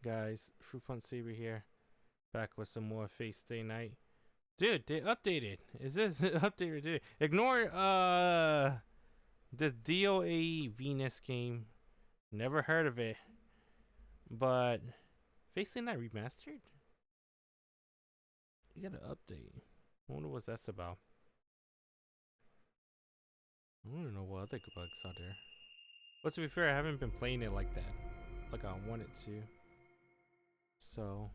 guys? Fruit Punch Saber here, back with some more Face Day Night. Dude, they updated. Is this updated? Dude? Ignore this DOA Venus game. Never heard of it. But Face Day Night Remastered? You got an update. I wonder what that's about. I don't know what other bugs are there. But to be fair, I haven't been playing it like that, like I wanted to. So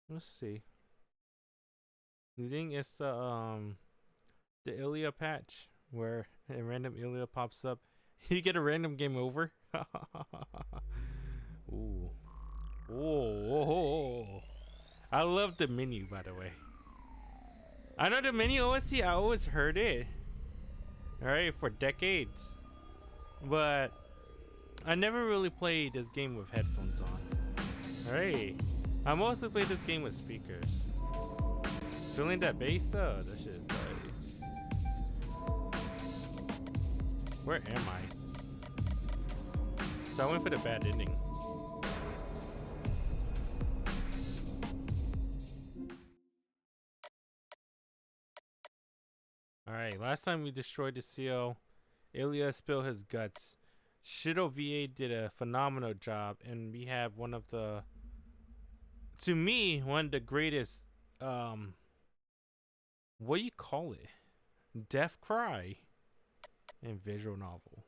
let's see. You think it's the Ilya patch where a random Ilya pops up? You get a random game over. Ooh. Oh. I love the menu, by the way. I know the menu OST, I always heard it. Alright, for decades. But I never really played this game with headphones on. Alright. I mostly played this game with speakers. Feeling that bass though? That shit is nice. Where am I? So I went for the bad ending. Alright, last time we destroyed the seal, Ilya spilled his guts. Shido VA did a phenomenal job, and we have one of the, to me, one of the greatest, what do you call it? Death cry in visual novel.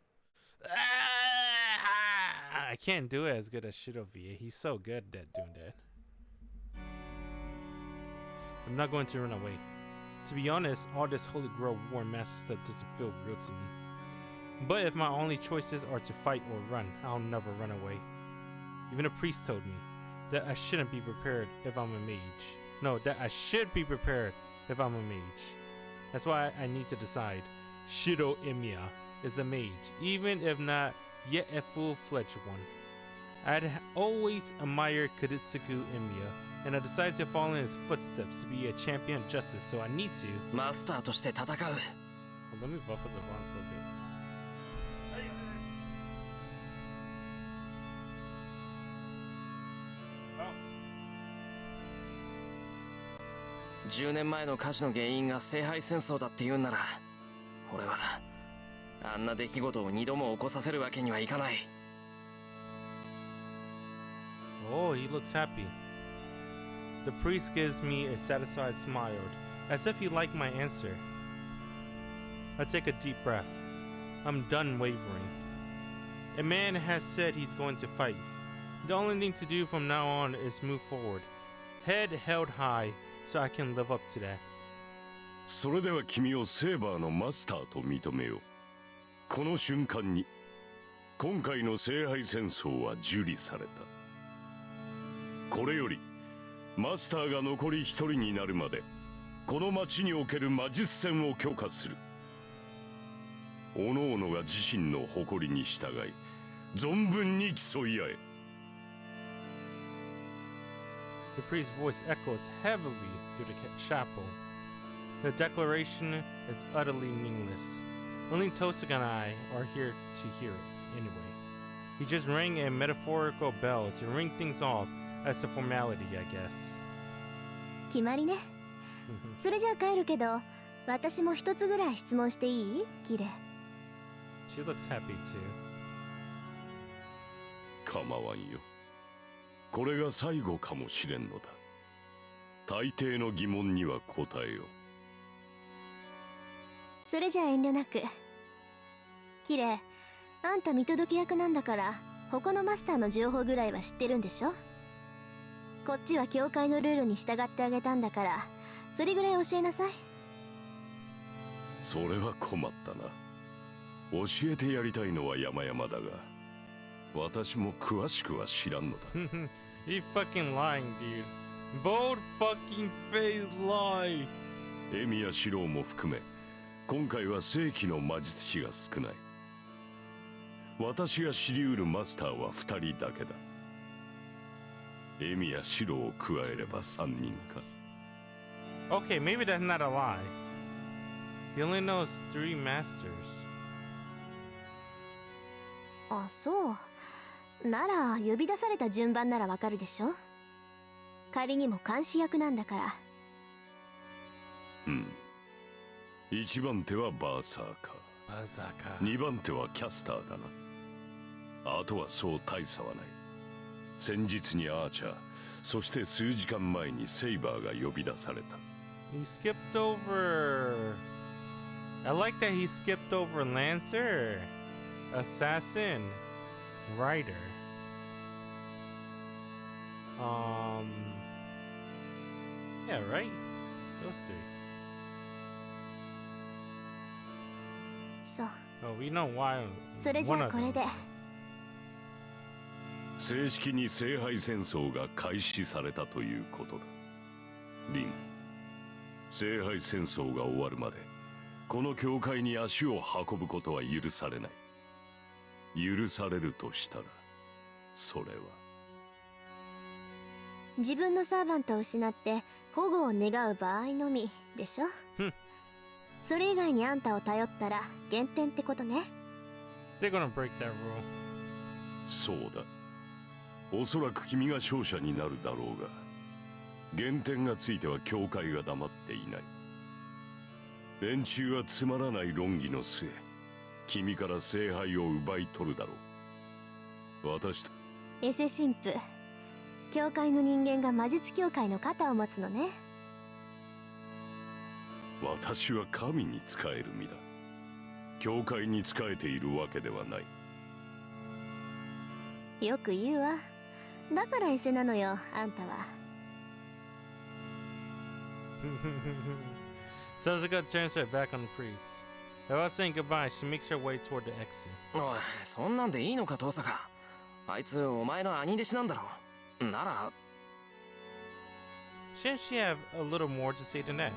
I can't do it as good as Shido VA. He's so good at doing that. I'm not going to run away. To be honest, all this Holy Grail War Master stuff doesn't feel real to me. But if my only choices are to fight or run, I'll never run away. Even a priest told me that I shouldn't be prepared if I'm a mage. No, that I should be prepared if I'm a mage. That's why I need to decide. Shido Emiya is a mage, even if not yet a full-fledged one. I'd always admired Kudetsugu Emiya, and I decided to follow in his footsteps to be a champion of justice, so I need to. Master として戦う。 Well, let me buffer the volume for a bit. 10年前の火事の原因が聖杯戦争だって言うんなら、俺はあんな出来事を2度も起こさせるわけにはいかない。 Oh, he looks happy. The priest gives me a satisfied smile, as if he liked my answer. I take a deep breath. I'm done wavering. A man has said he's going to fight. The only thing to do from now on is move forward, head held high, so I can live up to that. それでは君をセーバーのマスターと認めよう。この瞬間に、今回の聖杯戦争は受理された。これより、マスターが残り一人になるまで、この町における魔術戦を許可する。各々が自身の誇りに従い、存分に競い合え。The priest's voice echoes heavily through the chapel. The declaration is utterly meaningless. Only Tosuke and I are here to hear it anyway. He just rang a metaphorical bell to ring things off as a formality, I guess. 決まりね。それじゃあ帰るけど、私も一つぐらい質問していい？キレ。She looks happy too. 構わんよ。これが最後かもしれんのだ。大抵の疑問には答えよう。それじゃあ遠慮なく。キレ、あんた見届け役なんだから、他のマスターの情報ぐらいは知ってるんでしょ？こっちは教会のルールに従ってあげたんだから、それぐらい教えなさい。それは困ったな。教えてやりたいのは山々だが、私も詳しくは知らんのだ。He fucking lying, dude. Bold fucking face lie. エミやシローも含め、今回は正規の魔術師が少ない。私が知り得るマスターは2人だけだ。エミやシローを加えれば3人か。Okay, maybe that's not a lie. He only knows 3 masters. あ、そう。なら呼び出された順番ならわかるでしょ。仮にも監視役なんだから。1番手はバーサーカー、2番手はキャスターだな。あとはそう大差はない。先日にアーチャー、そして数時間前にセイバーが呼び出された。 He skipped over. I like that he skipped over Lancer, Assassin, Rider. Yeah, right? Those three. そう。 Oh, we know why. それじゃ one あ of これ them. で。正式に聖杯戦争が開始されたということだ。リン、聖杯戦争が終わるまでこの教会に足を運ぶことは許されない。許されるとしたらそれは自分のサーバントを失って保護を願う場合のみでしょ。それ以外にあんたを頼ったら減点ってことね。 They're gonna break that rule. そうだ。おそらく君が勝者になるだろうが、減点がついては教会が黙っていない。連中はつまらない論議の末、君から聖杯を奪い取るだろう。私とエセ神父、教会の人間が魔術協会の肩を持つのね。私は神に仕える身だ。教会に仕えているわけではない。よく言うわ。だからエセなのよ、あんたは。Tozuka turns her back on the priest. While saying goodbye, she makes her way toward the exit. おい、そんなんでいいのか、遠坂。あいつお前の兄弟子なんだろ。なら Shouldn't she have a little more to say than that?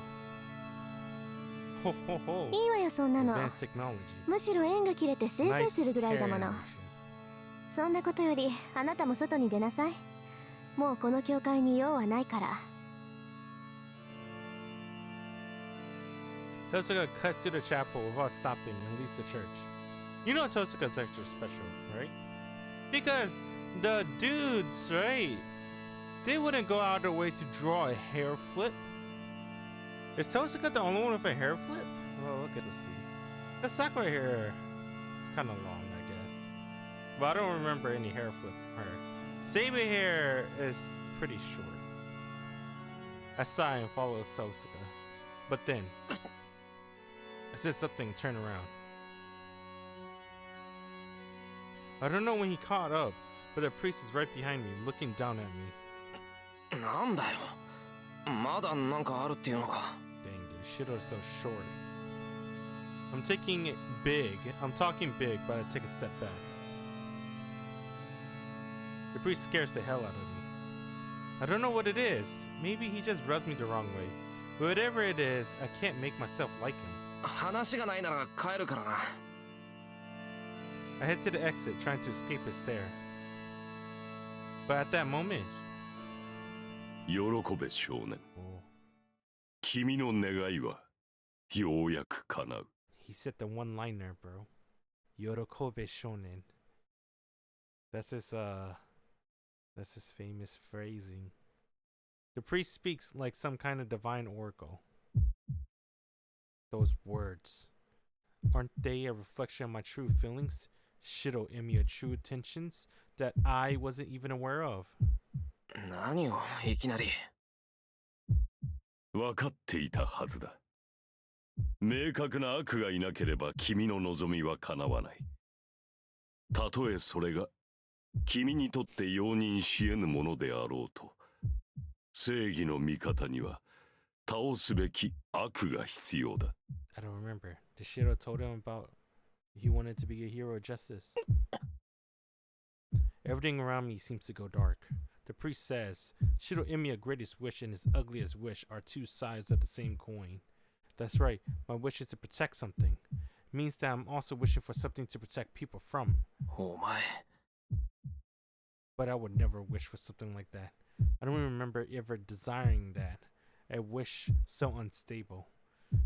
Ho ho ho. いいわよ、そんなの。 Advanced technology. むしろ縁が切れて先生するぐらいだもの。 Nice hair. そんなことよりあなたも外に出なさい。もうこの教会に用はないから。 Tosuka cuts through the chapel without stopping and leaves the church. You know Tosuka's extra special, right? Because the dudes, right? They wouldn't go out of their way to draw a hair flip. Is Tosuka the only one with a hair flip? Well, look at this. See, the Sakura hair is kind of long, I guess. But I don't remember any hair flip from her. Saber hair is pretty short. I sigh and follow Tosuka. But then, I said something and turn around. I don't know when he caught up, but the priest is right behind me, looking down at me. なんだよ。まだなんかあるっていうのか。 Dang, dude, Shido's so short. I'm talking big, but I take a step back. The priest scares the hell out of me. I don't know what it is. Maybe he just rubs me the wrong way. But whatever it is, I can't make myself like him. 話がないなら帰るからな。I head to the exit, trying to escape his stare. But at that moment, 喜べ少年。 oh, 君の願いはようやく叶う。 he said the one-liner, bro. Yorokobe shonen. That's his famous phrasing. The priest speaks like some kind of divine oracle. Those words, aren't they a reflection of my true feelings? Shido Emiya true intentions that I wasn't even aware of. 何をいきなり。分かっていたはずだ。明確な悪がいなければ君の望みは叶わない。たとえそれが君にとって容認し得ぬものであろうと、正義の味方には倒すべき悪が必要だ。I don't remember. The Shido told him about he wanted to be a hero of justice. Everything around me seems to go dark. The priest says, Shido Emiya's greatest wish and his ugliest wish are two sides of the same coin. That's right, my wish is to protect something. It means that I'm also wishing for something to protect people from. お前。 But I would never wish for something like that. I don't even remember ever desiring that. A wish so unstable.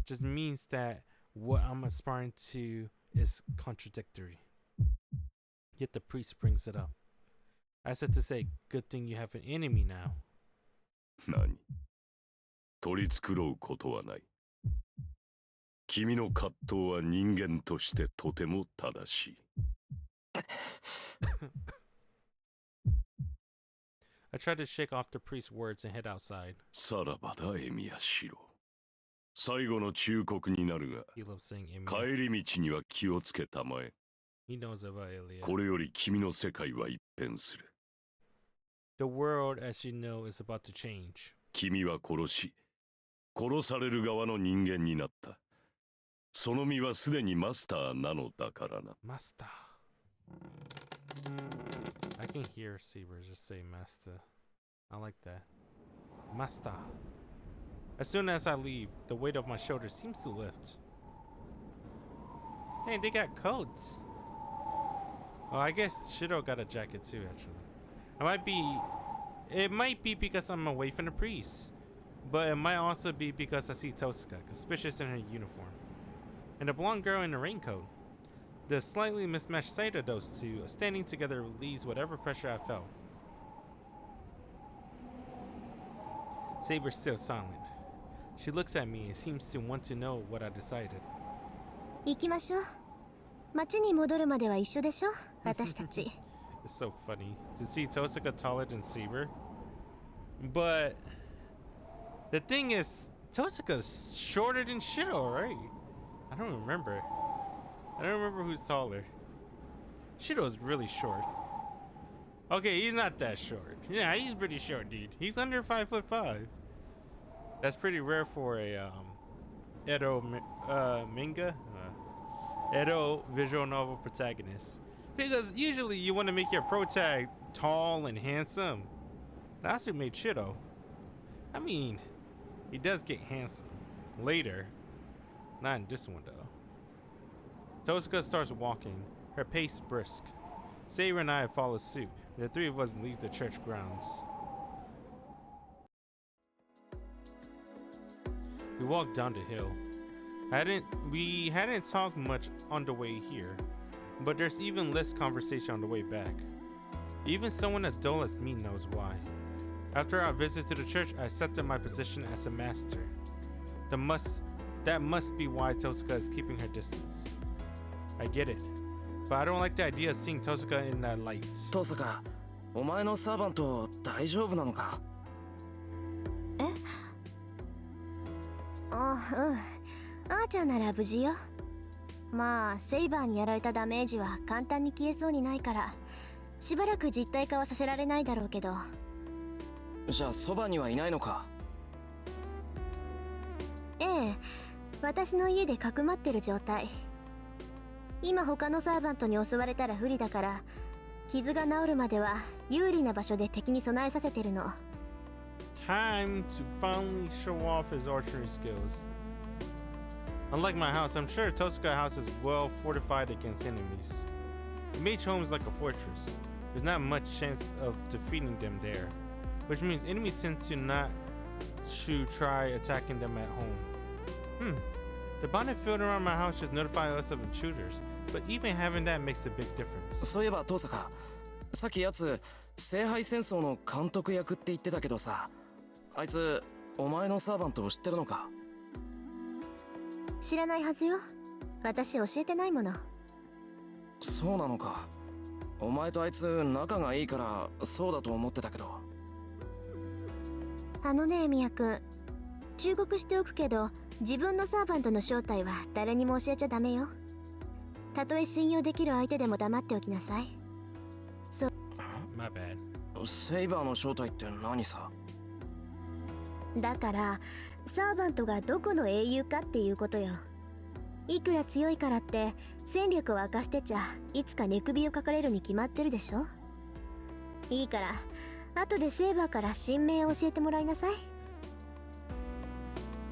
Just means that what I'm aspiring to is contradictory. Yet the priest brings it up. I said to say, good thing you have an enemy now. 何？取り繕うことはない。君の葛藤は人間としてとても正しい。I tried to shake off the priest's words and head outside. さらばだ、エミヤシロ。最後の忠告になるが、 He loves saying Emiya. 帰り道には気をつけたまえ。 He knows about Elia. これより君の世界は一変する。 The world, as you know, is about to change. 君は殺し、殺される側の人間になった。その身はすでにマスターなのだからな。Master. I can hear Saber just say Master. I like that. Master. As soon as I leave, the weight of my shoulders seems to lift. Hey, they got coats. Oh, I guess Shiro got a jacket too, actually. It might be because I'm away from the priest. But it might also be because I see Tosuka, conspicuous in her uniform. And the blonde girl in the raincoat. The slightly mismatched sight of those two standing together relieves whatever pressure I felt. Saber's still silent. She looks at me and seems to want to know what I decided. 行きましょう。町に戻るまでは一緒でしょ、私たち。It's so funny to see Tosuka taller than Saber. But the thing is, Tosuka's shorter than Shiro, right? I don't remember. I don't remember who's taller. Shiro's really short. Okay, he's not that short. Yeah, he's pretty short, dude. He's under 5'5". That's pretty rare for a Edo manga, Edo visual novel protagonist. Because usually you want to make your protag tall and handsome. Nasu made Shiro. I mean, he does get handsome later. Not in this one though. Tosuka starts walking, her pace brisk. Saber and I follow suit, and the three of us leave the church grounds. We walk down the hill. We hadn't talked much on the way here, but there's even less conversation on the way back. Even someone as dull as me knows why. After our visit to the church, I accepted my position as a master. That must be why Tosuka is keeping her distance. I get it, but I don't like the idea of seeing Tosuka in that light. Tosuka, お前のサーバント大丈夫なのか？え？あ、うん。あーちゃんなら無事よ。まあ、セイバーにやられたダメージは簡単に消えそうにないから、しばらく実体化はさせられないだろうけど。じゃあそばにはいないのか？ええ、私の家でかくまってる状態。今他のサーバントに襲われたら不利だから、傷が治るまでは有利な場所で敵に備えさせてるの。Time to finally show off his archery skills. Unlike my house, I'm sure Tosuka's house is well fortified against enemies. The mage home is like a fortress. There's not much chance of defeating them there, which means enemies tend to not to try attacking them at home. The bonnet field around my house just notifies us of intruders, but even having that makes a big difference. そういえばトサカ、さっきやつ聖杯戦争の監督役って言ってたけどさ、あいつお前のサーバントを知ってるのか？知らないはずよ。私教えてないもの。そうなのか。お前とあいつ仲がいいからそうだと思ってたけど。あのね、ミヤ君。忠告しておくけど、自分のサーバントの正体は誰にも教えちゃダメよ。たとえ信用できる相手でも黙っておきなさい。そう。My bad. セイバーの正体って何さ？だから、サーバントがどこの英雄かっていうことよ。いくら強いからって、戦力を明かしてちゃ、いつか寝首をかかれるに決まってるでしょ。いいから、後でセーバーから新名を教えてもらいなさい。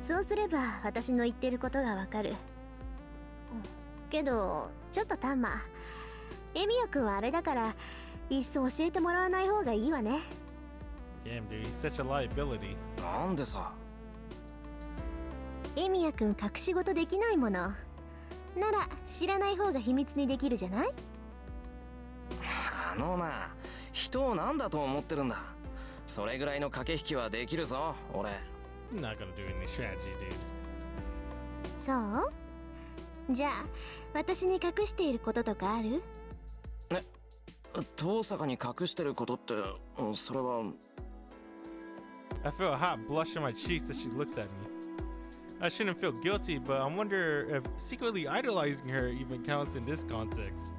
そうすれば、私の言ってることがわかる。けど、ちょっとタンマ。エミヤ君はあれだから、いっそ教えてもらわない方がいいわね。Damn, dude, he's such a liability. なんでさ？エミヤ君隠し事できないもの。なら知らない方が秘密にできるじゃない？あのな、人を何だと思ってるんだ。それぐらいの駆け引きはできるぞ、俺。You're not gonna do any strategy, dude. そうじゃあ私に隠していることとかある？遠坂に隠してることって、それは。I feel a hot blush on my cheeks as she looks at me. I shouldn't feel guilty, but I wonder if secretly idolizing her even counts in this context.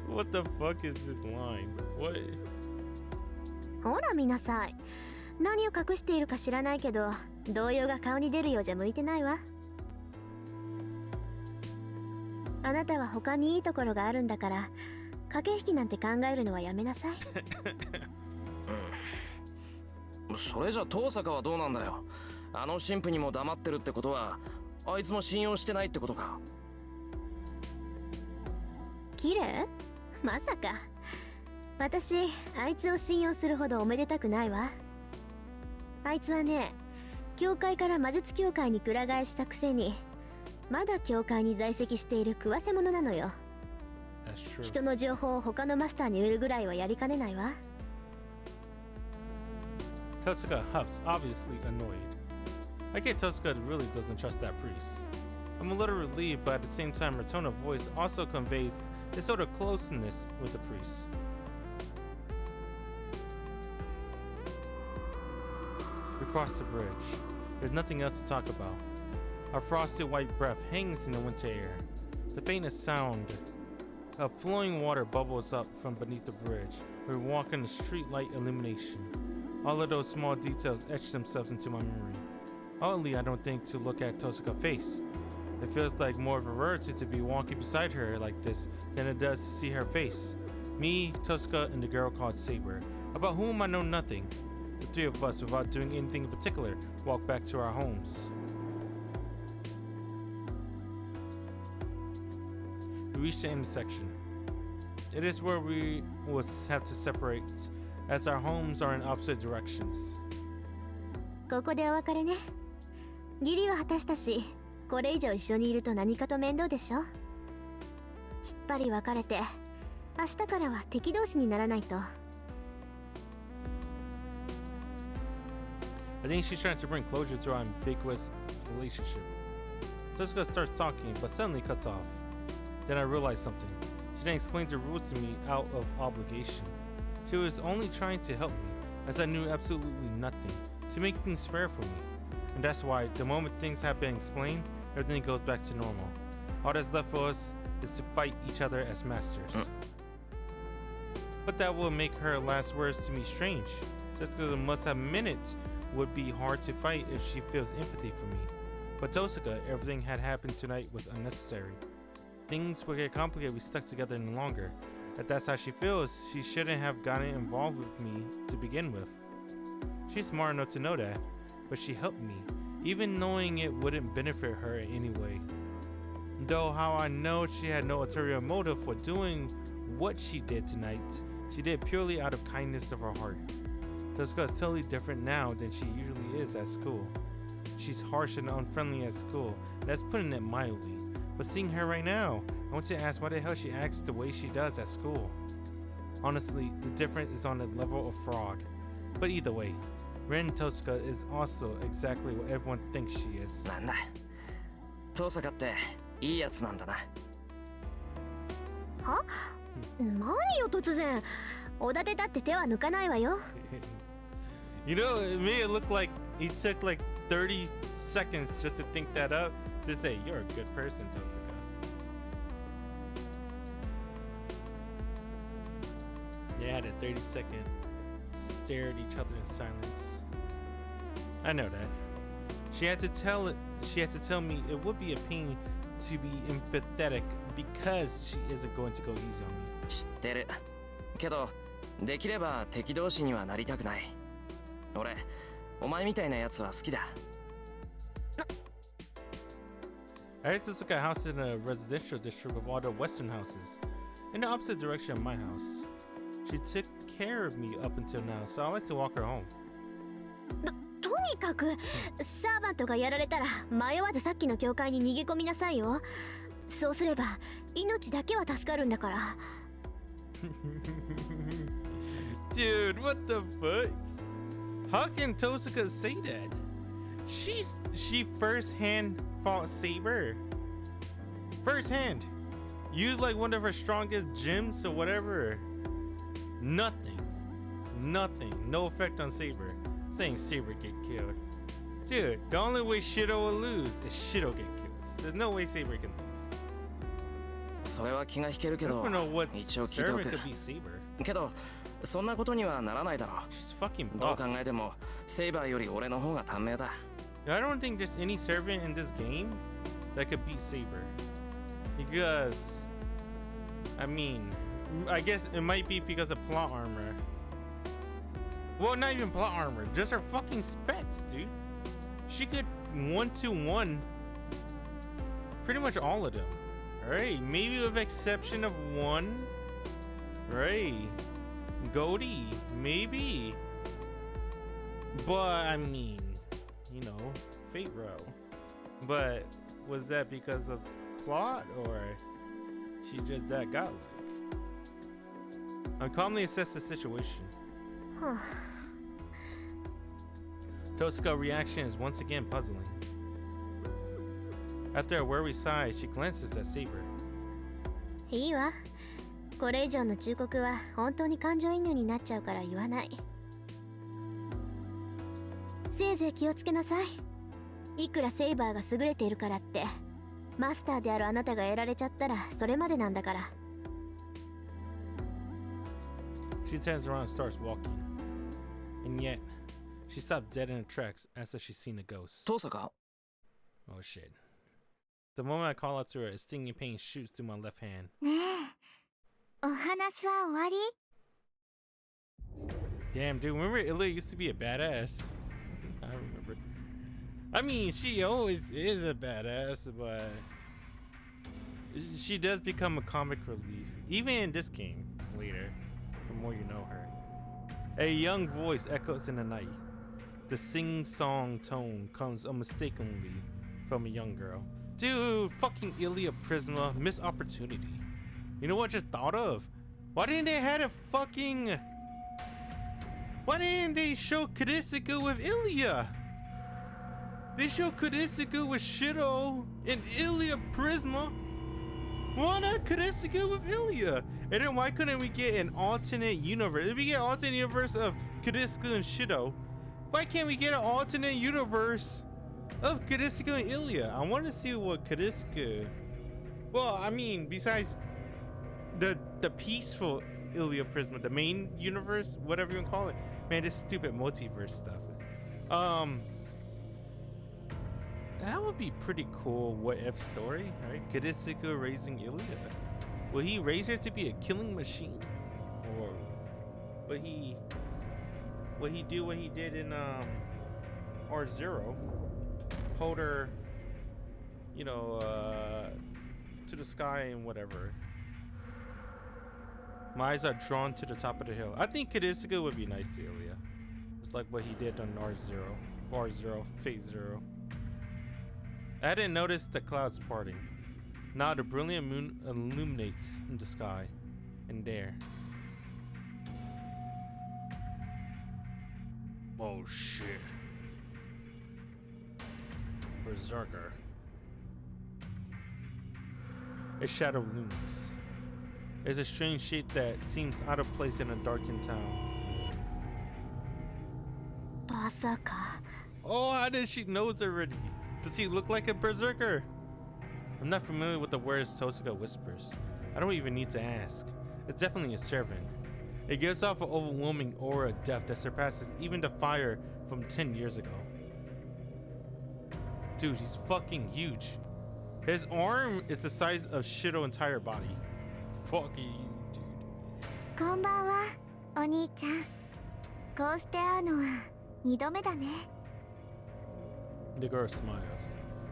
What the fuck is this line? What? ほら見なさい。何を隠しているか知らないけど、動揺が顔に出るようじゃ向いてないわ。あなたは他にいいところがあるんだから、駆け引きなんて考えるのはやめなさい。それじゃ遠坂はどうなんだよ。あの神父にも黙ってるってことは、あいつも信用してないってことか。綺麗？まさか。私、あいつを信用するほどおめでたくないわ。あいつはね、教会から魔術協会にくら替えしたくせに、まだ教会に在籍している食わせ者なのよ。人の情報を他のマスターに売るぐらいはやりかねないわ。Tosuka huffs, obviously annoyed. I get Tosuka really doesn't trust that priest. I'm a little relieved, but at the same time, her tone of voice also conveys a sort of closeness with the priest. We cross the bridge. There's nothing else to talk about. Our frosted white breath hangs in the winter air. The faintest sound of flowing water bubbles up from beneath the bridge. We walk in the streetlight illumination. All of those small details etch themselves into my memory. Oddly, I don't think to look at Tosuka's face. It feels like more of a rarity to be walking beside her like this than it does to see her face. Me, Tosuka, and the girl called Saber, about whom I know nothing. The three of us, without doing anything in particular, walk back to our homes. We reach the intersection. It is where we will have to separate, as our homes are in opposite directions. ここでお別れね。義理は果たしたし、これ以上一緒にいると何かと面倒でしょ。きっぱり別れて、明日からは敵同士にならないと。I think she's trying to bring closure to our ambiguous relationship. Jessica starts talking, but suddenly cuts off. Then I realize something. She didn't explain the rules to me out of obligation. She was only trying to help me, as I knew absolutely nothing, to make things fair for me. And that's why, the moment things have been explained, everything goes back to normal. All that's left for us is to fight each other as masters. But that will make her last words to me strange. Jessica must admit it would be hard to fight if she feels empathy for me. But Tosuka, everything had happened tonight was unnecessary. Things would get complicated if we stuck together any longer. If that's how she feels, she shouldn't have gotten involved with me to begin with. She's smart enough to know that, but she helped me, even knowing it wouldn't benefit her in any way. Though how I know she had no ulterior motive for doing what she did tonight, she did purely out of kindness of her heart. Tosuka is totally different now than she usually is at school. She's harsh and unfriendly at school, that's putting it mildly. But seeing her right now, I want to ask why the hell she acts the way she does at school. Honestly, the difference is on the level of fraud. But either way, Ren Tosuka is also exactly what everyone thinks she is. なんだ。遠坂っていいやつなんだな。は？何よ突然。おだてたって手は抜かないわよ。You know, it made it look like he took like 30 seconds just to think that up. Just say, you're a good person, Tosuka. They had a 30-second stare at each other in silence. I know that. She had to tell me it would be a pain to be empathetic because she isn't going to go easy on me. 知ってる。けど、できれば敵同士にはなりたくない。俺、お前みたいなやつは好きだ。I heard Tosuka house in a residential district of all the western houses, in the opposite direction of my house. She took care of me up until now, so I like to walk her home. とにかく、サーバントがやられたら迷わずさっきの教会に逃げ込みなさいよ。そうすれば命だけは助かるんだから。Dude, what the fuck? How can Tosuka say that? She first-hand fought Saber. First-hand. Used like one of her strongest gems or whatever. Nothing. Nothing. No effect on Saber. Saying Saber get killed. Dude, the only way Shido will lose is Shido get killed. There's no way Saber can lose. それは気が引けるけ I ど don't know what 一応聞いてお servant く could be Saber. けどそんなことにはならないだろ She's fucking うどう buff. 考えてもセイバーより俺の方が短命だ I don't think there's any servant in this game that could beat Saber. Because, I mean, I guess it might be because of plot armor. Well, not even plot armor, just her fucking specs, dude. She could 1-1 pretty much all of them. Right? Maybe with exception of one. Right? Goldie, maybe. But I mean, you know, Fate Row. But was that because of plot or she just that godlike? I calmly assess the situation. Tosuka's reaction is once again puzzling. After a weary sigh, she glances at Saber. いいわ。これ以上の忠告は本当に感情移入になっちゃうから言わない。せいぜい気をつけなさい。いくらセイバーが優れているからってマスターであるあなたがやられちゃったらそれまでなんだから。She turns around and starts walking. And yet, she stopped dead in her tracks as if she's seen a ghost. 遠坂 Oh shit. The moment I call out to her, a stinging pain shoots through my left hand. ねえ、お話は終わり？ Damn, dude, remember Ilya used to be a badass? I remember. I mean, she always is a badass, but she does become a comic relief. Even in this game, later, the more you know her. A young voice echoes in the night. The sing-song tone comes unmistakably from a young girl. Dude, fucking Ilya Prisma, missed opportunity. You know what I just thought of? Why didn't they have a fucking... Why didn't they show Kadisuka with Ilya? They show Kadisuka with Shido and Ilya Prisma. Why not Kadisuka with Ilya? And then why couldn't we get an alternate universe? If we get an alternate universe of Kadisuka and Shido, why can't we get an alternate universe of Kadisuka and Ilya? I want to see what Kadisuka... Well, I mean, besides the peaceful Ilya Prisma, the main universe, whatever you want to call it. Man, this stupid multiverse stuff. That would be pretty cool what if story, right? Kadisuka raising Ilya. Will he raise her to be a killing machine? Or will he do what he did in R0? Hold her, you know, to the sky and whatever. My eyes are drawn to the top of the hill. I think Kadisuka would be nice to Ilya. Just like what he did on R0, Fate Zero. I didn't notice the clouds parting. Now the brilliant moon illuminates in the sky. And there. Oh shit. Berserker. A shadow looms. It's a strange shape that seems out of place in a darkened town. まさか。 Oh, how did she know it already? Does he look like a berserker? I'm not familiar with the words Tosuka whispers. I don't even need to ask. It's definitely a servant. It gives off an overwhelming aura of death that surpasses even the fire from 10 years ago. Dude, he's fucking huge. His arm is the size of Shido's entire body. Fucking you, dude. こんばんは、お兄ちゃん。こうして会うのは2度目だね。 The girl smiles.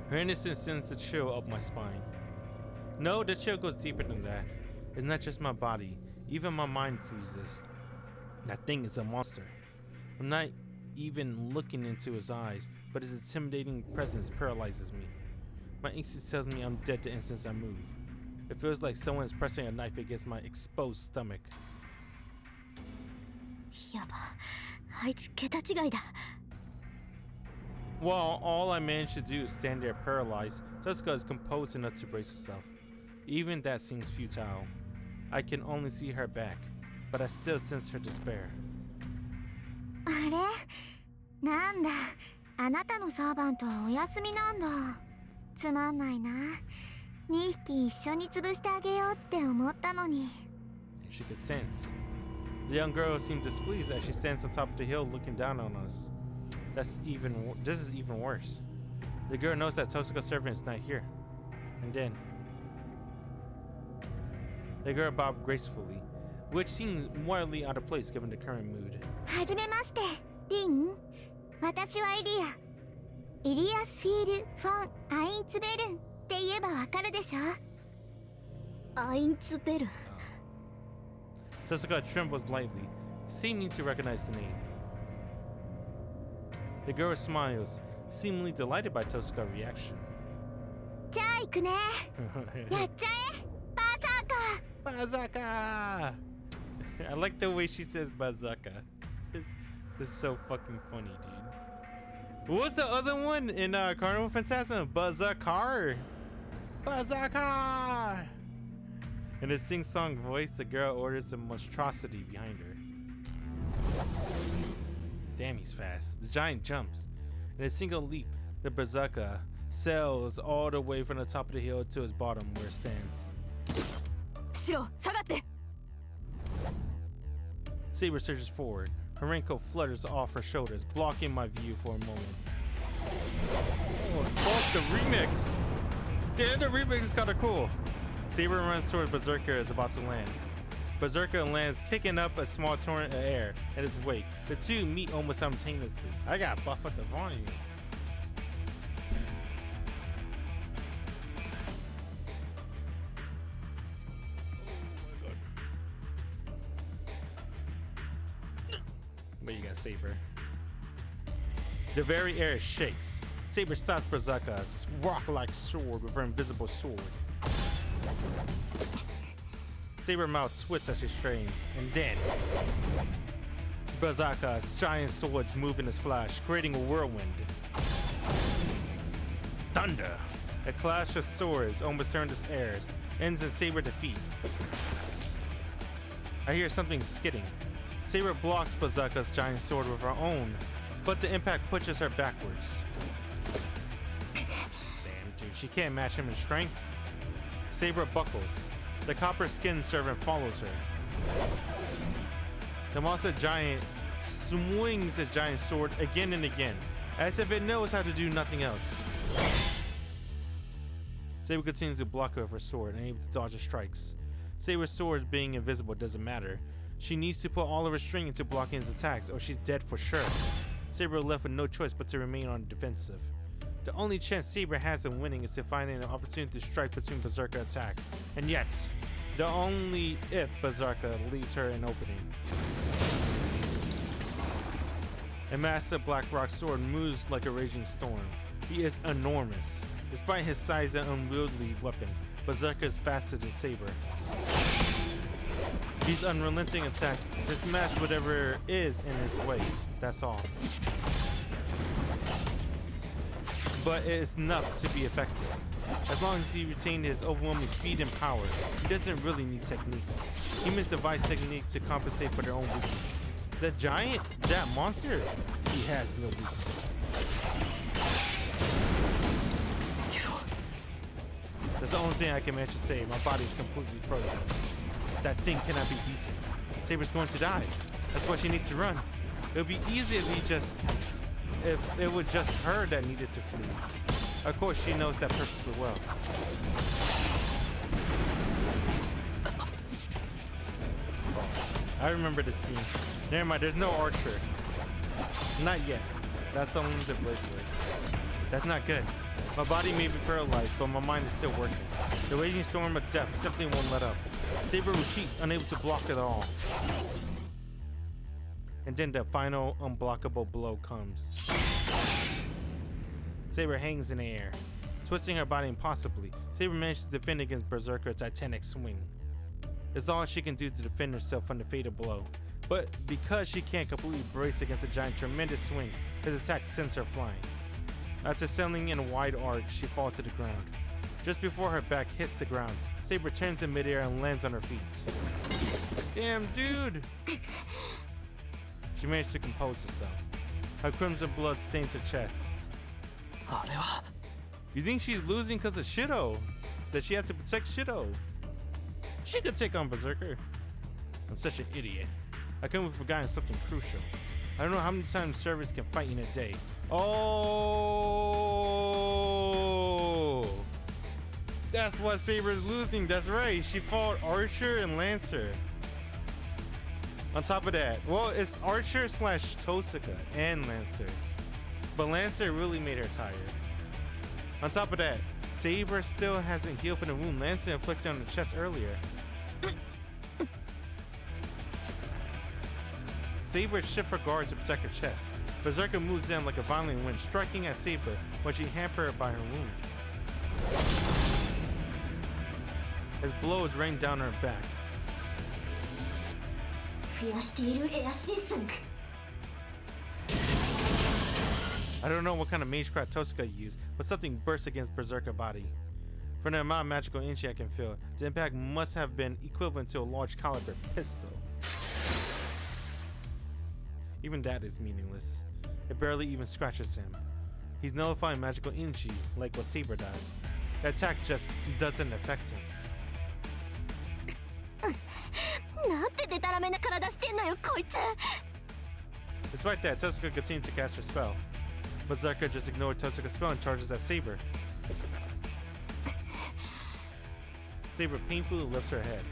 Her innocence sends a chill up my spine. No, the chill goes deeper than that. It's not just my body. Even my mind freezes. That thing is a monster. I'm not even looking into his eyes, but his intimidating presence paralyzes me. My instinct tells me I'm dead the instant I move. It feels like someone is pressing a knife against my exposed stomach. やば、あいつ桁違いだ。 Well, all I managed to do is stand there paralyzed. Jessica is composed enough to brace herself. Even that seems futile. I can only see her back, but I still sense her despair. あれ、なんだ、あなたのサーバントはお休みなんだ。つまんないな。2匹一緒に潰してあげようって思ったのに。 She could sense. The young girl seemed displeased as she stands on top of the hill looking down on us. This is even worse. The girl knows that Tosuka's servant is not here. And then the girl bobbed gracefully, which seemed wildly out of place given the current mood. はじめまして、リン。私はエリア。エリアスフィール・フォン・アインツベルンって言えばわかるでしょ。アインツベルン。Tosuka trembles lightly, seeming to recognize the name. The girl smiles, seemingly delighted by Tosuka's reaction. じゃあ行くね。やっちゃえ、バーサーカー。 Bazooka! I like the way she says bazooka. It's so fucking funny, dude. What's the other one in Carnival Phantasm? Bazooka! Bazooka! In a sing-song voice, the girl orders the monstrosity behind her. Damn, he's fast. The giant jumps. In a single leap, the bazooka sails all the way from the top of the hill to its bottom where it stands. シロ、下がって。 Saber surges forward. Her raincoat flutters off her shoulders, blocking my view for a moment. Oh, fuck the remix! Damn, the remix is kinda cool. Saber runs towards Berserker is about to land. Berserker lands, kicking up a small torrent of air in its wake. The two meet almost simultaneously. I got buff up the volume. But you got Saber. The very air shakes. Saber stops Berserker's rock-like sword with her invisible sword. Saber mouth twists as she strains, and then Berserker's giant swords move in its flash, creating a whirlwind. Thunder! A clash of swords almost horrendous airs, ends in Saber defeat. I hear something skidding. Saber blocks Berserker's giant sword with her own, but the impact pushes her backwards. Damn, dude, she can't match him in strength. Saber buckles. The copper skin servant follows her. The monster giant swings a giant sword again and again, as if it knows how to do nothing else. Saber continues to block her with her sword and able to dodge her strikes. Saber's sword being invisible doesn't matter. She needs to put all of her strength into blocking his attacks or she's dead for sure. Saber left with no choice but to remain on the defensive. The only chance Saber has of winning is to find an opportunity to strike between Berserker attacks. And yet, the only if Berserker leaves her an opening. A massive black rock sword moves like a raging storm. He is enormous. Despite his size and unwieldy weapon, Berserker is faster than Saber. These unrelenting attacks just smash whatever is in his way. That's all. But it is enough to be effective. As long as he retains his overwhelming speed and power, he doesn't really need technique. Humans devise technique to compensate for their own weakness. The giant, that monster, he has no weakness. That's the only thing I can manage to say. My body is completely frozen. That thing cannot be beaten. Saber's going to die. That's why she needs to run. It would be easy if it was just her that needed to flee. Of course, she knows that perfectly well. I remember the scene. Never mind, there's no archer. Not yet. That's only the bracelet. That's not good. My body may be paralyzed, but my mind is still working. The raging storm of death simply won't let up. Saber retreats, unable to block it at all. And then the final unblockable blow comes. Saber hangs in the air. Twisting her body impossibly, Saber managed to defend against Berserker's titanic swing. It's all she can do to defend herself from the fatal blow. But because she can't completely brace against the giant's tremendous swing, his attack sends her flying. After sailing in a wide arc, she falls to the ground. Just before her back hits the ground, Saber turns in midair and lands on her feet. Damn, dude! She managed to compose herself. Her crimson blood stains her chest. You think she's losing because of Shido? That she has to protect Shido? She could take on Berserker. I'm such an idiot. I couldn't have forgotten something crucial. I don't know how many times servers can fight in a day. Oh! That's why Saber's losing. That's right. She fought Archer and Lancer. On top of that, well, it's Archer slash Tosaka and Lancer. But Lancer really made her tired. On top of that, Saber still hasn't healed from the wound Lancer inflicted on the chest earlier. Saber shifts her guard to protect her chest. Berserker moves in like a violent wind, striking at Saber when she hampered by her wound. His blows rain down her back. I don't know what kind of magecraft Tosaka used, but something burst against Berserker's body. For the amount of magical energy I can feel, the impact must have been equivalent to a large caliber pistol. Even that is meaningless. It barely even scratches him. He's nullifying magical energy like what Saber does. The attack just doesn't affect him. Despite that, Tosaka continued to cast her spell. Berserker just ignored Tosaka's spell and charges at Saber. Saber painfully lifts her head.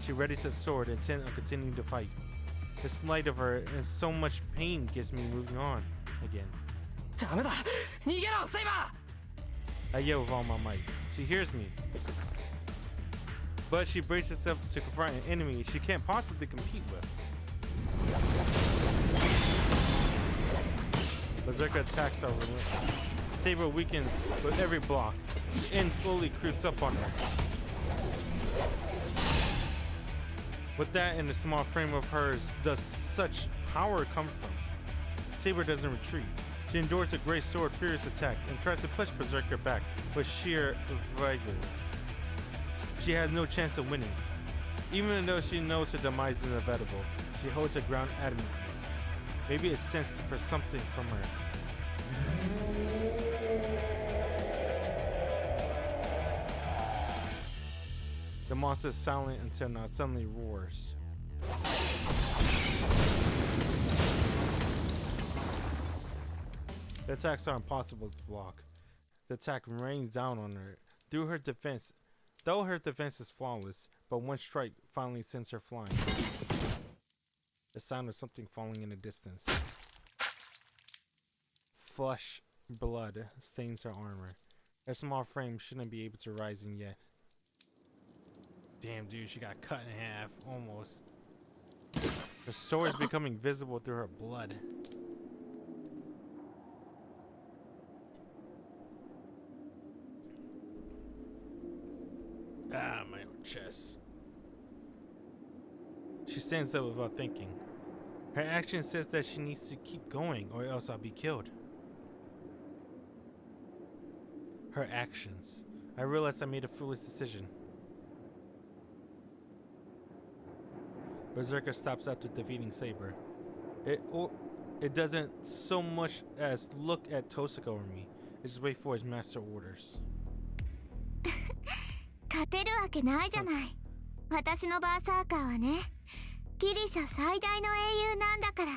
She readies her sword, intent on continuing to fight. The sight of her in so much pain gets me moving on again. I yell with all my might. She hears me. But she braces herself to confront an enemy she can't possibly compete with. Berserker attacks her relentlessly. Saber weakens with every block. The end slowly creeps up on her. With that in the small frame of hers, does such power come from? Saber doesn't retreat. She endures a great sword furious attacks and tries to push Berserker back with sheer vigor. She has no chance of winning. Even though she knows her demise is inevitable, she holds her ground adamantly. Maybe it sensed for something from her. The monster is silent until now suddenly roars. The attacks are impossible to block. The attack rains down on her. Though her defense is flawless, but one strike finally sends her flying. The sound of something falling in the distance. Flesh blood stains her armor. Her small frame shouldn't be able to rise in yet. Damn, dude, she got cut in half, almost. Her sword is becoming visible through her blood. Ah, my own chest. She stands up without thinking. Her action says that she needs to keep going or else I'll be killed. Her actions. I realized I made a foolish decision. Berserker stops after defeating Saber. It doesn't so much as look at Tosaka or me. It just wait for his master orders. 勝てるわけないじゃない。私のバーサーカーはね、ギリシャ最大の英雄なんだから。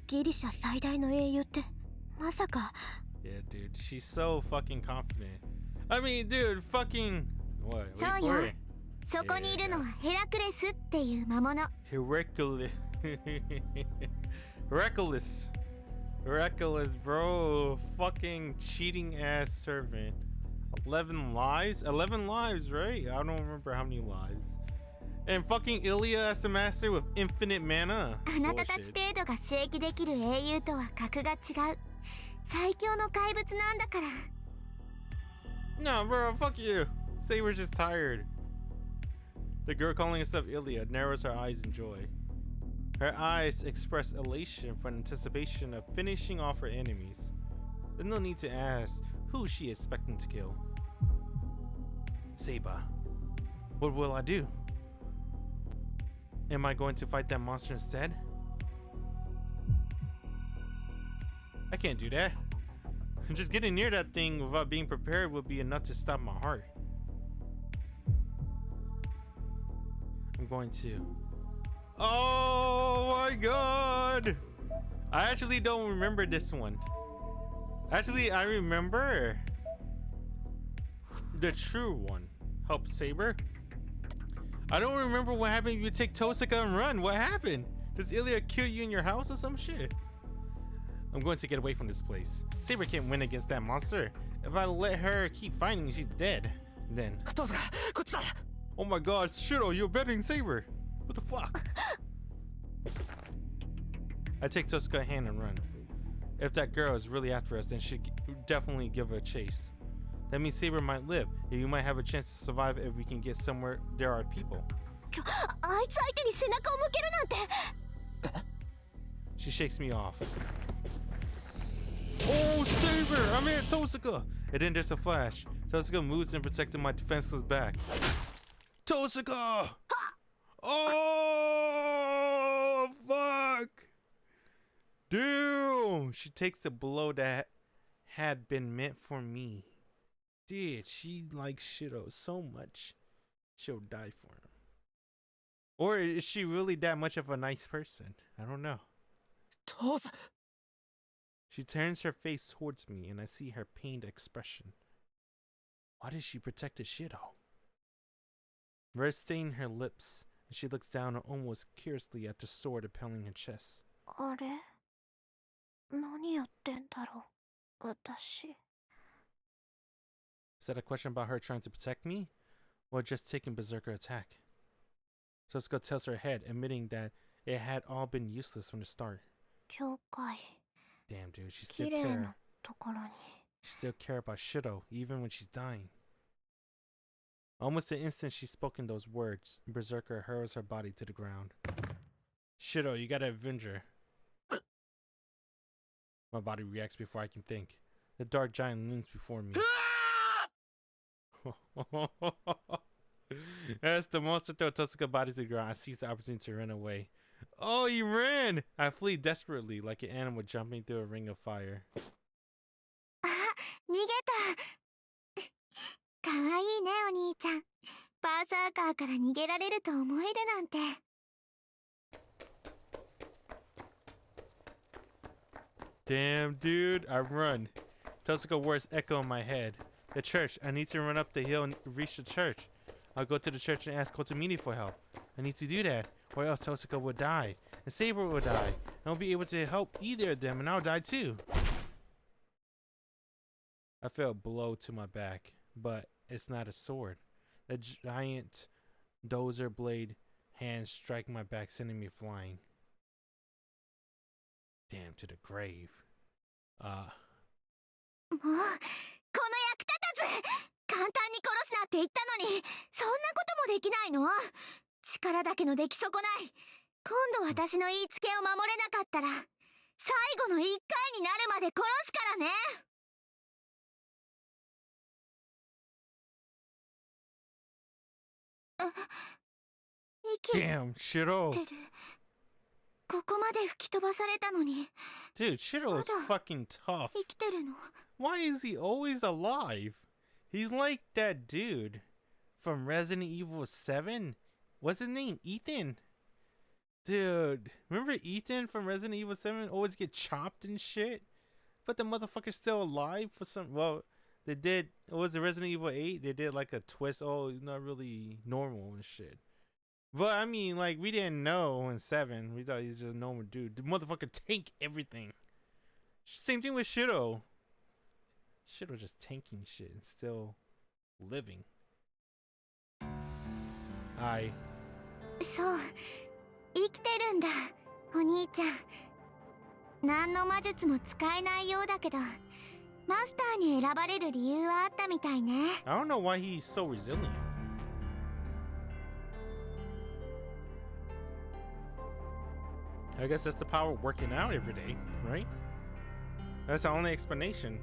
ギリシャ最大の英雄ってまさか。Yeah, dude, she's so fucking confident. I mean, dude, fucking what? そうよ。そこにいるのはヘラクレスっていう魔物。Hercules. Reckless, bro. Fucking cheating ass servant. 11 lives? 11 lives, right? I don't remember how many lives. And fucking Ilya as the master with infinite mana. あなたたち程度が刺激できる英雄とは格が違う。最強の怪物なんだから。 No, bro, fuck you. Saber's just tired. The girl calling herself Ilya narrows her eyes in joy. Her eyes express elation for anticipation of finishing off her enemies. There's no need to ask who she is expecting to kill. Saber, what will I do? Am I going to fight that monster instead? I can't do that. Just getting near that thing without being prepared would be enough to stop my heart. I'm going to. Oh my god! I actually don't remember this one. Actually, I remember the true one. Help Saber. I don't remember what happened if you take Tosaka and run. What happened? Does Ilya kill you in your house or some shit? I'm going to get away from this place. Saber can't win against that monster. If I let her keep fighting, she's dead. Then. Oh my god, Shiro, you're betting Saber. What the fuck? I take Tosaka's hand and run. If that girl is really after us, then she'd definitely give her a chase. That means Saber might live, and you might have a chance to survive if we can get somewhere there are people. She shakes me off. Oh, Saber! I mean Tosaka! And then there's a flash. Tosaka moves and protecting my defenseless back. Tosaka! Oh, fuck! Damn! She takes the blow that had been meant for me. Dude, she likes Shiro so much, she'll die for him. Or is she really that much of a nice person? I don't know. She turns her face towards me and I see her pained expression. Why did she protect Shiro? Red stained her lips and she looks down almost curiously at the sword impelling her chest. Is that a question about her trying to protect me? Or just taking berserker attack? Sasuke tells her head, admitting that it had all been useless from the start. Damn, dude, she still care about Shiro, even when she's dying. Almost the instant she's spoken those words, Berserker hurls her body to the ground. Shiro, you gotta avenge her. My body reacts before I can think. The dark giant looms before me. As the monster throws Tosaka body to the ground, I seize the opportunity to run away. Oh, he ran! I flee desperately like an animal jumping through a ring of fire. Damn, dude, I run. Tosaka words echo in my head. The church. I need to run up the hill and reach the church. I'll go to the church and ask Kotomini for help. I need to do that, or else Tosaka will die, and Saber will die. I won't be able to help either of them, and I'll die too. I feel a blow to my back, but it's not a sword. The giant dozer blade hands strike my back, sending me flying. Damn, to the grave. もうこの役立たず、簡単に殺すなって言ったのに、そんなこともできないの？力だけの出来損ない。今度私の言いつけを守れなかったら、最後の一回になるまで殺すからね。Damn, Shiro. ここまで吹き飛ばされたのに。 Dude, Shiro is fucking tough. 生きてるの？ Why is he always alive? He's like that dude from Resident Evil 7. What's his name? Ethan? Dude, remember Ethan from Resident Evil 7 always get chopped and shit? But the motherfucker's still alive for some... Well, they did... It was the Resident Evil 8. They did like a twist. Oh, he's not really normal and shit. But I mean, like, we didn't know in 7. We thought he was just a normal dude. The motherfucker tank everything. Same thing with Shiro. Shiro just tanking shit and still living. はい。そう、生きてるんだ、お兄ちゃん。何の魔術も使えないようだけど、マスターに選ばれる理由はあったみたいね。I don't know why he's so resilient. I guess that's the power of working out every day, right? That's the only explanation.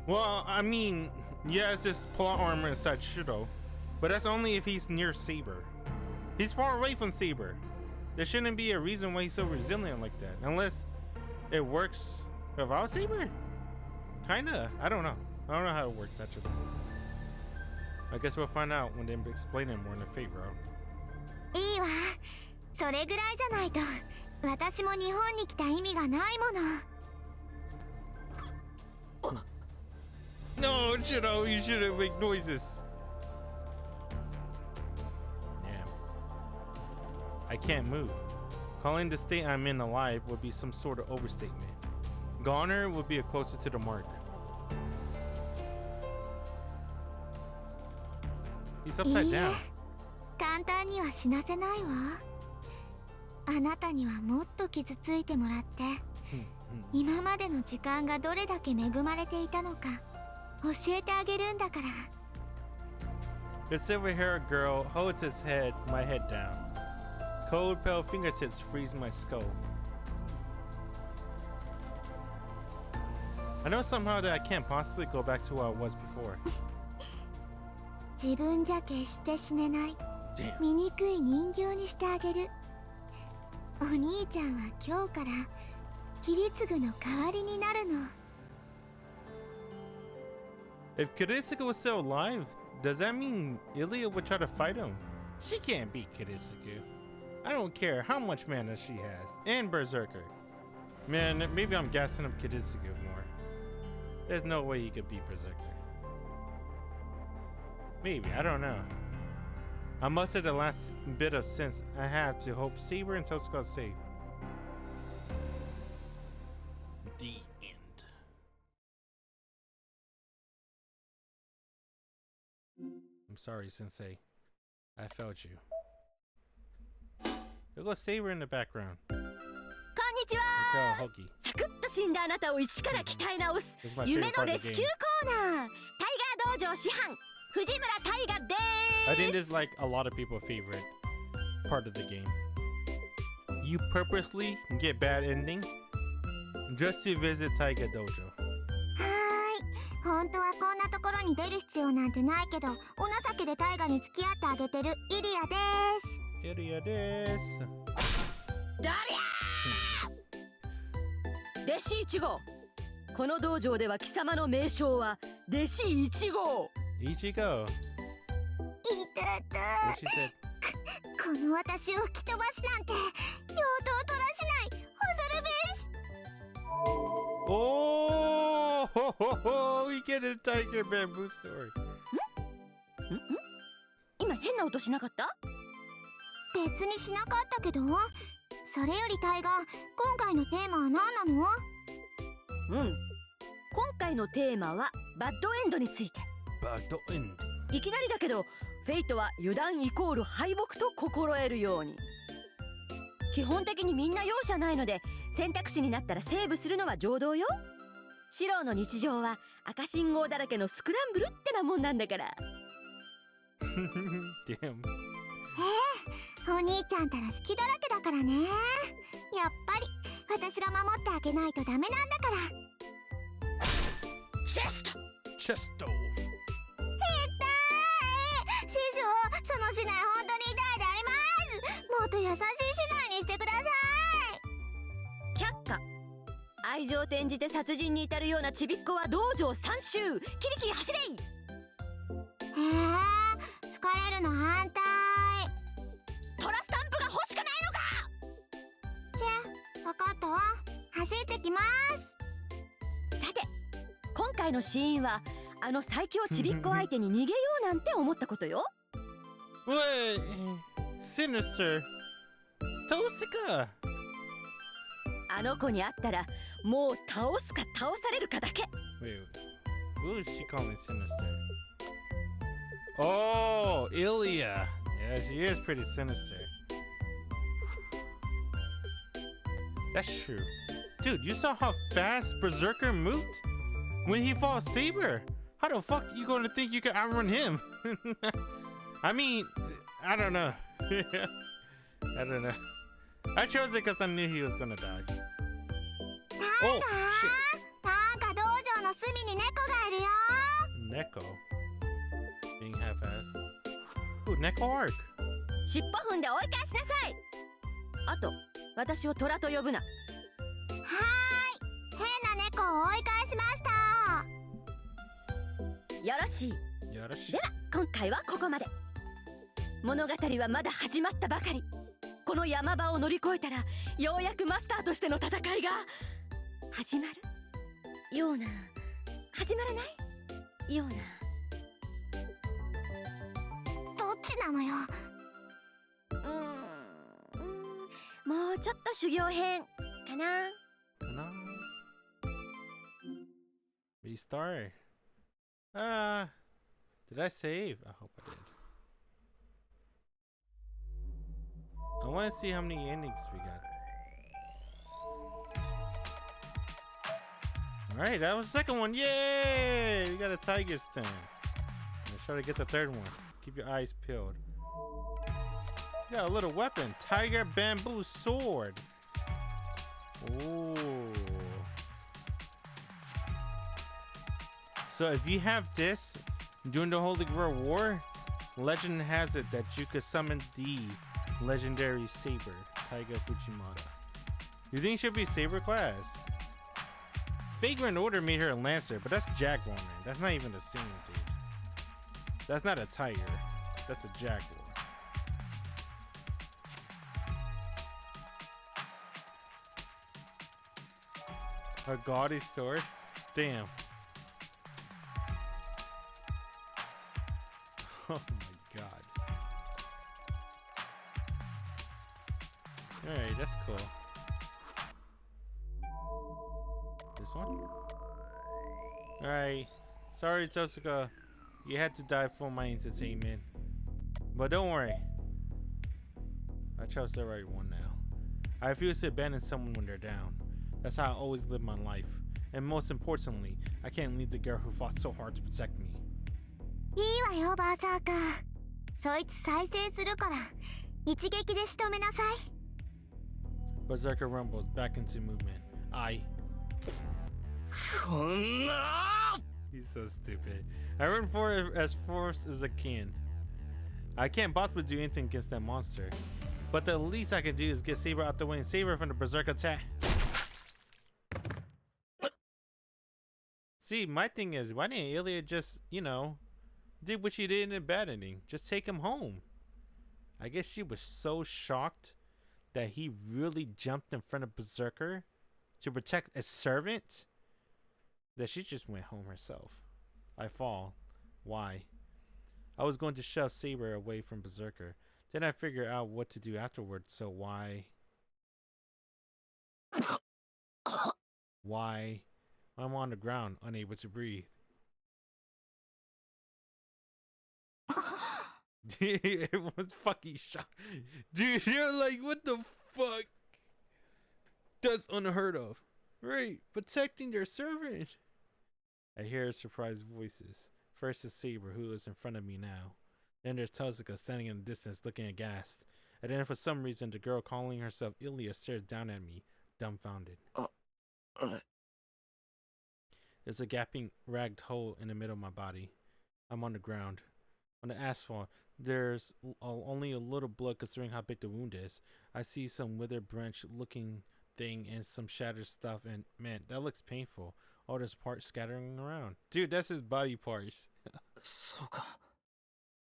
Well, I mean, yeah, it's just plot armor and such, though. But that's only if he's near Saber. He's far away from Saber. There shouldn't be a reason why he's so resilient like that. Unless it works without Saber? Kinda. I don't know. I don't know how it works, actually. I guess we'll find out when they explain it more in the Fate route. いいわ。それぐらいじゃないと、私も日本に来た意味がないもの。No, Shiro, you shouldn't make noises. Damn. I can't move. Calling the state I'm in alive would be some sort of overstatement. Goner would be closer to the mark. He's upside down. 簡単には死なせないわ。あなたにはもっと傷ついてもらって、今までの時間がどれだけ恵まれていたのか教えてあげるんだから。The silver-haired girl holds my head down. Cold, pale fingertips freeze my skull. I know somehow that I can't possibly go back to what I was before. 自分じゃ決して死ねない。Damn. 醜い人形にしてあげる。お兄ちゃんは今日からキリツグの代わりになるの。If Kirisuke was still alive, does that mean Ilya would try to fight him? She can't beat Kirisuke. I don't care how much mana she has. And Berserker. Man, maybe I'm gassing up Kirisuke more. There's no way he could beat Berserker. Maybe, I don't know. I mustered the last bit of sense I have to hope Saber and Tosuke are safe. The end. I'm sorry, Sensei. I failed you. There goes Saber in the background. こんにち Look は how huggy. サクッと死んだあなたを一から鍛え直す This is my 夢 favorite の part レ of ス the キュー game. コーナータイガー道場師範藤村大河で I think ー this す is like a lot of people's favorite part of the game. You purposely get bad ending just to visit Taiga Dojo. はーい。本当はこんなところに出る必要なんてないけど、お情けで大河に付き合ってあげてるイリアです。Iria des. だりゃー弟子1号この道場では貴様の名称は弟子1号 Ichigo. いた What た she said. この私を吹き飛ばすなんて、両刀取らしない、恐るべし。 Oh, ho, ho, ho, we get a Tiger Bamboo story. 今変な音しなかった？別にしなかったけど、それよりタイガー、今回のテーマは何なの？今回のテーマはバッドエンドについて。 Bad ending. いきなりだけどフェイトは油断イコール敗北と心得るように。基本的にみんな容赦ないので選択肢になったらセーブするのは常道よ。シローの日常は赤信号だらけのスクランブルってなもんなんだから。Damn. お兄ちゃんたら好きだらけだからね。やっぱり私が守ってあげないとダメなんだから。チェスト Chesto. 師匠、その市内本当に痛いであります。もっと優しい市内にしてくださ却下。愛情転じて殺人に至るようなちびっこは道場3周キリキリ走れい。い。疲れるの反対。トラスタンプが欲しくないのか。分かったわ。走ってきます。さて今回のシーンはあの最強ちびっこ相手に逃げようなんて思ったことよ。What? Sinister. Tosuka. あの子に会ったらもう倒すか倒されるかだけ。 Wait. Who is she calling sinister? Oh, Ilya. Yeah, she is pretty sinister. That's true. Dude, you saw how fast Berserker moved? When he fought Saber, how the fuck you gonna think you can outrun him? I mean, I don't know. I don't know. I chose it because I knew he was gonna die. Oh, shit. なんか道場の隅に猫がいるよ。 Neko. Being half-assed. Ooh, Neko arc. 尻尾踏んで追い返しなさい。あと私を虎と呼ぶな。はーい。変な猫を追い返しました。よろしい。よろしい。では今回はここまで。物語はまだ始まったばかり。この山場を乗り越えたらようやくマスターとしての戦いが始まるような、始まらないような。どっちなのよ。もうちょっと修行編かな。Restart. Did I save? I hope I did. I want to see how many endings we got. Alright, that was the second one. Yay! We got a tiger stem. Let's try to get the third one. Keep your eyes peeled. We got a little weapon. Tiger bamboo sword. Ooh. So if you have this during the Holy Grail War, legend has it that you could summon the legendary saber, Taiga Fujimata. You think she'll be saber class? Vagrant Order made her a lancer, but that's Jaguar, man. That's not even the same, dude. That's not a tiger. That's a jaguar. A gaudy sword? Damn. Oh my god. Alright, that's cool. This one? Alright. Sorry, Tosuka. You had to die for my entertainment. But don't worry. I chose the right one now. I refuse to abandon someone when they're down. That's how I always live my life. And most importantly, I can't leave the girl who fought so hard to protect me. いいわよ、バーサーカー。そいつ再生するから、一撃で仕留めなさい。Berserker rumbles back into movement. He's so stupid. I run forward as fast as I can. I can't possibly do anything against that monster. But the least I can do is get Saber out the way and save her from the Berserker attack. See, my thing is, why didn't Ilya just, did what she did in the bad ending? Just take him home. I guess she was so shocked that he really jumped in front of Berserker to protect a servant that she just went home herself. I fall. Why? I was going to shove Saber away from Berserker. Then I figured out what to do afterwards, so why? Why? I'm on the ground, unable to breathe. Everyone's fucking shocked. Dude, you're like, what the fuck? That's unheard of. Right, protecting their servant. I hear surprised voices. First is Saber, who is in front of me now. Then there's Tosuka standing in the distance looking aghast. And then for some reason the girl calling herself Ilya stares down at me, dumbfounded. There's a gaping, ragged hole in the middle of my body. I'm on the ground. On the asphalt, there's only a little blood considering how big the wound is. I see some withered branch looking thing and some shattered stuff, and man, that looks painful. All this parts scattering around. Dude, that's his body parts.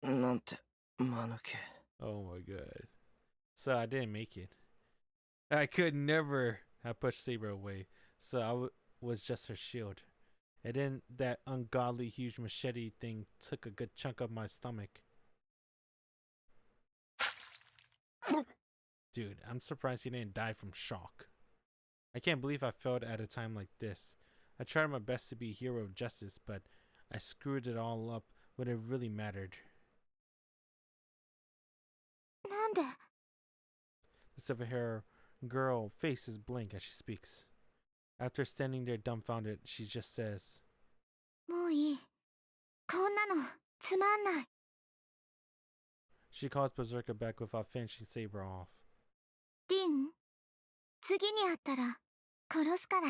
Oh my god. So I didn't make it. I could never have pushed Saber away, so I was just her shield. And then that ungodly huge machete thing took a good chunk of my stomach. Dude, I'm surprised he didn't die from shock. I can't believe I failed at a time like this. I tried my best to be a hero of justice, but I screwed it all up when it really mattered. なんで？ The silver-haired girl faces blink as she speaks. After standing there dumbfounded, she just says, もういい。こんなのつまんない。 she calls Berserker back without finishing Saber off. リン、次に会ったら殺すから。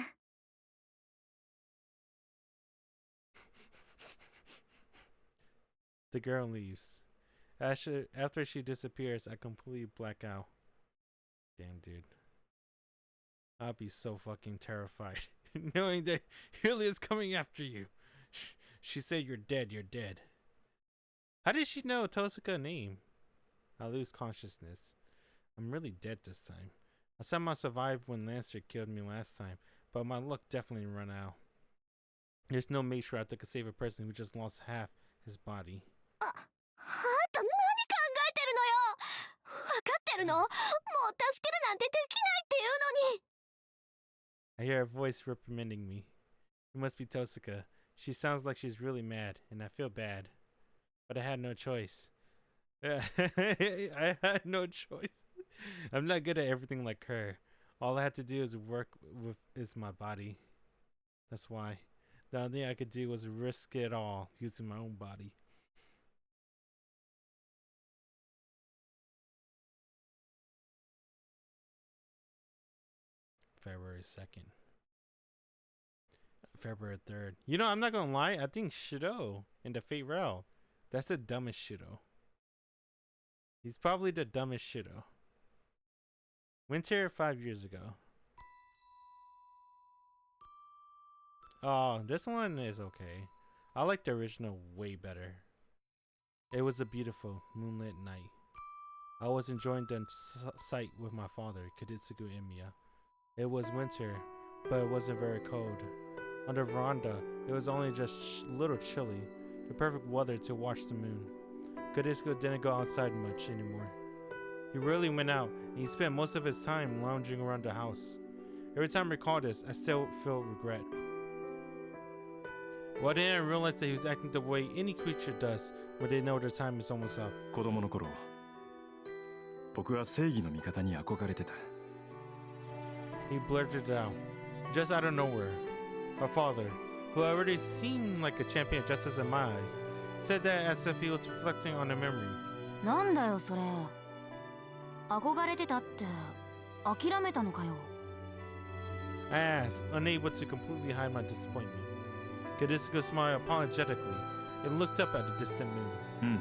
The girl leaves. After she disappears, I completely black out. Damn, dude. I'll be so fucking terrified knowing that Hylia is coming after you. She said you're dead, you're dead. How did she know Tosuka's name? I lose consciousness. I'm really dead this time. I somehow survived when Lancer killed me last time, but my luck definitely run out. There's no matriarch that could save a person who just lost half his body. あんた何考えてるのよ。分かってるの？もう助けるなんてできないっていうのに。 I hear a voice reprimanding me. It must be Tosuka. She sounds like she's really mad, and I feel bad. But I had no choice. I had no choice. I'm not good at everything like her. All I had to do is work with my body. That's why. The only thing I could do was risk it all using my own body. February 2nd. February 3rd. You know, I'm not gonna lie. I think Shido in the Fate Rail, that's the dumbest Shido. He's probably the dumbest Shido. Winter 5 years ago. Oh, this one is okay. I like the original way better. It was a beautiful moonlit night. I was enjoying the sight with my father, Kaditsugu and Miya. It was winter, but it wasn't very cold. On the veranda, it was only just a little chilly, the perfect weather to watch the moon. Kaditsugu didn't go outside much anymore. He rarely went out, and he spent most of his time lounging around the house. Every time I recall this, I still feel regret. Well, then I realized that he was acting the way any creature does when they know their time is almost up. 子供の頃、僕は正義の味方に憧れてた。 He blurted it out, just out of nowhere. Our father, who already seemed like a champion of justice in my eyes, said that as if he was reflecting on a memory. なんだよそれ。憧れてたって諦めたのかよ。 I asked, unable to completely hide my disappointment. Kaditsugu smiled apologetically and looked up at the distant moon. うん。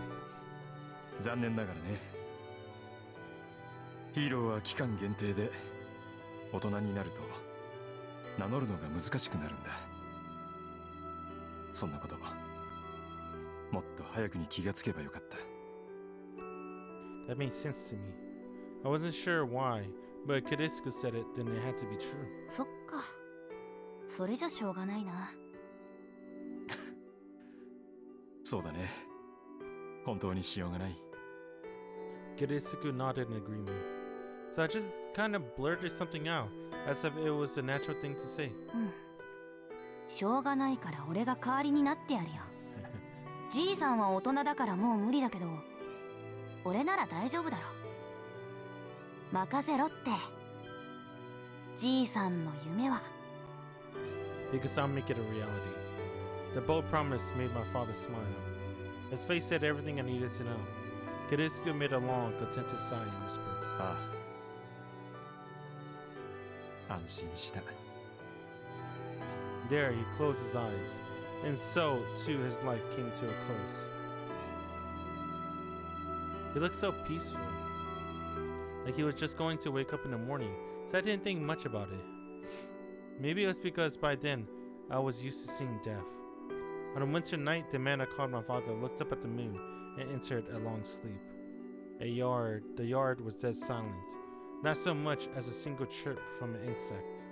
残念ながらね。ヒーローは期間限定で、大人になると名乗るのが難しくなるんだ。そんなこと、もっと早くに気がつけばよかった。 That made sense to me. I wasn't sure why, but Kaditsugu said it, then it had to be true. そっか。それじゃしょうがないな。そうだね。本当にしようがない。 Kaditsugu nodded in agreement. So I just kind of blurted something out, as if it was the natural thing to say. うん。しょうがないから俺が代わりになってやるよ。じいさんは大人だからもう無理だけど、俺なら大丈夫だろ。任せろって。じいさんの夢は。 Because I'll make it a reality. The bold promise made my father smile. His face said everything I needed to know. Kaditsugu made a long, contented sigh and whispered. ああ。安心した。 There, he closed his eyes, and so, too, his life came to a close. He looked so peaceful, like he was just going to wake up in the morning, so I didn't think much about it. Maybe it was because by then, I was used to seeing death. On a winter night, the man I called my father looked up at the moon and entered a long sleep. The yard was dead silent, not so much as a single chirp from an insect.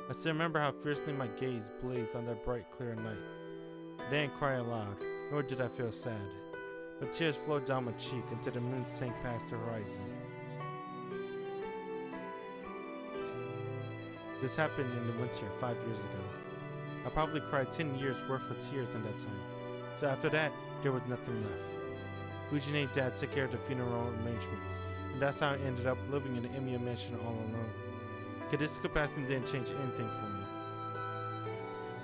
I still remember how fiercely my gaze blazed on that bright, clear night. I didn't cry aloud, nor did I feel sad, but tears flowed down my cheek until the moon sank past the horizon. This happened in the winter 5 years ago. I probably cried 10 years worth of tears in that time, so after that, there was nothing left. Fujine's dad took care of the funeral arrangements, and that's how I ended up living in the Emiya mansion all alone. Kaditsugu passing didn't change anything for me.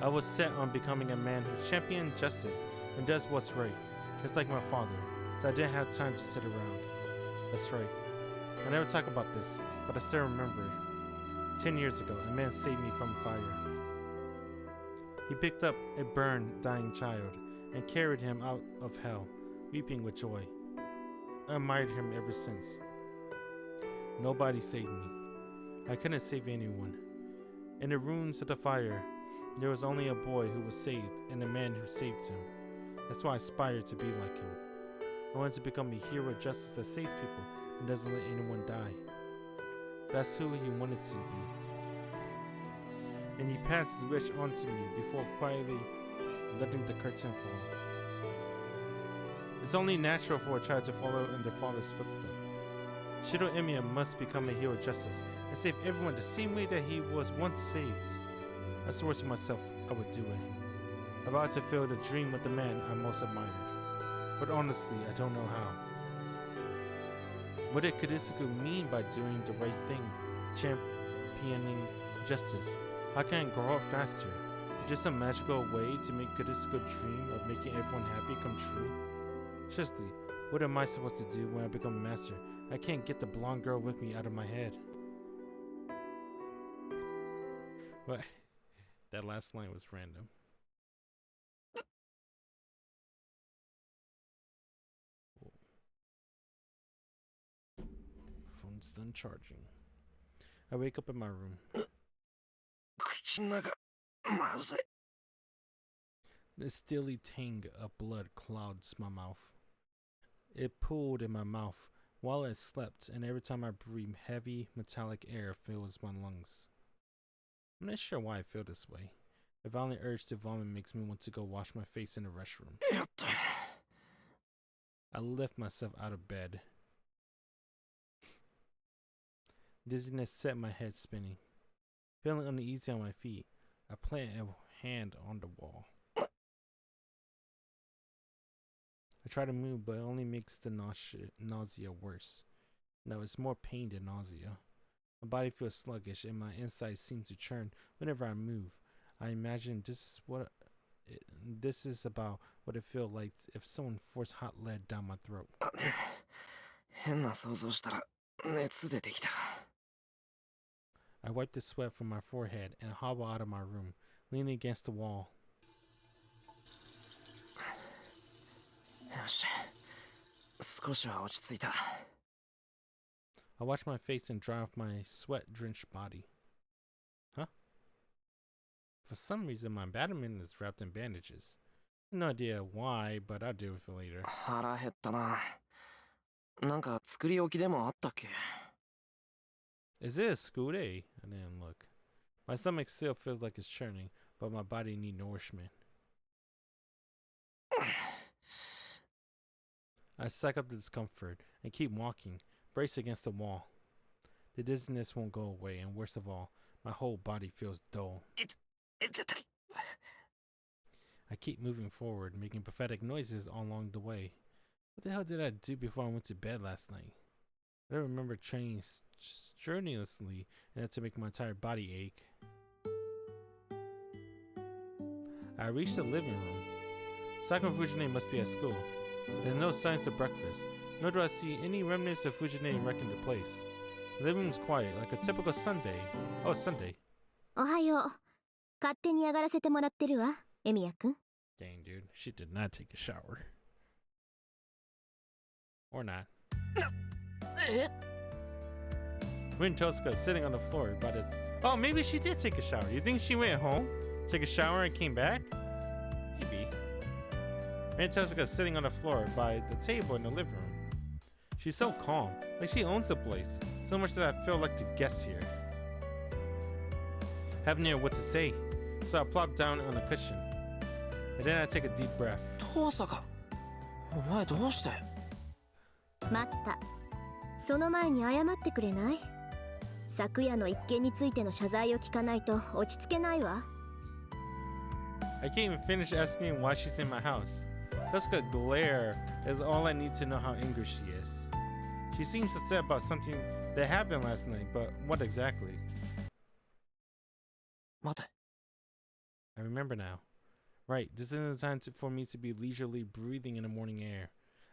I was set on becoming a man who champions justice and does what's right, just like my father, so I didn't have time to sit around. That's right. I never talk about this, but I still remember it. 10 years ago, a man saved me from fire. He picked up a burned, dying child and carried him out of hell, weeping with joy. I admired him ever since. Nobody saved me. I couldn't save anyone. In the ruins of the fire, there was only a boy who was saved and a man who saved him. That's why I aspired to be like him. I wanted to become a hero of justice that saves people and doesn't let anyone die. That's who he wanted to be. And he passed his wish on to me before quietly letting the curtain fall. It's only natural for a child to follow in their father's footsteps. Shido Emiya must become a hero of justice and save everyone the same way that he was once saved. I swore to myself I would do it. I vowed to fulfill the dream of the man I most admired. But honestly, I don't know how. What did Kudisuku mean by doing the right thing, championing justice? How can I grow up faster? Just a magical way to make Kudisuku's dream of making everyone happy come true? Seriously, what am I supposed to do when I become a master? I can't get the blonde girl with me out of my head. What? That last line was random. Phone's done charging. I wake up in my room. The steely tang of blood clouds my mouth. It pooled in my mouth while I slept, and every time I breathe, heavy metallic air fills my lungs. I'm not sure why I feel this way. A violent urge to vomit makes me want to go wash my face in the restroom. I lift myself out of bed. Dizziness set my head spinning. Feeling uneasy on my feet, I plant a hand on the wall. I try to move, but it only makes the nausea worse. No, it's more pain than nausea. My body feels sluggish, and my insides seem to churn whenever I move. I imagine this is about what it feels like if someone forced hot lead down my throat. I wipe the sweat from my forehead and hobble out of my room, leaning against the wall. I wash my face and dry off my sweat-drenched body. Huh? For some reason, my abdomen is wrapped in bandages. No idea why, but I'll deal with it later. Is it a school day? I didn't look. My stomach still feels like it's churning, but my body needs nourishment. I suck up the discomfort and keep walking, braced against the wall. The dizziness won't go away, and worst of all, my whole body feels dull. I keep moving forward, making pathetic noises all along the way. What the hell did I do before I went to bed last night? I don't remember training strenuously enough to make my entire body ache. I reached the living room. Sakura Fujine must be at school. There's no signs of breakfast, nor do I see any remnants of Fujine wrecking the place. The living room's quiet, like a typical Sunday. Oh, Sunday. おはよう。勝手に上がらせてもらってるわ、エミヤくん。 Dang, dude. She did not take a shower. Or not. Rin Tosuka is sitting on the floor, but it's... Oh, maybe she did take a shower. You think she went home, took a shower, and came back? Maybe. Rin Tosuka is sitting on the floor by the table in the living room. She's so calm, like she owns the place, so much that I feel like the guest here. I have no idea what to say, so I plop down on the cushion. And then I take a deep breath. 遠坂お前どうして待った。その前に謝ってくれない？昨夜の一件についての謝罪を聞かないと落ち着けないわ。I can't even finish asking why she's in my house. Tosuka glare is all I need to know how angry she is. She seems upset about something that happened last night, but what exactly? 待て I remember now. Right, this isn't the time for me to be leisurely breathing in the morning air.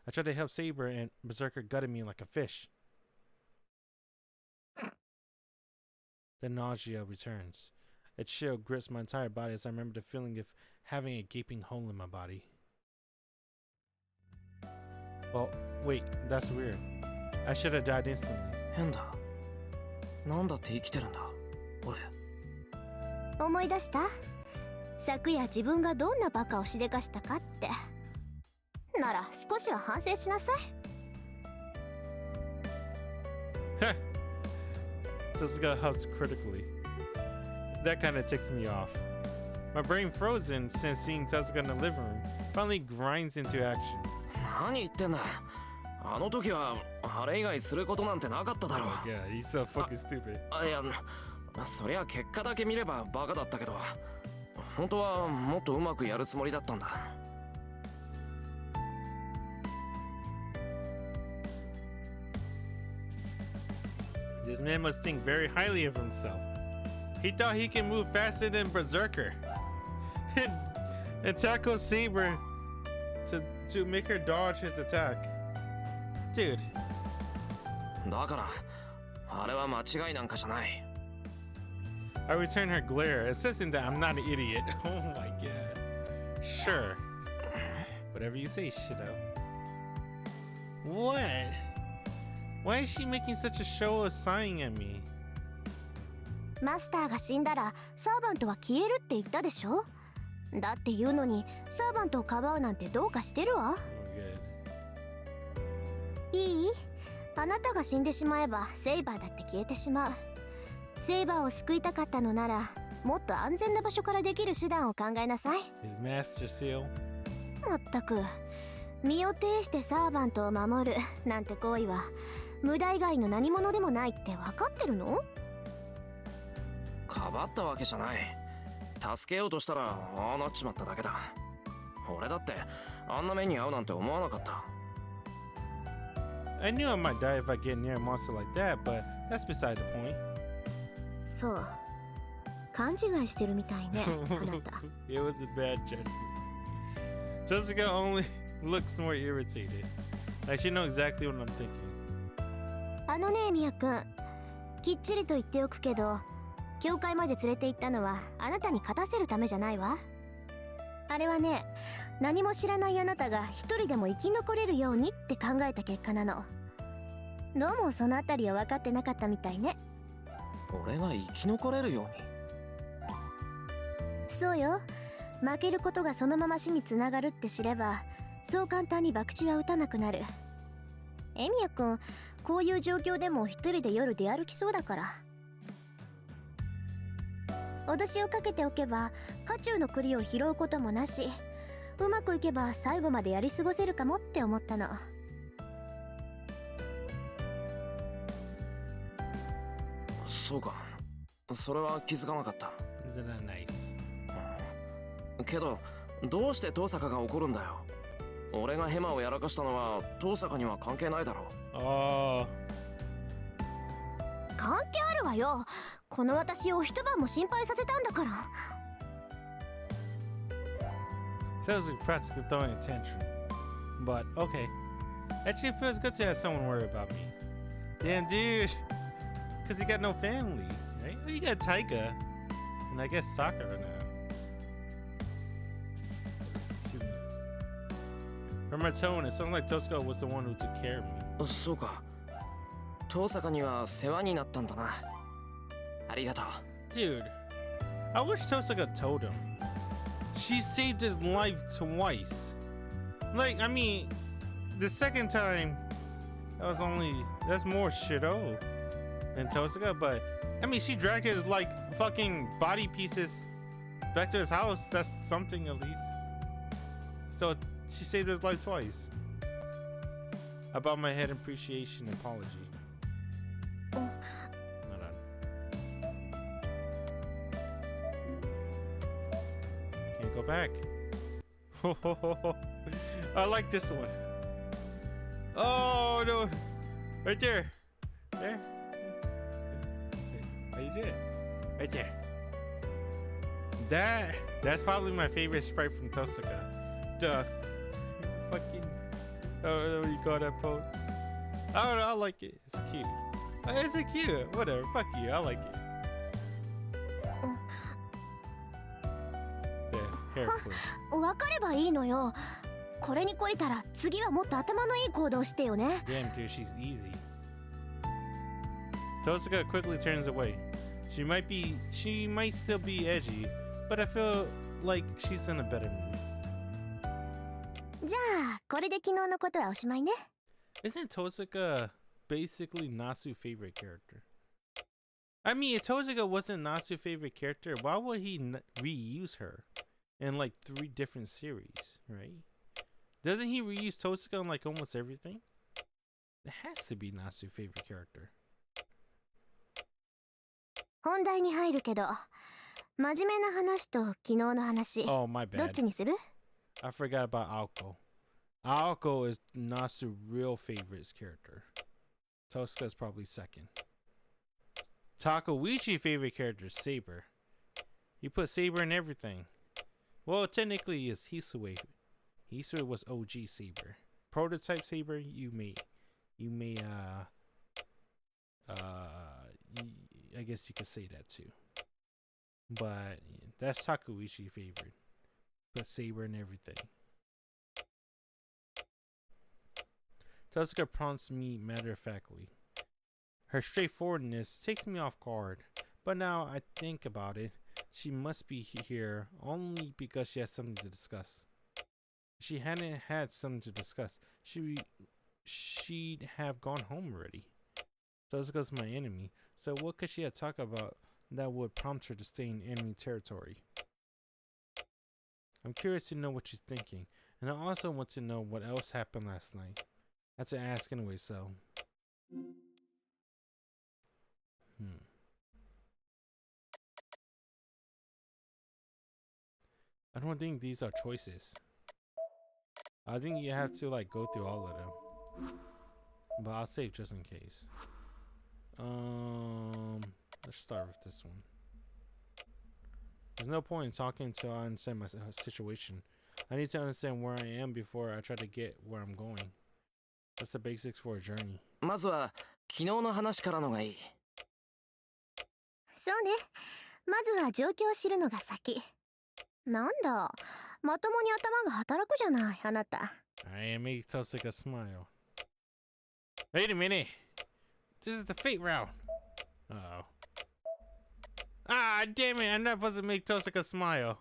I tried to help Saber and Berserker gutted me like a fish. The nausea returns. A chill grips my entire body as I remember the feeling of having a gaping hole in my body. Well, wait, that's weird. I should have died instantly. 変だ。なんだって生きてるんだ俺。思い出した？昨夜自分がどんなバカをしでかしたかって。なら少しは反省しなさい。Totsuka huffs critically. That kind of ticks me off. My brain frozen since seeing Totsuka in the living room finally grinds into action. 何言ってんだ。あの時はあれ以外することなんてなかっただろう。Oh my god, he's so fucking stupid. いや、そりゃ結果だけ見ればバカだったけど、本当はもっとうまくやるつもりだったんだ。This man must think very highly of himself. He thought he could move faster than Berserker and tackle Saber to make her dodge his attack. Dude. だからあれは間違いなんかじゃない。I return her glare, insisting that I'm not an idiot. Oh my god. Sure. Whatever you say, Shido. What? Why is she making such a show of sighing at me? マスターが死んだらサーバントは消えるって言ったでしょ。だって言うのにサーバントをかばうなんてどうかしてるわ。Oh, いい？あなたが死んでしまえばセイバーだって消えてしまう。セイバーを救いたかったのならもっと安全な場所からできる手段を考えなさい。His master seal? まったく身を挺してサーバントを守るなんて行為は無駄以外の何者でもないって分かってるの？かばったわけじゃない。助けようとしたらああなっちまっただけだ。俺だってあんな目に遭うなんて思わなかった。I knew I might die if I get near a monster like that, but that's beside the point. そう、勘違いしてるみたいね、あなた。It was a bad judgment. Jessica only looks more irritated. Like she knows exactly what I'm thinking. あのね、ミヤ君、きっちりと言っておくけど、教会まで連れて行ったのはあなたに勝たせるためじゃないわ。あれはね、何も知らないあなたが一人でも生き残れるようにって考えた結果なの。どうもそのあたりは分かってなかったみたいね。俺が生き残れるように？そうよ。負けることがそのまま死につながるって知れば、そう簡単に博打は打たなくなる。エミヤ君、こういう状況でも一人で夜出歩きそうだから。脅しをかけておけば家中の栗を拾うこともなし、うまくいけば最後までやり過ごせるかもって思ったの。そうか、それは気づかなかった。 Isn't that nice? けどどうして遠坂が怒るんだよ。俺がヘマをやらかしたのは遠坂には関係ないだろう。Oh. 関係あるわよ。この私を一晩も心配させたんだから。Sounds like practically throwing a tantrum. But okay. Actually, it feels good to have someone worry about me. Damn, dude. Because you got no family, right? Well, you got Taika. And I guess Sakura now. Excuse me. From her tone, it sounded like Totsuka was the one who took care of me. そうか。遠坂には世話になったんだな。ありがとう。 Dude, I wish Totsuka told him. She saved his life twice. Like, I mean, the second time, that's more Shido than Totsuka, but I mean, she dragged his like fucking body pieces back to his house. That's something at least. So she saved his life twice. I bowed my head in appreciation and apology. Hold on. Can't go back. I like this one. Oh no! Right there. There. How you did it? Right there. That's probably my favorite sprite from Tosuka. Duh. Fucking. I don't know what you call that pose. I don't know. I like it. It's cute. Is it cute? Whatever. Fuck you. I like it. Yeah, hair flip. わかればいいのよ。これに懲りたら次はもっと頭のいい行動してよね。 Damn, dude, she's easy. Tosuka quickly turns away. She might still be edgy, but I feel like she's in a better mood. じゃあこれで昨日のことはおしまいね。 Isn't Tosuka basically Nasu's favorite character? I mean, if Tosuka wasn't Nasu's favorite character, why would he reuse her in like 3 different series, right? Doesn't he reuse Tosuka in like almost everything? It has to be Nasu's favorite character. 本題に入るけど、真面目な話と昨日の話、 Oh, my どっ bad. ちにする？ I forgot about Aoko. Aoko is Nasu's real favorite character. Tosuka's probably second. Takeuchi's favorite character is Saber. You put Saber in everything. Well, technically it's Hisue. Hisue was OG Saber. Prototype Saber, I guess you could say that too. But that's Takeuchi's favorite. Put Saber in everything. Tosuka prompts me matter-of-factly. Her straightforwardness takes me off guard, but now I think about it, she must be here only because she has something to discuss. If she hadn't had something to discuss, she'd have gone home already. Tosuka's my enemy, so what could she have talked about that would prompt her to stay in enemy territory? I'm curious to know what she's thinking, and I also want to know what else happened last night. I have to ask anyway, so... I don't think these are choices. I think you have to like go through all of them. But I'll save just in case. Let's start with this one. There's no point in talking until I understand my situation. I need to understand where I am before I try to get where I'm going. That's the basics for a journey. まずは昨日の話からのがいい。そうね。まずは状況を知るのが先。なんだ、まともに頭が働くじゃない、あなた。I make Tosuka smile. Wait a minute. This is the fate round. Uh-oh. Ah, damn it. I'm not supposed to make Tosuka smile.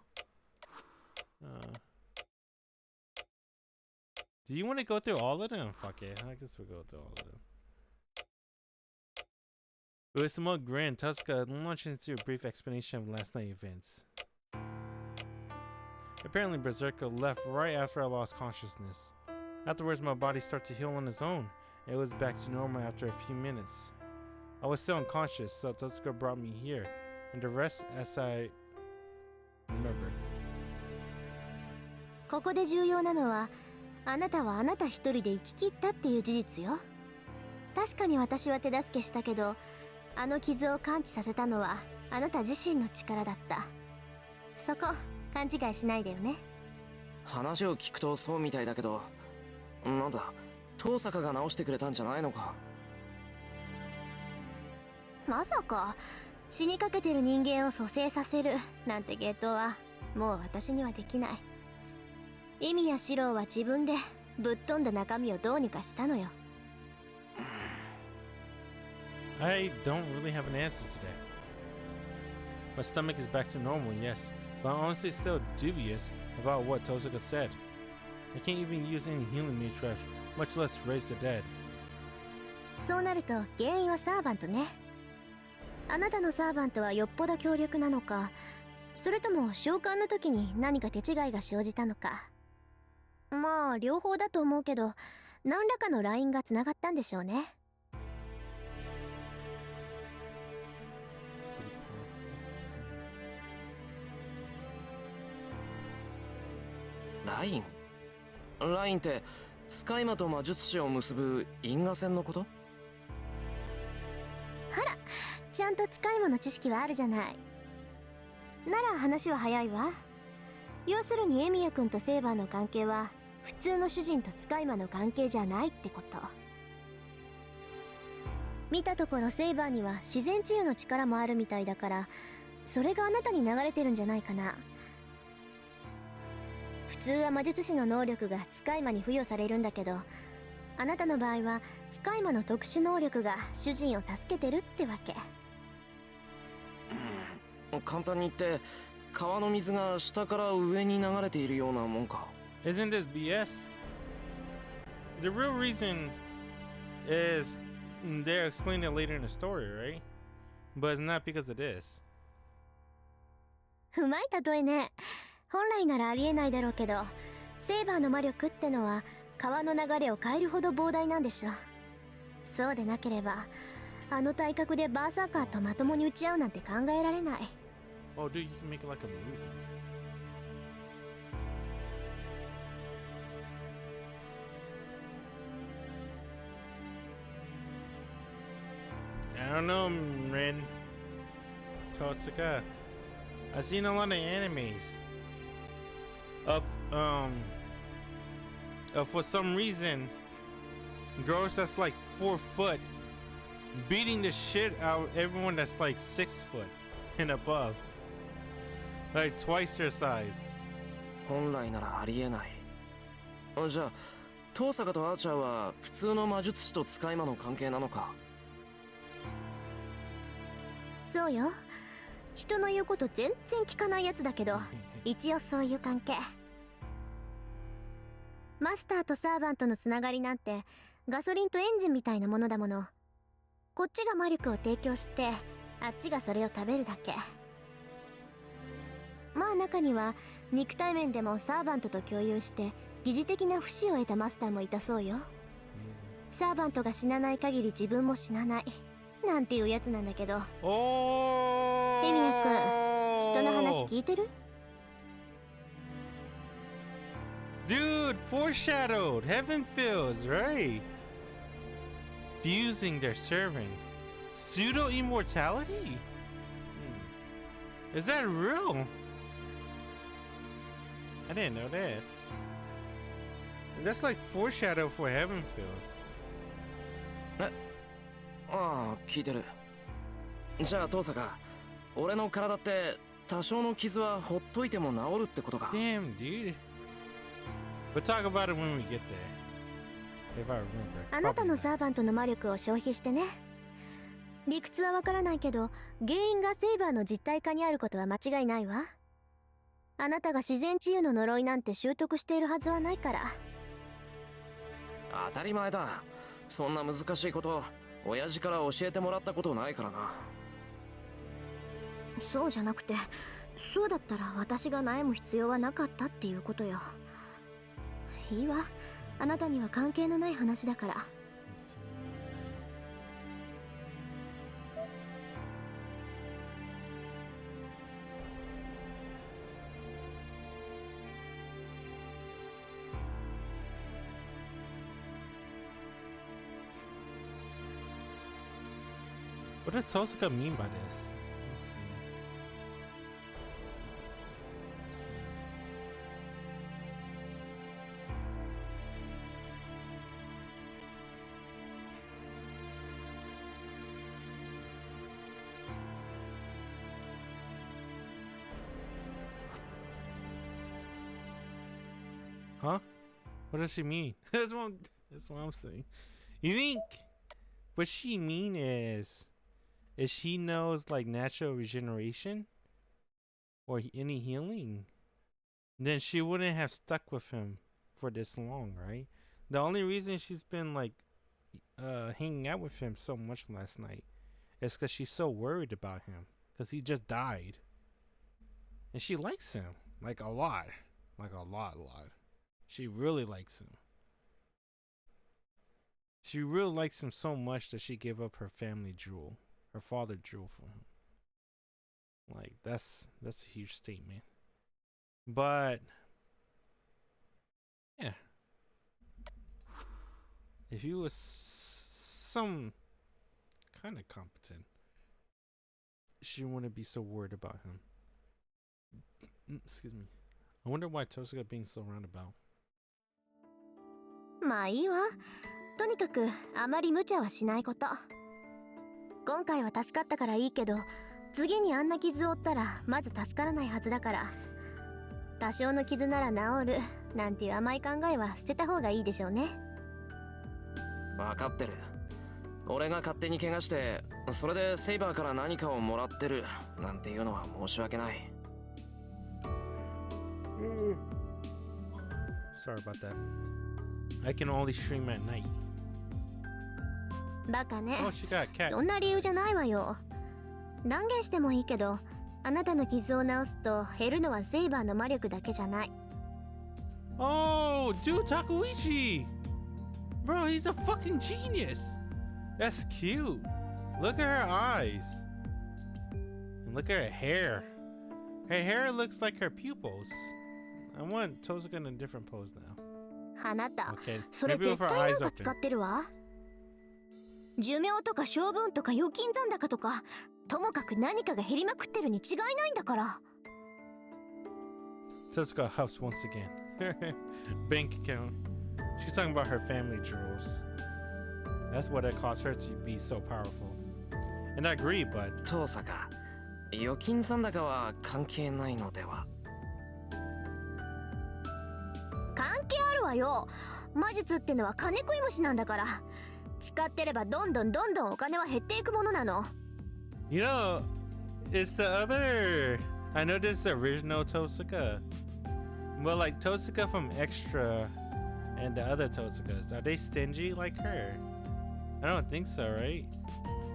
Do you want to go through all of them? Fuck it. I guess we'll go through all of them. With a smug grin, Tosuka launched into a brief explanation of last night's events. Apparently, Berserker left right after I lost consciousness. Afterwards, my body started to heal on its own. It was back to normal after a few minutes. I was still unconscious, so Tosuka brought me here, and the rest as I remembered. ここで重要なのは、あなたはあなた一人で生き切ったっていう事実よ。確かに私は手助けしたけど、あの傷を完治させたのはあなた自身の力だった。そこ、勘違いしないでよね。話を聞くとそうみたいだけど、なんだ、遠坂が直してくれたんじゃないのか。まさか死にかけてる人間を蘇生させるなんて芸当はもう私にはできない。意味や四郎は自分でぶっ飛んだ中身をどうにかしたのよ。I don't really have an answer to that. My stomach is back to normal, yes, but I'm honestly still dubious about what Tosuka said. I can't even use any healing matrix, much less raise the dead. そうなると原因はサーバントね。あなたのサーバントはよっぽど強力なのか、それとも召喚の時に何か手違いが生じたのか。まあ両方だと思うけど、何らかのラインがつながったんでしょうね。ラインって使い魔と魔術師を結ぶ因果線のこと？あら、ちゃんと使い魔の知識はあるじゃない。なら話は早いわ。要するにエミヤ君とセイバーの関係は普通の主人と使い魔の関係じゃないってこと。見たところセイバーには自然治癒の力もあるみたいだから、それがあなたに流れてるんじゃないかな。普通は魔術師の能力が使い魔に付与されるんだけど、あなたの場合は使い魔の特殊能力が主人を助けてるってわけ。簡単に言って川の水が下から上に流れているようなもんか。 Isn't this BS? The real reason is they'll explain it later in the story, right? But it's not because of this. うまい例えね。本来ならありえないだろうけど、セイバーの魔力ってのは川の流れを変えるほど膨大なんでしょ。そうでなければあの体格でバーサーカーとまともに打ち合うなんて考えられない。 Oh, dude, you can make it like a movie. I don't know, Ren. Totsuka. I've seen a lot of animes of for some reason girls that's like 4 foot beating the shit out of everyone that's like 6 foot and above, like twice their size. 本来ならありえない。じゃあ遠坂とアーチャーは普通の魔術師と使い魔の関係なのか。そうよ。人の言うこと全然聞かないやつだけど、一応そういう関係。マスターとサーバントのつながりなんてガソリンとエンジンみたいなものだもの。こっちが魔力を提供してあっちがそれを食べるだけ。まあ中には肉体面でもサーバントと共有して疑似的な不死を得たマスターもいたそうよ。サーバントが死なない限り自分も死なないなんていうやつなんだけど。Oh! エミヤ君、人の話聞いてる？ Dude, foreshadowed. Heaven feels, right? Fusing their serving. Pseudo immortality? Is that real? I didn't know that. That's like foreshadow for Heaven feels. ああ、聞いてる。じゃあ遠坂、俺の体って多少の傷はほっといても治るってことか。 Damn, dude. We'll talk about it when we get there. If I remember. あなた Probably の not. サーバントの魔力を消費してね。理屈はわからないけど、原因がセイバーの実体化にあることは間違いないわ。あなたが自然治癒の呪いなんて習得しているはずはないから。当たり前だ。そんな難しいこと親父から教えてもらったことないからな。そうじゃなくて、そうだったら私が悩む必要はなかったっていうことよ。いいわ、あなたには関係のない話だから。What does Tosuka mean by this? Let's see. Huh? What does she mean? That's what I'm saying. You think what she mean is she knows like natural regeneration or any healing, then she wouldn't have stuck with him for this long, right? The only reason she's been like hanging out with him so much last night is because she's so worried about him because he just died, and she likes him like a lot. She really likes him. She really likes him so much that she gave up her family jewel, her father jewel, for him. Like that's a huge statement. But yeah, if he was some kind of competent, she wouldn't be so worried about him. excuse me. I wonder why Tosuka being so roundabout. まあいいわ。とにかくあまり無茶はしないこと。今回は助かったからいいけど、次にあんな傷を負ったらまず助からないはずだから、多少の傷なら治るなんていう甘い考えは捨てた方がいいでしょうね。分かってる。俺が勝手に怪我して、それでセイバーから何かをもらってるなんていうのは申し訳ない。Sorry about that. I can only stream at night. バカね。 Oh, she got a cat. そんな理由じゃないわよ。断言してもいいけど、あなたの傷を治すと減るのはセイバーの魔力だけじゃない。Oh, dude, Takeuchi! Bro, he's a fucking genius! That's cute. Look at her eyes. And look at her hair. Her hair looks like her pupils. I want Tosuka in a different pose now. あなた、 Okay, それ maybe 絶 with her 対な eyes んか使 open. ってるわ。寿命とか性分とか預金残高とか、ともかく何かが減りまくってるに違いないんだから。Tosuka huffs once again. Bank account. She's talking about her family jewels. That's what it caused her to be so powerful. And I agree, but 遠坂、預金残高は関係ないのでは。関係あるわよ。魔術ってのは金食い虫なんだから。使ってればどんどんお金は減っていくものなの。you know, it's the other. I know this is the original Tosuka, but like Tosuka from Extra and the other Tosukas, are they stingy like her? I don't think so, right?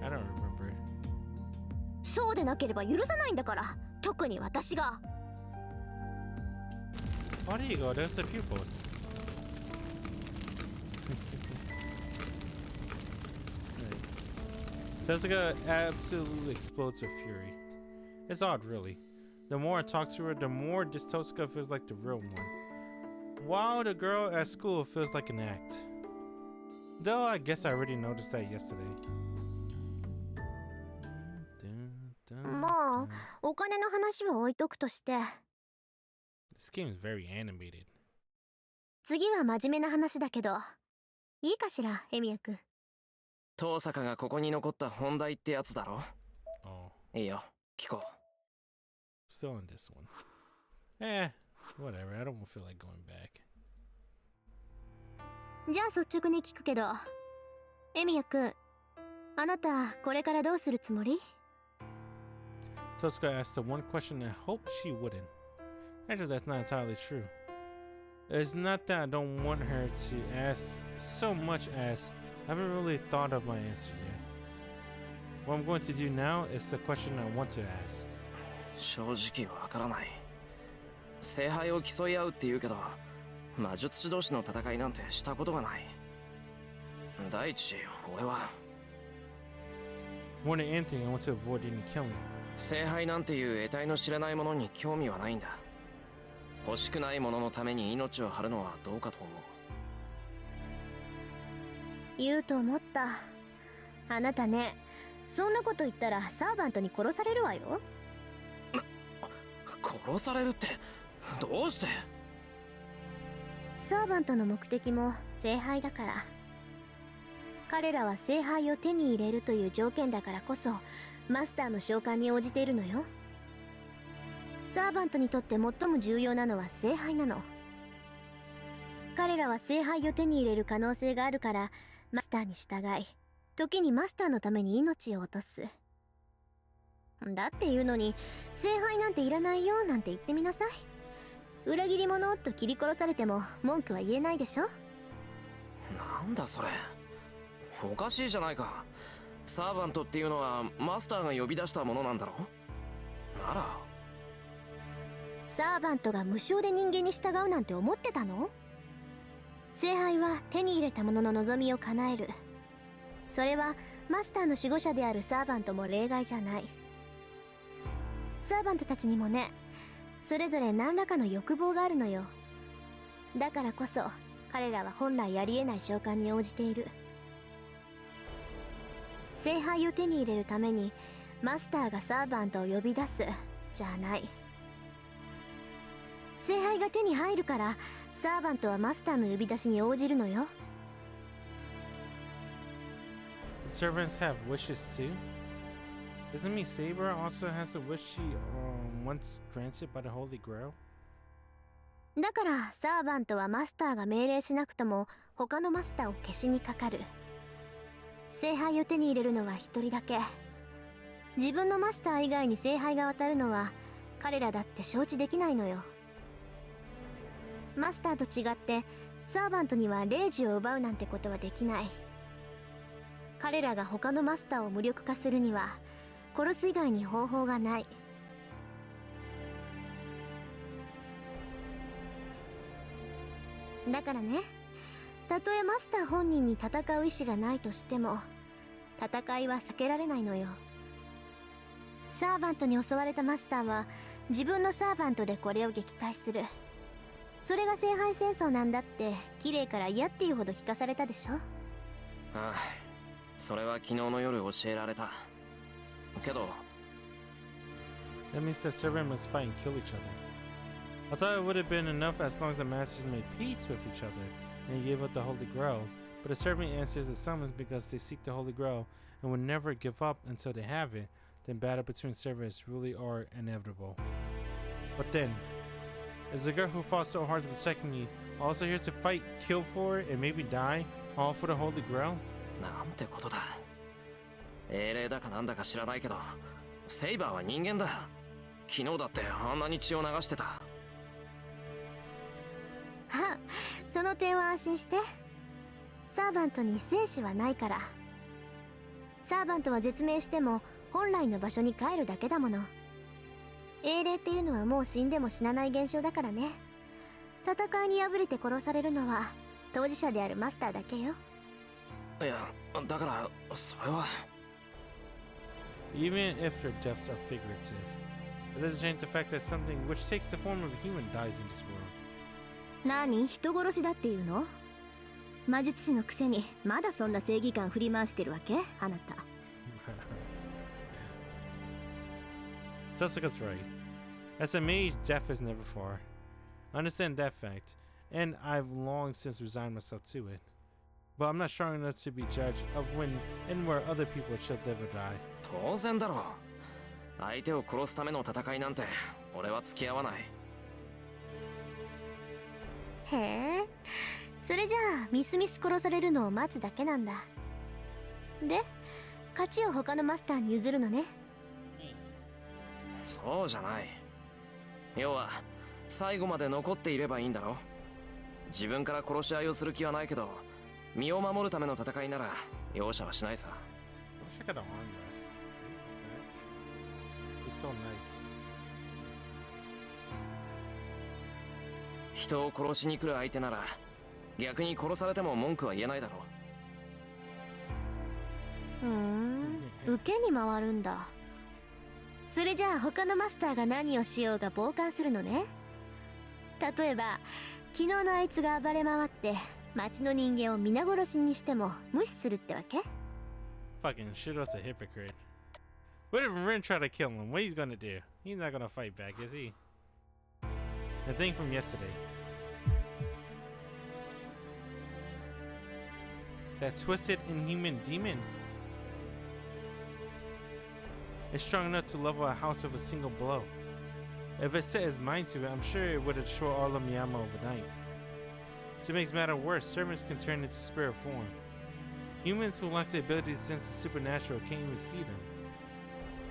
I don't remember. そうでなければ許さないんだから。特に私が。Oh, there you go. There's the pupil. Tosuka absolutely explodes with fury. It's odd, really. The more I talk to her, the more this Tosuka feels like the real one. While the girl at school feels like an act. Though I guess I already noticed that yesterday. まあ、お金の話は置いとくとして。 This game is very animated. 次は真面目な話だけど、いいかしら、エミヤ君。遠坂がここに残った本題ってやつだろ。 Oh, いいよ、聞こう。 still on this one. Whatever. I don't feel like going back. じゃあ率直に聞くけど、エミヤ君、あなたこれからどうするつもり？ Tosuka asked the one question I hoped she wouldn't. Actually, that's not entirely true. It's not that I don't want her to ask so much as I haven't really thought of my answer yet. What I'm going to do now is the question I want to ask. 正直わからない。聖杯を競い合うって言うけど、魔術師同士の戦いなんてしたことがない。第一、俺は More than anything, I want to avoid any killing. 聖杯なんていう得体の知れないものに興味はないんだ。欲しくないもののために命を張るのはどうかと思う。言うと思った。あなたね、そんなこと言ったらサーバントに殺されるわよ。殺されるってどうして？サーバントの目的も聖杯だから。彼らは聖杯を手に入れるという条件だからこそマスターの召喚に応じているのよ。サーバントにとって最も重要なのは聖杯なの。彼らは聖杯を手に入れる可能性があるからマスターに従い、時にマスターのために命を落とす。だっていうのに聖杯なんていらないよなんて言ってみなさい。裏切り者と切り殺されても文句は言えないでしょ。なんだそれ、おかしいじゃないか。サーバントっていうのはマスターが呼び出したものなんだろ。ならサーバントが無償で人間に従うなんて思ってたの？聖杯は手に入れた者の望みを叶える。それはマスターの守護者であるサーバントも例外じゃない。サーバントたちにもね、それぞれ何らかの欲望があるのよ。だからこそ彼らは本来ありえない召喚に応じている。聖杯を手に入れるためにマスターがサーバントを呼び出すじゃない。聖杯が手に入るからサーバントはマスターの呼び出しに応じるのよ。 The servants have wishes too? Doesn't mean Saber also has a wish she once granted by the Holy Grail? だからサーバントはマスターが命令しなくとも他のマスターを消しにかかる。聖杯を手に入れるのは一人だけ。自分のマスター以外に聖杯が渡るのは彼らだって承知できないのよ。マスターと違ってサーバントには霊樹を奪うなんてことはできない。彼らが他のマスターを無力化するには殺す以外に方法がない。だからね、たとえマスター本人に戦う意志がないとしても戦いは避けられないのよ。サーバントに襲われたマスターは自分のサーバントでこれを撃退する。それが聖杯戦争なんだって綺麗から嫌っていうほど聞かされたでしょ。ああ、それは昨日の夜教えられたけど。 That means that servants must fight and kill each other. I thought it would have been enough as long as the masters made peace with each other and gave up the Holy Grail, but the servant answers the summons because they seek the Holy Grail and will never give up until they have it. Then battle between servants really are inevitable. But then, is the girl who fought so hard to protect me also here to fight, kill for it, and maybe die, all for the Holy Grail? なんてことだ。英霊だかなんだか知らないけど、セイバーは人間だ。昨日だってあんなに血を流してた。あ、その点は安心して。サーバントに生死はないから。サーバントは絶命しても本来の場所に帰るだけだもの。英霊っていうのはもう死んでも死なない現象だからね。戦いに敗れて殺されるのは当事者であるマスターだけよ。いや、だからそれは。Even if their deaths are figurative, it doesn't change the fact that something which takes the form of a human dies in this world. 何、人殺しだっていうの？魔術師のくせにまだそんな正義感振り回してるわけ？あなた。Jessica's right. As a mage, death is never far. I understand that fact, and I've long since resigned myself to it. But I'm not strong enough to be judge of when and where other people should live or die. 当然だろう。相手を殺すための戦いなんて俺は付き合わない。へえ、それじゃあみすみす殺されるのを待つだけなんだ。で、勝ちを他のマスターに譲るのね。そうじゃない。要は最後まで残っていればいいんだろ。自分から殺し合いをする気はないけど、身を守るための戦いなら容赦はしないさ。I wish I could arm rest. It's so nice. 人を殺しに来る相手なら逆に殺されても文句は言えないだろう。受けに回るんだ。それじゃあ他のマスターが何をしようが傍観するのね。例えば昨日のあいつが暴れ回って町の人間を皆殺しにしても無視するってわけ？ Fucking Shiro's a hypocrite. What if Rin tried to kill him? What he's gonna do? He's not gonna fight back, is he? The thing from yesterday. That twisted, inhuman demon. It's strong enough to level a house with a single blow. If it set its mind to it, I'm sure it would destroy all of Miyama overnight. To make matters worse, servants can turn into spirit form. Humans who lack the ability to sense the supernatural can't even see them.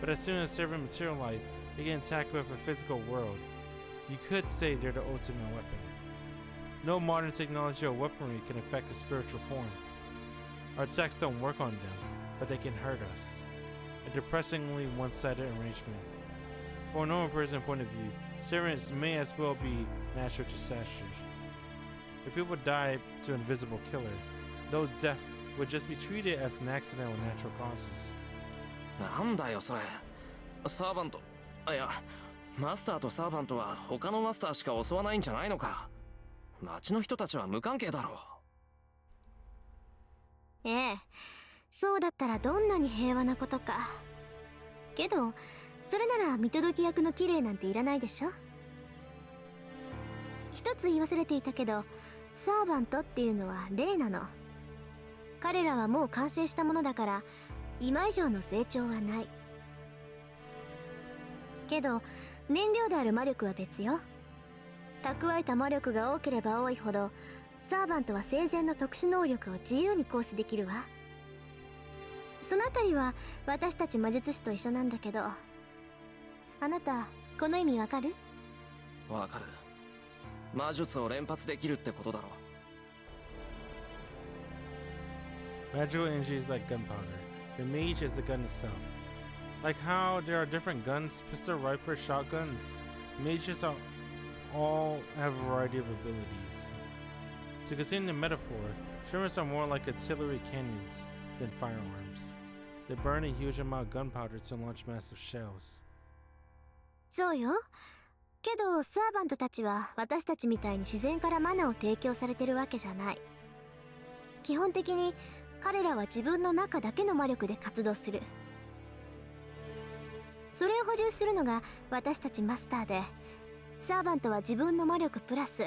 But as soon as servants materialize, they get attacked with a physical world. You could say they're the ultimate weapon. No modern technology or weaponry can affect a spiritual form. Our attacks don't work on them, but they can hurt us. A depressingly one-sided arrangement. From a normal person's point of view, servants may as well be natural disasters. If people die to an invisible killer, those deaths would just be treated as an accident or natural causes. なんだよそれ。サーバント、いや、マスターとサーバントは他のマスターしか襲わないんじゃないのか。町の人たちは無関係だろう。ええ、そうだったらどんなに平和なことか。けどそれなら見届け役の綺麗なんていらないでしょ。一つ言い忘れていたけど、サーバントっていうのは霊なの。彼らはもう完成したものだから、今以上の成長はない。けど燃料である魔力は別よ。蓄えた魔力が多ければ多いほど、サーバントは生前の特殊能力を自由に行使できるわ。そのあたりは私たち魔術師と一緒なんだけど、あなたこの意味わかる？わかる。魔術を連発できるってことだろ。 Magical energy is like gunpowder. The mage is the gun itself. Like how there are different guns, pistol, rifle, shotguns. Mages all have a variety of abilities. To continue the metaphor, Shermans are more like artillery cannons than firearms. They burn a huge amount of gunpowder to launch massive shells. そうよ。けどサーバントたちは私たちみたいに自然からマナを提供されてるわけじゃない。基本的に彼らは自分の中だけの魔力で活動する。それを補充するのが私たちマスターで、サーバントは自分の魔力プラス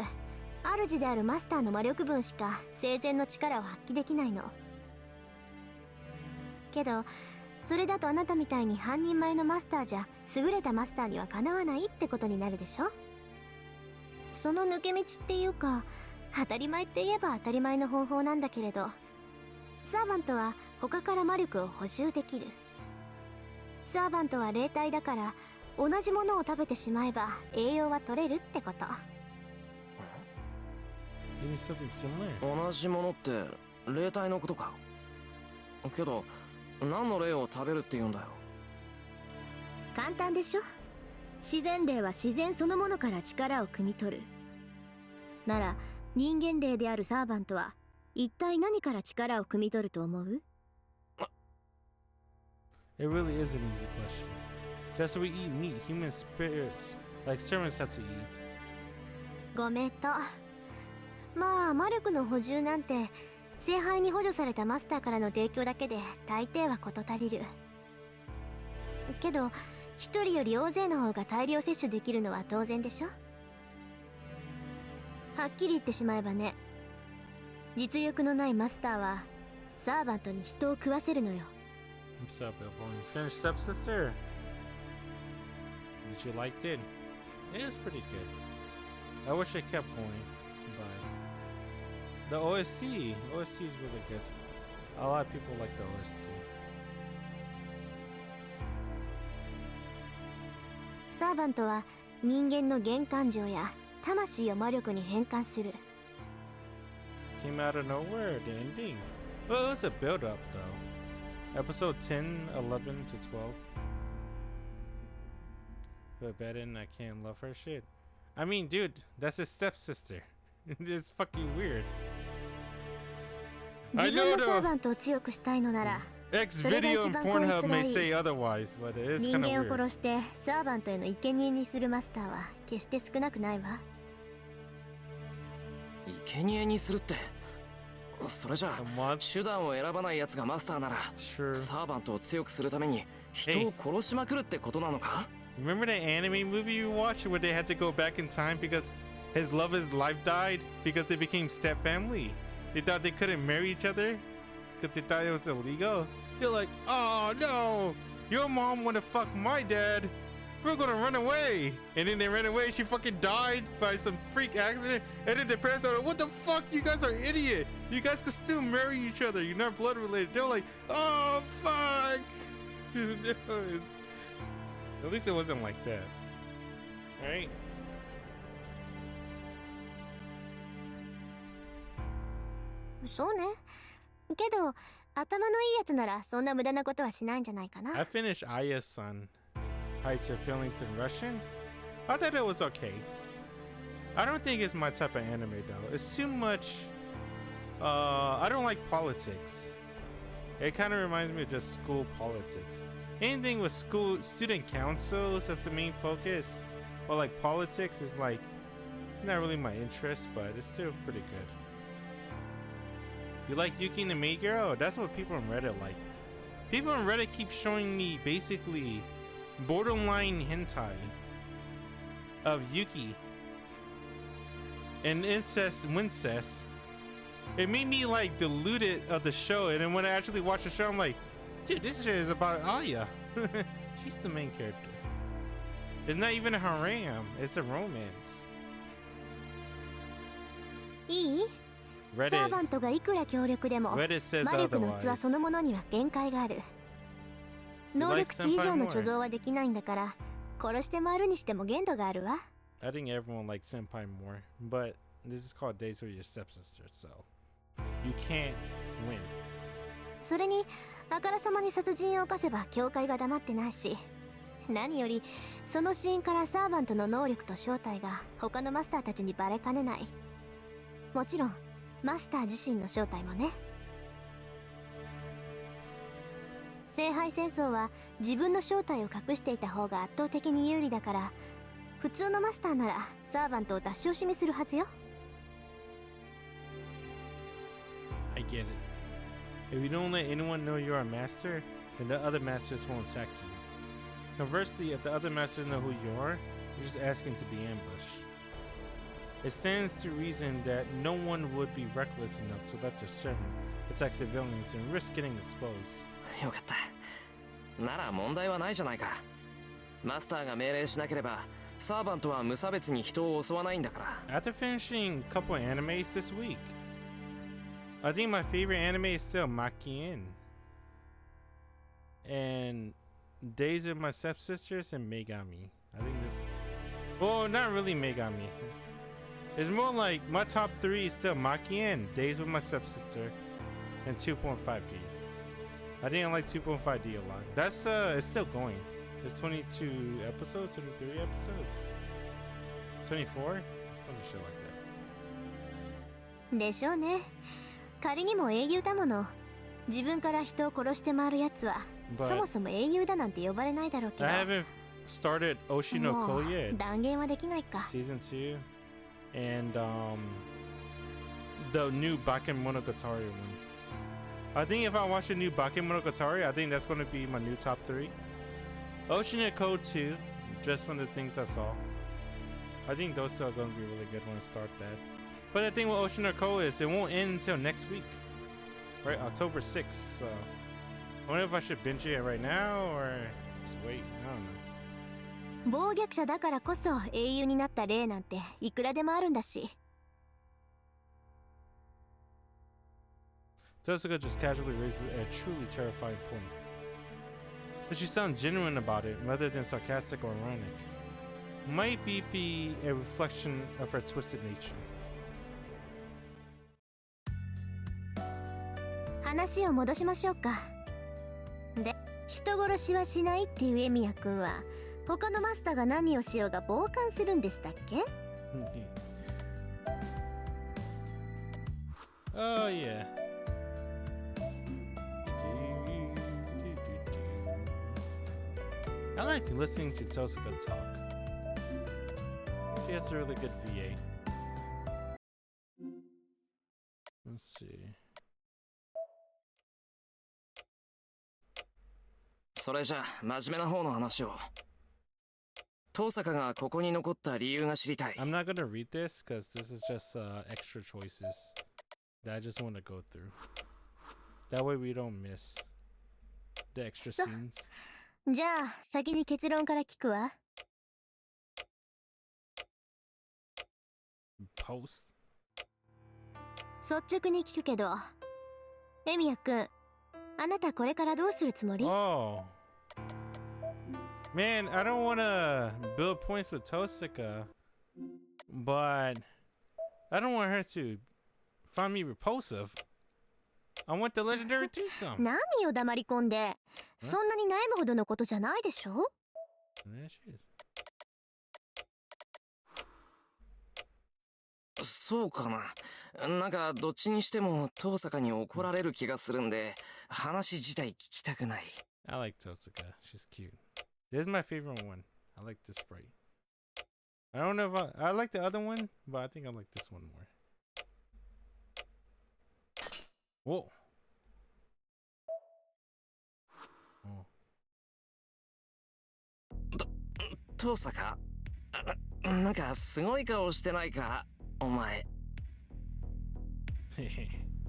主であるマスターの魔力分しか生前の力を発揮できないの。けどそれだとあなたみたいに半人前のマスターじゃ優れたマスターにはかなわないってことになるでしょ。その抜け道っていうか、当たり前って言えば当たり前の方法なんだけれど、サーバントは他から魔力を補充できる。サーバントは霊体だから、同じものを食べてしまえば栄養は取れるってこと。You need something similar. 同じものって霊体のことか。けど何の霊を食べるって言うんだよ。簡単でしょ。自然霊は自然そのものから力を汲み取る。なら人間霊であるサーバントは一体何から力を汲み取ると思う？ It really is an easy question. Just as we eat meat, human spirits, like servants, have to eat. ごめんと。まあ魔力の補充なんて聖杯に補助されたマスターからの提供だけで大抵は事足りる。けど一人より大勢の方が大量摂取できるのは当然でしょ。はっきり言ってしまえばね、実力のないマスターはサーバントに人を食わせるのよ。What's up, Bill? You finished Stepsister? Did you like it? It was pretty good. I wish I kept going, but the OST is really good. A lot of people like the OST. サーバントは人間の原感情や魂を魔力に変換する。Came out of nowhere, the ending. Well, it was a build-up, though. Episode 10, 11 to 12. But Bedin, I can't love her shit. I mean, dude, that's his stepsister. It's fucking weird. 自分のサーバントを強くしたいのなら、 X それが video 一 and 番効 Pornhub 率が may いい。 say otherwise, but it is 人 kind 間 of を weird. 殺してサーバントへの生贄にするマスターは決して少なくないわ。生贄にするって、それじゃあ What? 手段を選ばないやつがマスターなら Sure. サーバントを強くするために人を殺しまくるってことなのか？ Remember that anime movie you watched where they had to go back in time because his lover's life died because they became step family? They thought they couldn't marry each other because they thought it was illegal. They're like, oh no, your mom wanna fuck my dad. We're gonna run away. And then they ran away. She fucking died by some freak accident. And then the parents are like, what the fuck? You guys are idiot. You guys can still marry each other. You're not blood related. They're like, oh fuck. At least it wasn't like that. Right? そうね。けど頭のいいやつならそんな無駄なことはしないんじゃないかな。 I finished Aya's-san. Hides Your Feelings in Russian. I thought it was okay. I don't think it's my type of anime though. It's too much. I don't like politics. It kind of reminds me of just school politics. Anything with school student councils as the main focus, or like politics is like not really my interest, but it's still pretty good. You like Yuki and the Maid Girl? That's what people on Reddit like. People on Reddit keep showing me basically borderline hentai of Yuki and incest wincest. It made me like deluded of the show, and then when I actually watched the show, I'm like, dude, this shit is about Aya. She's the main character. It's not even a harem, it's a romance. いい？ Reddit, サーバントがいくら強力でも Reddit says 魔力の otherwise. 器そのものには限界がある。能力値以上の貯蔵はできないんだから、殺して回るにしても限度があるわ。I think everyone likes Senpai more, but this is called Days with Your Stepsister, so you can't win. それにあからさまに殺人を犯せば教会が黙ってないし、何よりそのシーンからサーバントの能力と正体が他のマスターたちにバレかねない。もちろんマスター自身の正体もね。聖杯戦争は自分の正体を隠していた方が圧倒的に有利だから、普通のマスターならサーバントを出し惜しみするはずよ。I get it. If you don't let anyone know you're a master, then the other masters won't attack you. Conversely, if the other masters know who you are, you're just asking to be ambushed. It stands to reason that no one would be reckless enough to let their servant attack civilians and risk getting exposed. よかった。なら問題はないじゃないか。マスターが命令しなければサーバントは無差別に人を襲わないんだから。 After finishing a couple of animes this week, I think my favorite anime is still Makien and Days of My Stepsisters and Megami. I think this, well, not really Megami. It's more like my top 3 is still Makien, Days with My Stepsister, and 2.5D. I think I like 2.5D a lot. That's it's still going. It's 22 episodes, 23 episodes, 24, some shit like that. でしょうね。仮にも英雄だもの。自分から人を殺して回るやつは But そもそも英雄だなんて呼ばれないだろうけど。 I haven't started Oshi no も Ko う yet. 断言はできないか。 Season 2 and the new Bakemonogatari one. I think if I watch the new Bakemonogatari, I think that's going to be my new top 3. Ocean and Code 2, just from the things I saw. I think those two are going to be really good when I start that. But the thing with Ocean and Code is it won't end until next week, right? October 6th. So I wonder if I should binge it right now or just wait. I don't know. 暴虐者だからこそ英雄になった例なんていくらでもあるんだし。 Tosuka just casually raises a truly terrifying point. But she sounds genuine about it rather than sarcastic or ironic. Might be a reflection of her twisted nature. 話を戻しましょうか。で、人殺しはしないっていうエミヤ君は他のマスターが何をしようが傍観するんでしたっけ？ Oh yeah. I like listening to Tosuka talk. She has a really good VA. Let's see. それじゃ真面目な方の話を。遠坂がここに残った理由が知りたい。 I'm not gonna read this because this is just extra choices that I just want to go through. That way we don't miss the extra So- scenes. じゃあ先に結論から聞くわ。 Post. 率直に聞くけど、エミヤ君、あなたこれからどうするつもり？ Oh. Man, I don't want to build points with Tosuka, but I don't want her to find me repulsive. I want the legendary twosome. 何よ黙り込んで。そんなに悩むほどのことじゃないでしょ？ There she is. そうかな。なんかどっちにしても遠坂に怒られる気がするんで、話自体聞きたくない。I like Tosuka. She's cute. This is my favorite one. I like this sprite. I don't know if I like the other one, but I think I like this one more. Whoa. Oh. 遠坂なんかすごい顔してないか。お前。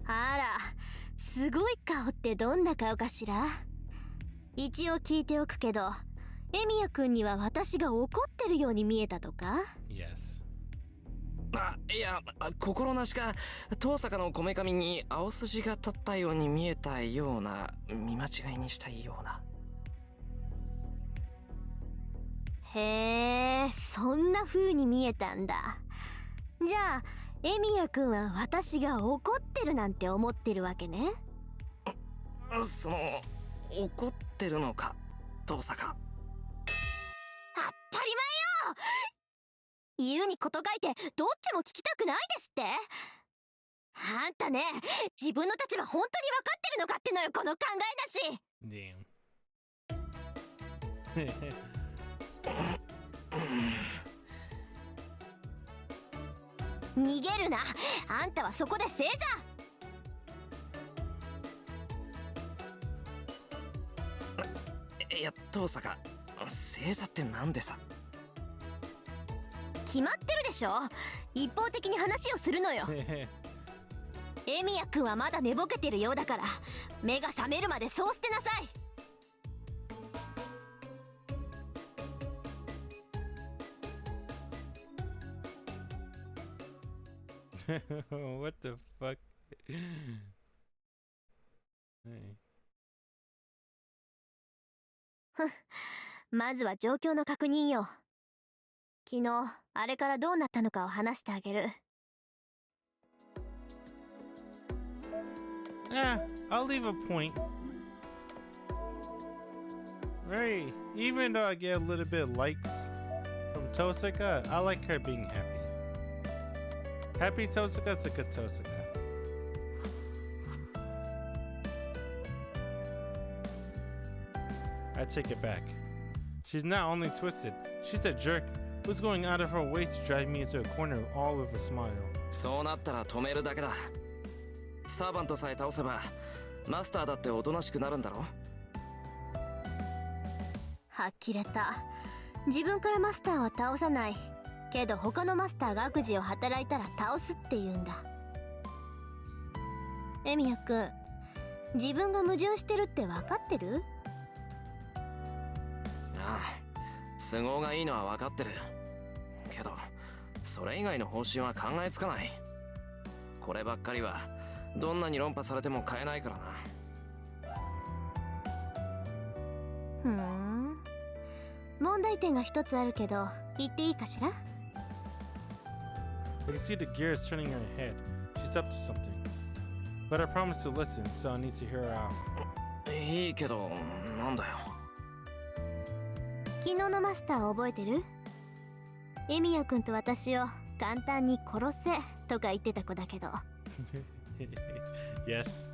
あら、すごい顔ってどんな顔かしら。一応聞いておくけど、エミヤ君には私が怒ってるように見えたとか？ Yes. いや、心なしか遠坂のこめかみに青筋が立ったように見えたような、見間違いにしたいような。へえ、そんな風に見えたんだ。じゃあエミヤ君は私が怒ってるなんて思ってるわけね。その、怒ってるのか、遠坂。当たり前よ。言うにこと書いてどっちも聞きたくないですって。あんたね、自分の立場本当に分かってるのかってのよ、この考えだし。Damn. 逃げるな。あんたはそこで正座。いや、遠坂、正座ってなんでさ。決まってるでしょ。一方的に話をするのよ。エミヤ君はまだ寝ぼけてるようだから、目が覚めるまでそうしてなさい。What the fuck? Hey. まずは状況の確認よ。昨日あれからどうなったのかを話してあげる。Yeah, I'll leave a point. Right. Even though I get a little bit of likes from Tosaka, I like her being happy. Happy Tosaka's a good Tosaka. I take it back. She's not only twisted, she's a jerk who's going out of her way to drive me into a corner all with a smile. そうなったら止めるだけだ。サーバントさえ倒せばマスターだっておとなしくなるんだろ。呆れた。自分からマスターは倒さないけど、他のマスターが悪事を働いたら倒すって言うんだ。エミヤ君、自分が矛盾してるって分かってる？ああ、都合がいいのは分かってるけど、それ以外の方針は考えつかない。こればっかりはどんなに論破されても変えないからな。ふーん、問題点が一つあるけど言っていいかしら？ I can see the gears turning in her head. She's up to something. But I promised to listen, so I need to hear her out. いいけど、なんだよ。昨日のマスターを覚えてる？エミヤ君と私を簡単に殺せとか言ってた子だけど。Yes.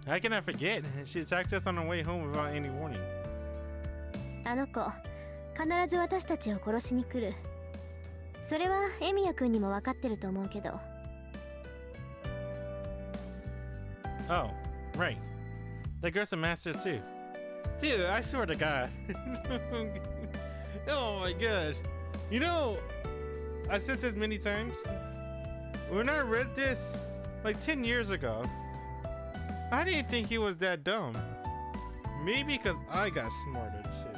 How can I forget? She attacked us on her way home without any warning. あの子、必ず私たちを殺しに来る。それはエミヤ君にも分かってると思うけど。Oh, right. That girl's a master too. Dude, I swear to God. Oh my God. You know, I said this many times. When I read this like 10 years ago, I didn't think he was that dumb. Maybe because I got smarter too.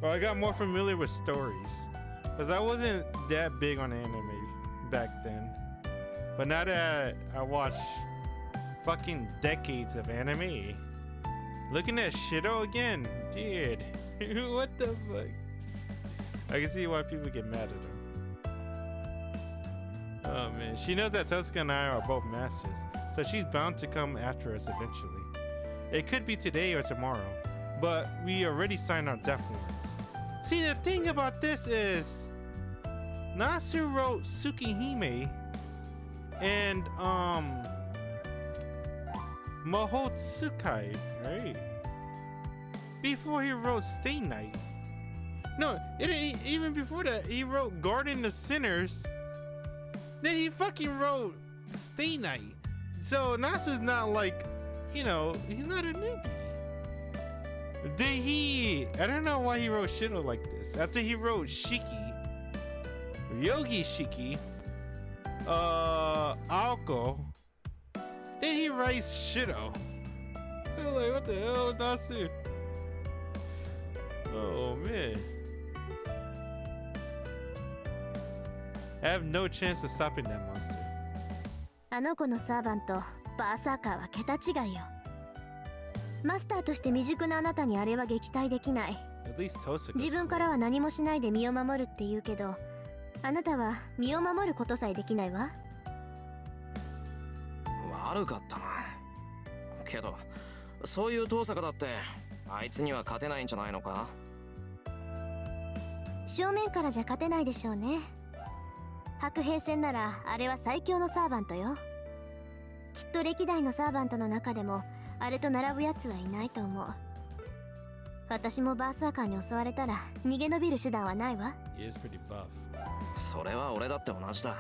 Or I got more familiar with stories. Because I wasn't that big on anime back then. But now that I watch fucking decades of anime, looking at Shido again, dude, what the fuck? I can see why people get mad at him. Oh man, she knows that Tosca and I are both masters, so she's bound to come after us eventually. It could be today or tomorrow, but we already signed our death warrants. See, the thing about this is, Nasu wrote Tsukihime and Mahotsukai, right? Before he wrote Stay Night. No, even before that, he wrote Garden of Sinners. Then he fucking wrote Stay Night. So Nasu's not like, you know, he's not a newbie. I don't know why he wrote Shido like this. After he wrote Shiki, Yogi Shiki, Alco. Then he writes Shido. I'm like, what the hell, Nasu? Oh man. I have no chance of stopping that monster. あの子のサーバントバーサーカーは桁違いよ。マスターとして未熟なあなたにあれは撃退できない。 At least Tosuka's 自分からは何もしないで身を守るって言うけど、あなたは身を守ることさえできないわ。悪かったな。けどそういう遠坂だってあいつには勝てないんじゃないのか。正面からじゃ勝てないでしょうね。白兵戦ならあれは最強のサーバントよ。きっと歴代のサーバントの中でもあれと並ぶやつはいないと思う。私もバーサーカーに襲われたら逃げ延びる手段はないわ。 He is pretty buff. それは俺だって同じだ。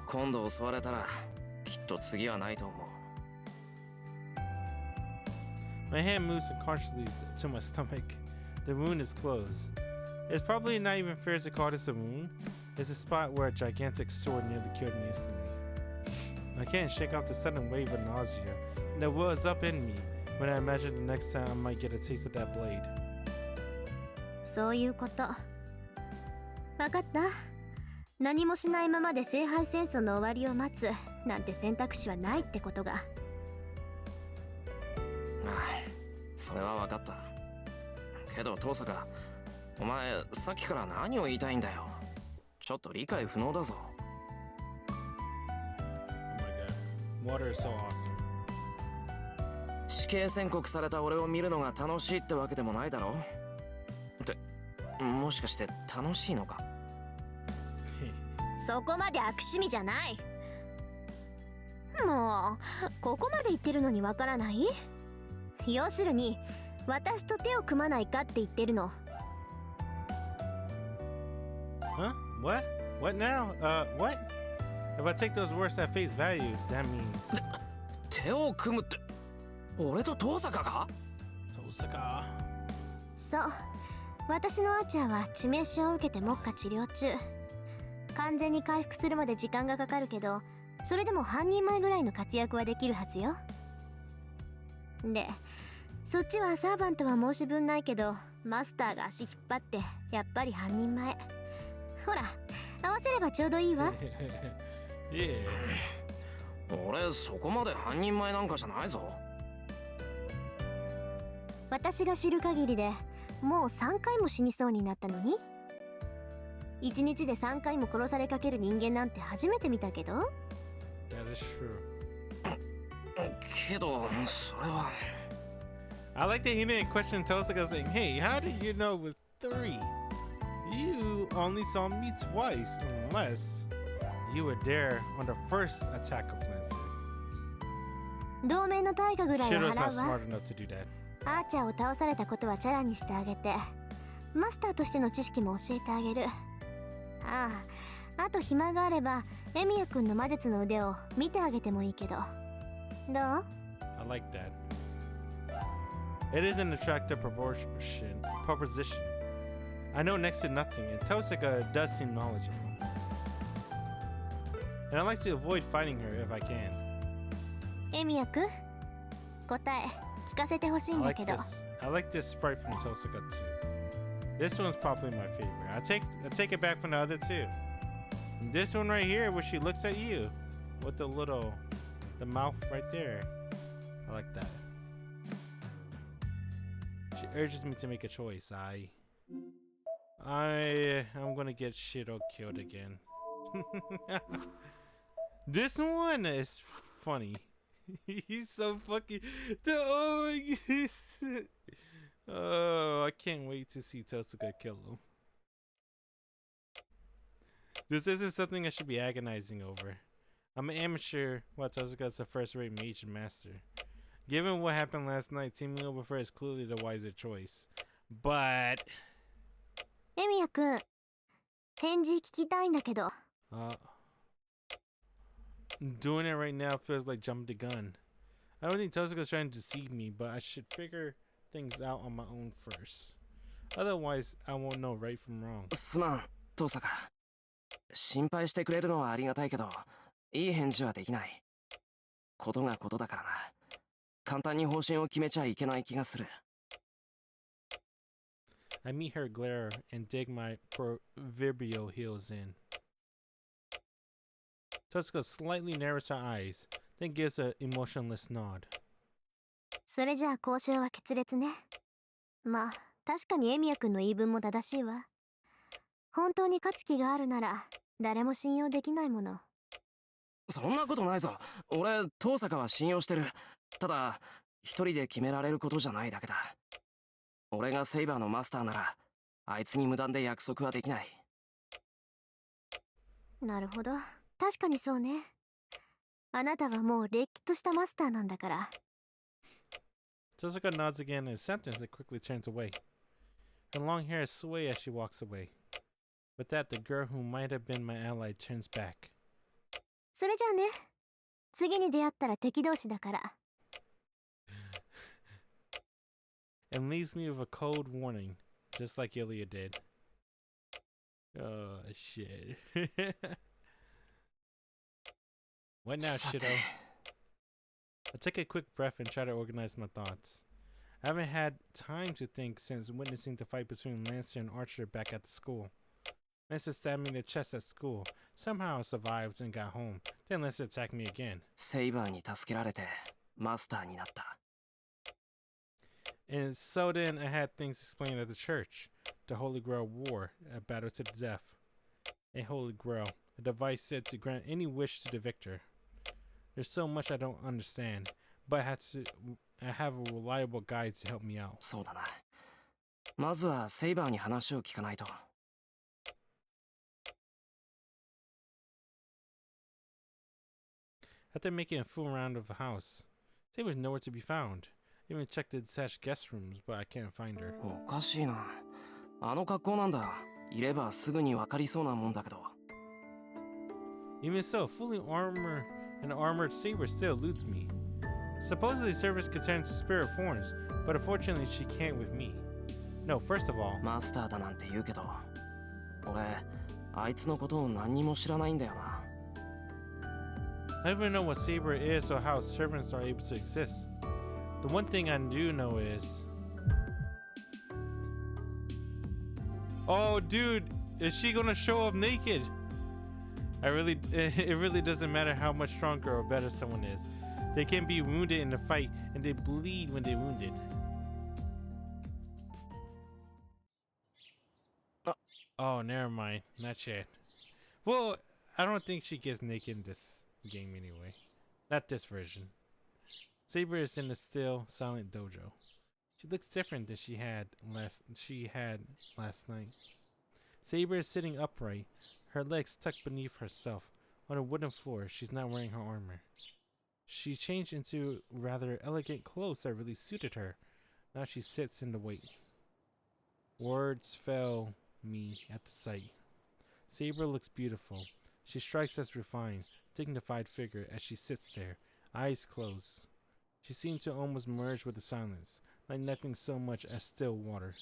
今度襲われたらきっと次はないと思う。 My hand moves unconsciously to my stomach. The wound is closed. It's probably not even fair to call this a wound. It's a spot where a gigantic sword nearly killed me instantly. I can't shake off the sudden wave of nausea that wells up in me when I imagine the next time I might get a taste of that blade. そういうこと。分かった。何もしないままで聖杯戦争の終わりを待つなんて選択肢はないってことが。ああ、それは分かった。けど遠坂、お前さっきから何を言いたいんだよ。ちょっと理解不能だぞ。 Oh my god. Water is so awesome. 死刑宣告された俺を見るのが楽しいってわけでもないだろ。ってもしかして楽しいのか。そこまで悪趣味じゃない。もうここまで言ってるのにわからない？要するに私と手を組まないかって言ってるの。 Huh? What? What now? What? If I take those words at face value, that means 手を組むって俺と遠坂が？ Tosaka. そう、私のアーチャーは致命傷を受けて目下治療中。完全に回復するまで時間がかかるけど、それでも半人前ぐらいの活躍はできるはずよ。で、そっちはサーバントは申し分ないけど、マスターが足引っ張ってやっぱり半人前。ほら、合わせればちょうどいいわ。Yeah. 俺そこまで半人前なんかじゃないぞ。私が知る限りでもう3回も死にそうになったのに、1日で3回も殺されかける人間なんて初めて見たけど。 That is true. けどそれは。 I like that he didn't question Tosaka saying, hey, how did you know it was 3? You only saw me twice, unless you were there on the first attack of Lancer. 同盟の対価ぐらいは Shido's 払 not うわ。 smart enough to do that. アーチャーを倒されたことはチャラにしてあげて、マスターとしての知識も教えてあげる。ああ、あと暇があればエミヤ君の魔術の腕を見てあげてもいいけど。どう？ I like that. It is an attractive proposition. I know next to nothing, and Tosaka does seem knowledgeable. And I like to avoid fighting her if I can. エミヤ君、答え聞かせてほしいんだけど。 I like this sprite from Tosaka too. This one's probably my favorite. I take it back from the other two. This one right here, where she looks at you with the mouth right there. I like that. She urges me to make a choice. I'm gonna get Shido killed again. This one is funny. He's so fucking. Oh my goodness. Oh, I can't wait to see Tosaka kill him. This isn't something I should be agonizing over. I'm an amateur while Tosaka is a first-rate mage and master. Given what happened last night, teaming up with her is clearly the wiser choice. But エミヤ君、返事聞きたいんだけど。 doing it right now feels like jumping the gun. I don't think Tosaka's trying to deceive me, but I should figure things out on my own first. Otherwise, I won't know right from wrong. すまん、遠坂。心配してくれるのはありがたいけど、いい返事はできない。ことがことだからな。簡単に方針を決めちゃいけない気がする。I meet her glare and dig my proverbial heels in. Tosca slightly narrows her eyes, then gives an emotionless nod. それじゃあ交渉は決裂ね。まあ確かにエミヤ君の言い分も正しいわ。本当に勝つ気があるなら誰も信用できないもの。そんなことないぞ。俺、遠坂は信用してる。ただ、一人で決められることじゃないだけだ。俺がセイバーのマスターなら、あいつに無断で約束はできない。なるほど。確かにそうね。あなたはもうれっきとしたマスターなんだから。Tosca nods again in acceptance and quickly turns away. Her long hair sway as she walks away. With that, the girl who might have been my ally turns back. それじゃあね。次に出会ったら敵同士だから。And leaves me with a cold warning, just like Ilya did. Oh, shit. What now, Shido? I take a quick breath and try to organize my thoughts. I haven't had time to think since witnessing the fight between Lancer and Archer back at the school. Lancer stabbed me in the chest at school. Somehow I survived and got home. Then Lancer attacked me again. セイバーに助けられて、マスターになった。And so then I had things explained at the church. The Holy Grail War, a battle to the death. A Holy Grail, a device said to grant any wish to the victor. There's so much I don't understand, but I have a reliable guide to help me out. そうだな。まずはセイバーに話を聞かないと。After making a full round of the house, Saber's nowhere to be found. I even checked the detached guest rooms, but I can't find her. おかしいな。あの格好なんだ。いればすぐにわかりそうなもんだけど。Even so, fully an armored Saber still eludes me. Supposedly, service could turn to spirit forms, but unfortunately, she can't with me. No, first of all, マスターだなんて言うけど、俺、あいつのことを何にも知らないんだよな。I don't even know what Saber is or how servants are able to exist. The one thing I do know is... Oh, dude, is she gonna show up naked? It really doesn't matter how much stronger or better someone is. They can be wounded in the fight, and they bleed when they're wounded. Oh, never mind. Not yet. Well, I don't think she gets naked in this game anyway. Not this version. Saber is in the still, silent dojo. She looks different than she had last night. Saber is sitting upright, her legs tucked beneath herself. On a wooden floor, she's not wearing her armor. She changed into rather elegant clothes that really suited her. Now she sits in the wait. Words fail me at the sight. Saber looks beautiful. She strikes as refined, dignified figure as she sits there, eyes closed. She seemed to almost merge with the silence, like nothing so much as still water.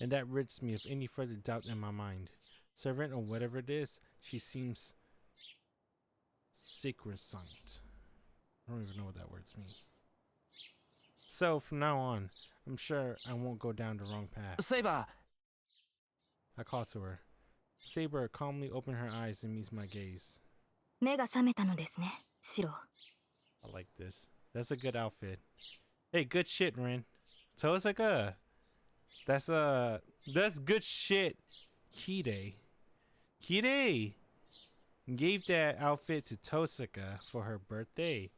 And that rids me of any further doubt in my mind. Servant or whatever it is, she seems sacrosanct. I don't even know what that word means. So from now on, I'm sure I won't go down the wrong path. セイバ I call to her. Saber calmly opened her eyes and meets my gaze. 目が覚めたのですね、シロ。I like this. That's a good outfit. Hey, good shit, Rin. Tosaka. That's good shit. Kide gave that outfit to Tosaka for her birthday.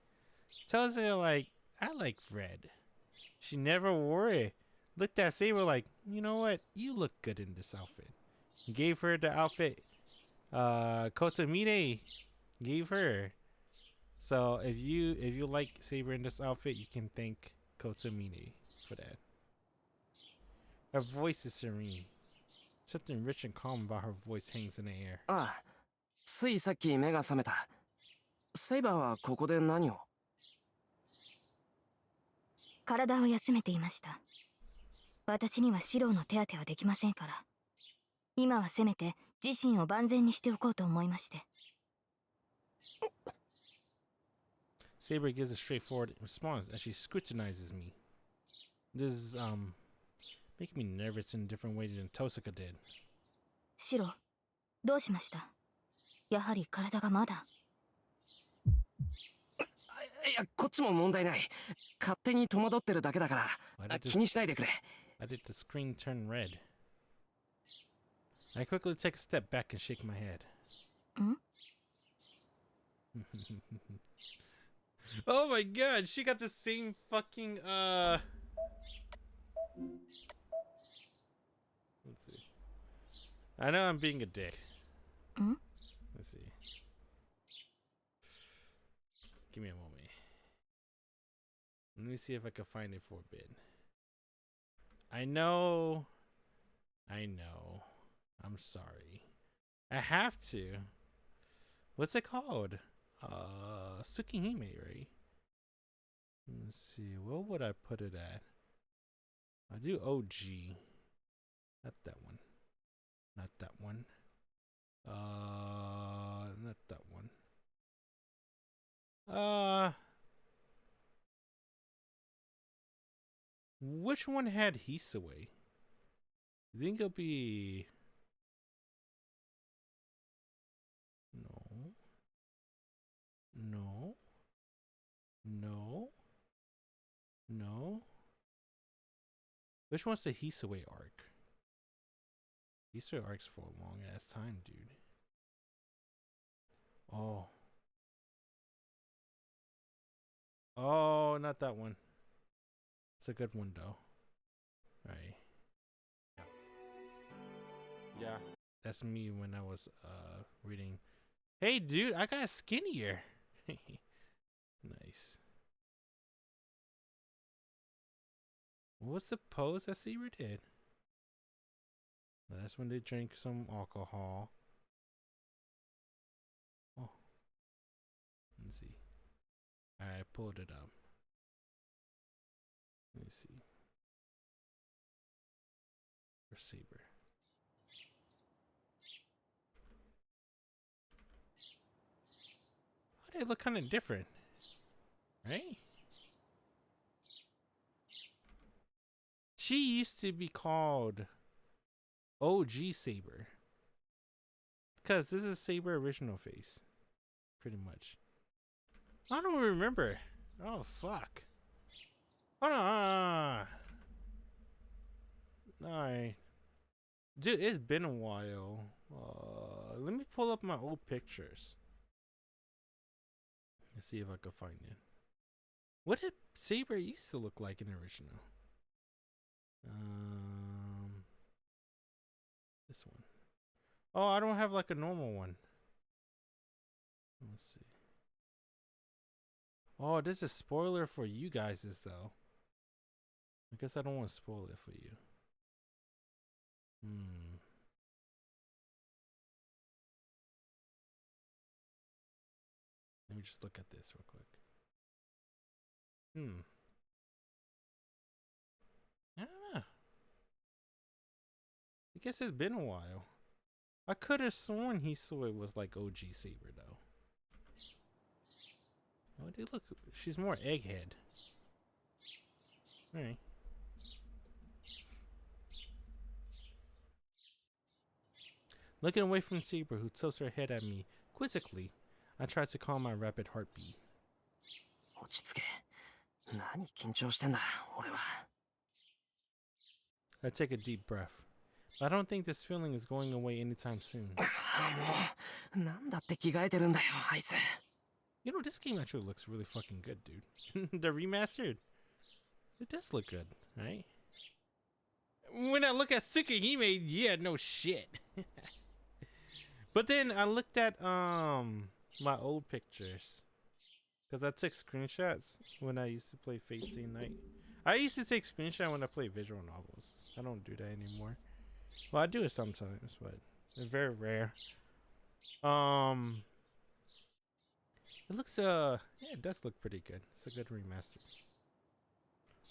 Tosaka like, I like red. She never wore it. Looked at Saber like, you know what? You look good in this outfit. Gave her the outfit Kotamine gave her. So if you like Saber in this outfit, you can thank Kotamine for that. Her voice is serene. Something rich and calm about her voice hangs in the air. ああ、ついさっき目が覚めた。セイバーはここで何を？体を休めていました。私にはシロの手当てはできませんから。今はせめて自身を万全にしておこうと思いまして。Saber gives a straightforward response as she scrutinizes me. This is making me nervous in a different way than Tosaka did. シロ、どうしました？やはり体がまだ。いや、こっちも問題ない。勝手に戸惑ってるだけだから、気にしないでくれ。Why did the screen turn red? I quickly take a step back and shake my head. Oh my god, she got the same fucking let's see. I know I'm being a dick. Let's see. Give me a moment. Let me see if I can find it for a bit. I know. I'm sorry. I have to. What's it called? Tsukihime, right? Let's see. What would I put it at? I do OG. Not that one. Not that one. Not that one. Which one had Hisaway? You think it'll be... No. Which one's the Hisaway arc? Hisaway arc's for a long ass time, dude. Oh, not that one. It's a good one though. Right. Yeah. That's me when I was reading. Hey dude, I got skinnier. Nice. What was the pose that Saber did? That's when they drink some alcohol. Oh. Let's see. I pulled it up. Let me see. For Saber. Oh, they look kind of different. Right? She used to be called OG Saber. Because this is Saber original face. Pretty much. I don't remember. Oh, fuck. Hold on. Alright. Dude, it's been a while. Let me pull up my old pictures. Let's see if I can find it. What did Saber used to look like in the original? This one. Oh, I don't have like a normal one. Let's see. Oh, this is a spoiler for you guys though. I guess I don't want to spoil it for you. Let me just look at this real quick. I don't know. I guess it's been a while. I could have sworn he saw it was like OG Saber though. Oh, dude, look. She's more egghead. Alright. Looking away from Saber, who tilts her head at me quizzically, I try to calm my rapid heartbeat. 落ち着け。何緊張してんだ、俺は。I take a deep breath. But I don't think this feeling is going away anytime soon. もう、なんだって着替えてるんだよ、あいつ。You know, this game actually looks really fucking good, dude. The remastered. It does look good, right? When I look at Tsukihime, yeah, no shit. But then I looked at my old pictures. Because I took screenshots when I used to play Fate Stay Night. I used to take screenshots when I play visual novels. I don't do that anymore. Well, I do it sometimes, but it's very rare. It looks yeah, it does look pretty good. It's a good remaster.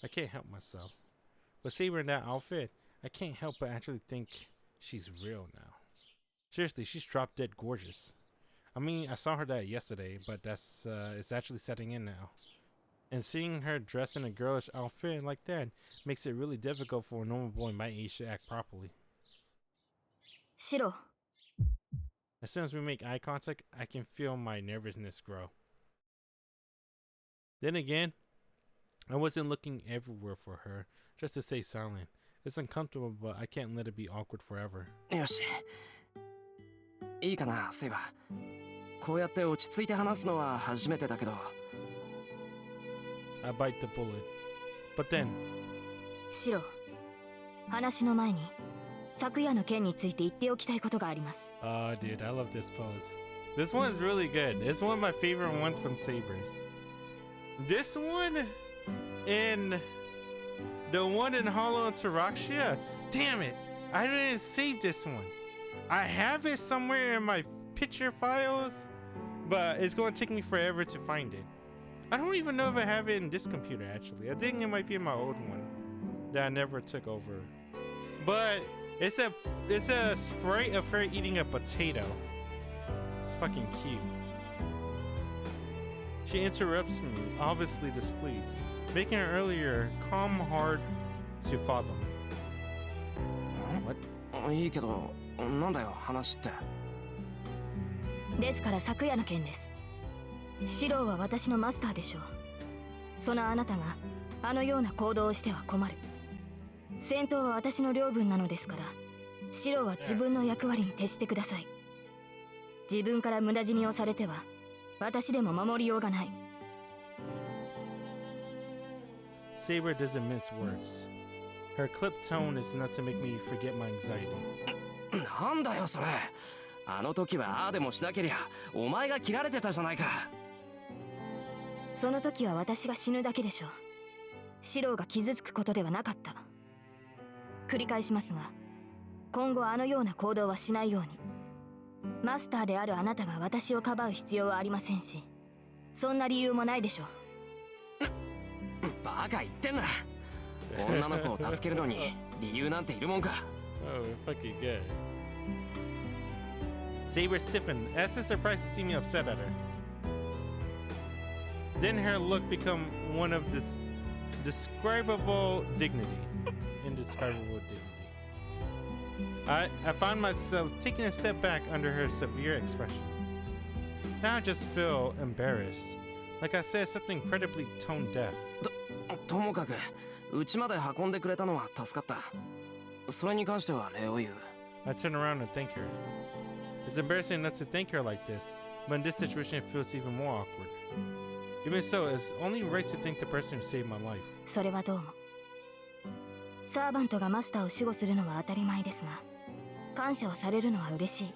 I can't help myself. But Saber in that outfit, I can't help but actually think She's real now. Seriously, she's drop dead gorgeous. I mean, I saw her that yesterday, but it's actually setting in now. And seeing her dressed in a girlish outfit like that makes it really difficult for a normal boy my age to act properly. シロ、 As soon as we make eye contact, I can feel my nervousness grow. Then again, I wasn't looking everywhere for her, just to stay silent. It's uncomfortable, but I can't let it be awkward forever. よし。いいかな、セイバー。こうやって落ち着いて話すのは初めてだけど。I bite the bullet. But then... シロ、話の前に昨夜の件について言っておきたいことがあります。 Oh, dude, I love this pose. This one is really good. It's one of my favorite ones from Sabers. This one and the one in Hollow and Taraxia. Damn it, I didn't save this one. I have it somewhere in my picture files, but it's going to take me forever to find it. I don't even know if I have it in this computer, actually. I think it might be in my old one that I never took over. But it's a sprite of her eating a potato. It's fucking cute. She interrupts me, obviously displeased, making her earlier calm hard to follow me. What? いいけど、なんだよ、話って。ですから昨夜の件です。シロは私のマスターでしょう。そのあなたがあのような行動をしては困る。戦闘は私の領分なのですから、シロは自分の役割に徹してください。自分から無駄死にをされては私でも守りようがない。 Saber doesn't mince words. Her clipped tone is enough to make me forget my anxiety. なんだよそれ。あの時はああでもしなけりゃお前が切られてたじゃないか。その時は私が死ぬだけでしょう。シロが傷つくことではなかった。繰り返しますが、今後あのような行動はしないように。マスターであるあなたが私をかばう必要はありませんし、そんな理由もないでしょう。バカ言ってんな。女の子を助けるのに理由なんているもんか。Oh, fucking good. Saber stiffened, as if surprised to see me upset at her. Then her look became one of this indescribable dignity. I found myself taking a step back under her severe expression. Now I just feel embarrassed. Like I said something incredibly tone deaf. ともかくうちまで運んでくれたのは助かった。それに関しては礼を言う。 I turn around and thank her. It's embarrassing enough to thank her like this, but in this situation it feels even more awkward. Even so, it's only right to thank the person who saved my life. それはどうも。サーバントがマスターを守護するのは当たり前ですが、感謝をされるのは嬉しい。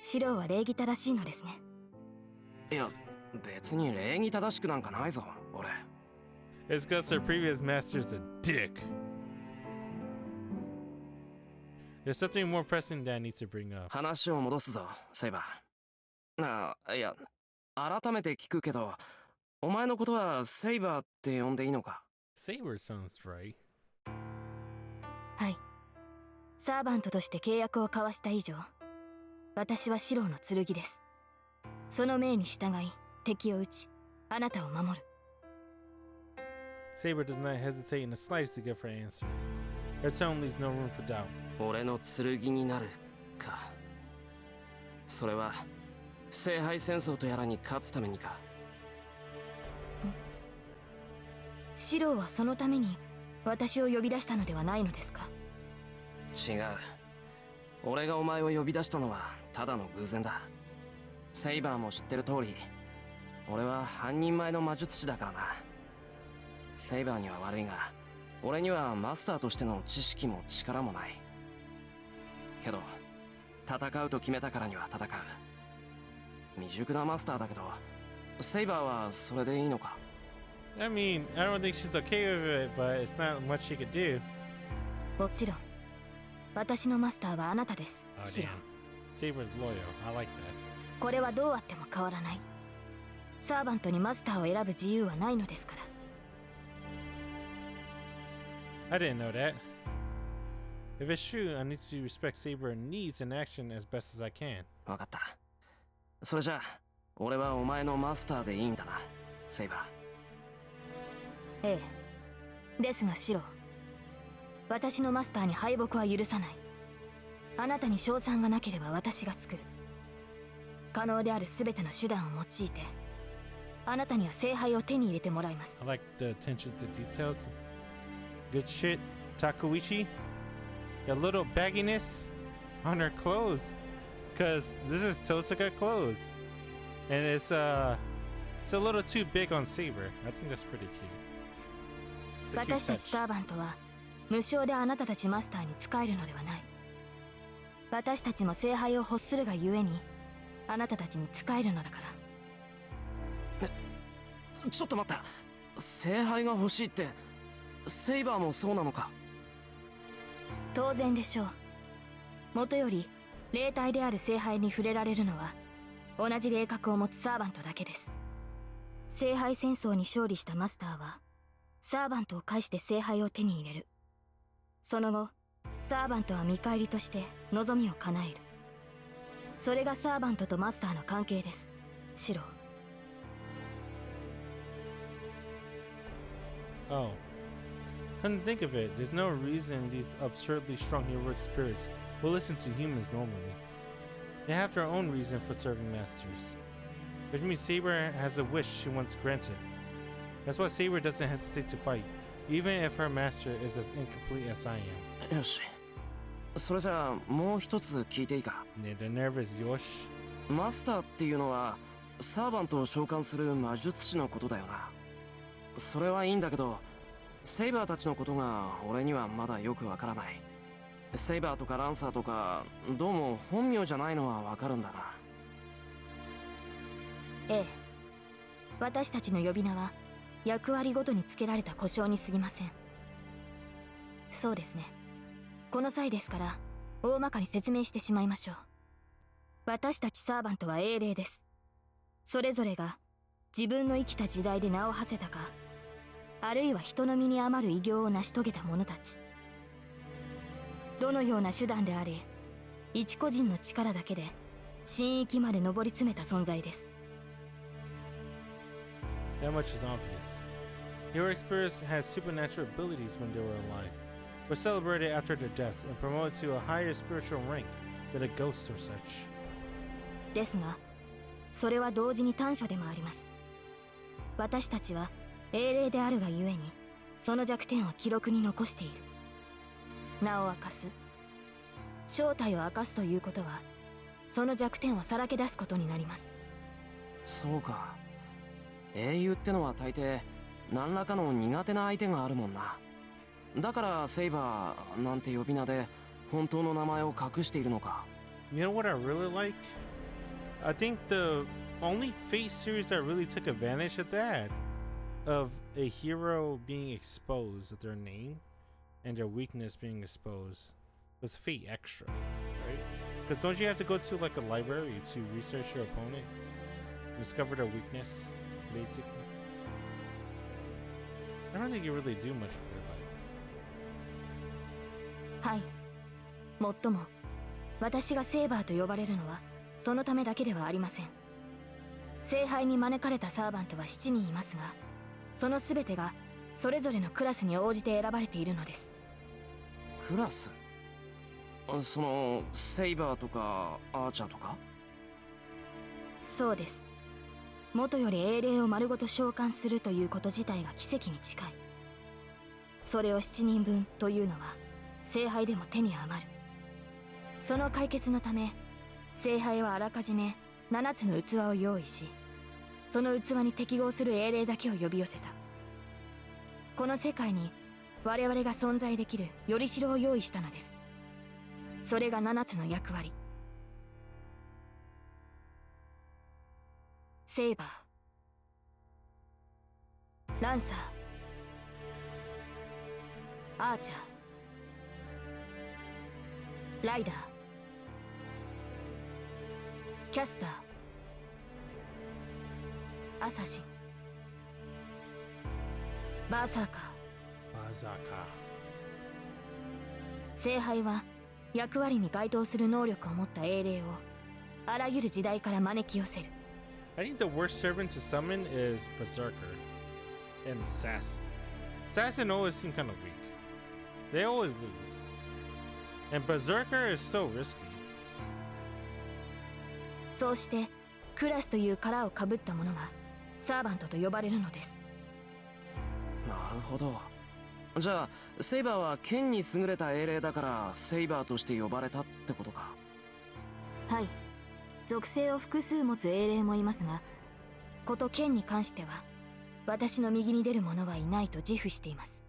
シロは礼儀正しいのですね。いや、別に礼儀正しくなんかないぞ、俺。It's because her previous master's a dick. There's something more pressing that I need to bring up. 話を戻すぞ、セイバー。いや、改めて聞くけど、お前のことはセイバーって呼んでいいのか？ Saber sounds right. はい。サーバントとして契約を交わした以上、私はシロの剣です。その命に従い、敵を撃ち、あなたを守る。Saber does not hesitate in the slightest to give her answer. Her tone leaves no room for doubt. 俺の剣になるか。それは聖杯戦争とやらに勝つためにか。シロはそのために私を呼び出したのではないのですか？違う。俺がお前を呼び出したのはただの偶然だ。セイバーも知ってる通り、俺は半人前の魔術師だからな。セイバーには悪いが、俺にはマスターとしての知識も力もない。けど、戦うと決めたからには戦う。未熟なマスターだけど、セイバーはそれでいいのか？ I mean, I don't think she's okay with it, but it's not much she could do. もちろん。私のマスターはあなたです、 Oh, シロ。 damn. Saber's loyal. I like that. これはどうあっても変わらない。サーバントにマスターを選ぶ自由はないのですから。 I didn't know that. If it's true, I need to respect Saber needs and action as best as I can. わかった。それじゃあ俺はお前のマスターでいいんだな、セイバええ。ですがシロ、私のマスターに敗北は許さない。あなたに勝算がなければ私が作る。可能である全ての手段を用いて、あなたには聖杯を手に入れてもらいます。I like the attention to details. Good shit, Takeuchi. A little bagginess on her clothes, cause this is Totsuka clothes, and it's a little too big on Saber. I think that's pretty cute. It's a cute 私たち touch. サーバントは無償であなたたちマスターに仕えるのではない。私たちも聖杯を欲するがゆえにあなたたちに仕えるのだから。ちょっと待った。聖杯が欲しいってセイバーもそうなのか？当然でしょう。もとより霊体である聖杯に触れられるのは同じ霊格を持つサーバントだけです。聖杯戦争に勝利したマスターはサーバントを介して聖杯を手に入れる。その後サーバントは見返りとして望みを叶える。それがサーバントとマスターの関係です、シロ。Oh. Come to think of it, there's no reason these absurdly strong heroic spirits will listen to humans normally. They have their own reason for serving masters. Which means Saber has a wish she wants granted. That's why Saber doesn't hesitate to fight, even if her master is as incomplete as I am. よし。それじゃあもう一つ聞いていいか？ The nerve is yosh. マスターっていうのはサーバントを召喚する魔術師のことだよな。それはいいんだけど、セイバーたちのことが俺にはまだよくわからない。セイバーとかランサーとかどうも本名じゃないのはわかるんだが。ええ。私たちの呼び名は役割ごとにつけられた呼称に過ぎません。そうですね。この際ですから大まかに説明してしまいましょう。私たちサーバントは英霊です。それぞれが自分の生きた時代で名を馳せたか、あるいは人の身に余る偉業を成し遂げた者たち。どのような手段であれ、一個人の力だけで神域まで上り詰めた存在です。That much is obvious. Heroic spirits had supernatural abilities when they were alive, were celebrated after their deaths, and promoted to a higher spiritual rank than a ghost or such. ですが、それは同時に短所でもあります。私たちは英霊であるがゆえに、その弱点を記録に残している。名を明かす、正体を明かすということは、その弱点をさらけ出すことになります。そうか。英雄ってのは大抵何らかの苦手な相手があるもんな。だからセイバーなんて呼び名で本当の名前を隠しているのか。You know what I really like? I think the only Fate series that really took advantage of that, of a hero being exposed of their name and their weakness being exposed, was Fate Extra, right? Because don't you have to go to like a library to research your opponent, discover their weakness, basically? I don't think you really do much with it, like. はい。もっとも、私がセーバーと呼ばれるのは、そのためだけではありません。聖杯に招かれたサーバントは7人いますが、その全てがそれぞれのクラスに応じて選ばれているのです。クラス？そのセイバーとかアーチャーとか？そうです。元より英霊を丸ごと召喚するということ自体が奇跡に近い。それを7人分というのは聖杯でも手に余る。その解決のため、聖杯はあらかじめ7つの器を用意し、その器に適合する英霊だけを呼び寄せた。この世界に我々が存在できるよりしろを用意したのです。それが7つの役割。セーバー、ランサー、アーチャー、ライダー、キャスター、アサシン、バーサーカー、Azaka. 聖杯は役割に該当する能力を持った英霊をあらゆる時代から招き寄せる。 I think the worst servant to summon is Berserker and Assassin. Assassin always seem kind of weak. They always lose. And Berserker is so risky. そうしてクラスという殻をかぶった者がサーバントと呼ばれるのです。なるほど。じゃあセイバーは剣に優れた英霊だからセイバーとして呼ばれたってことか。はい、属性を複数持つ英霊もいますが、こと剣に関しては私の右に出る者はいないと自負しています。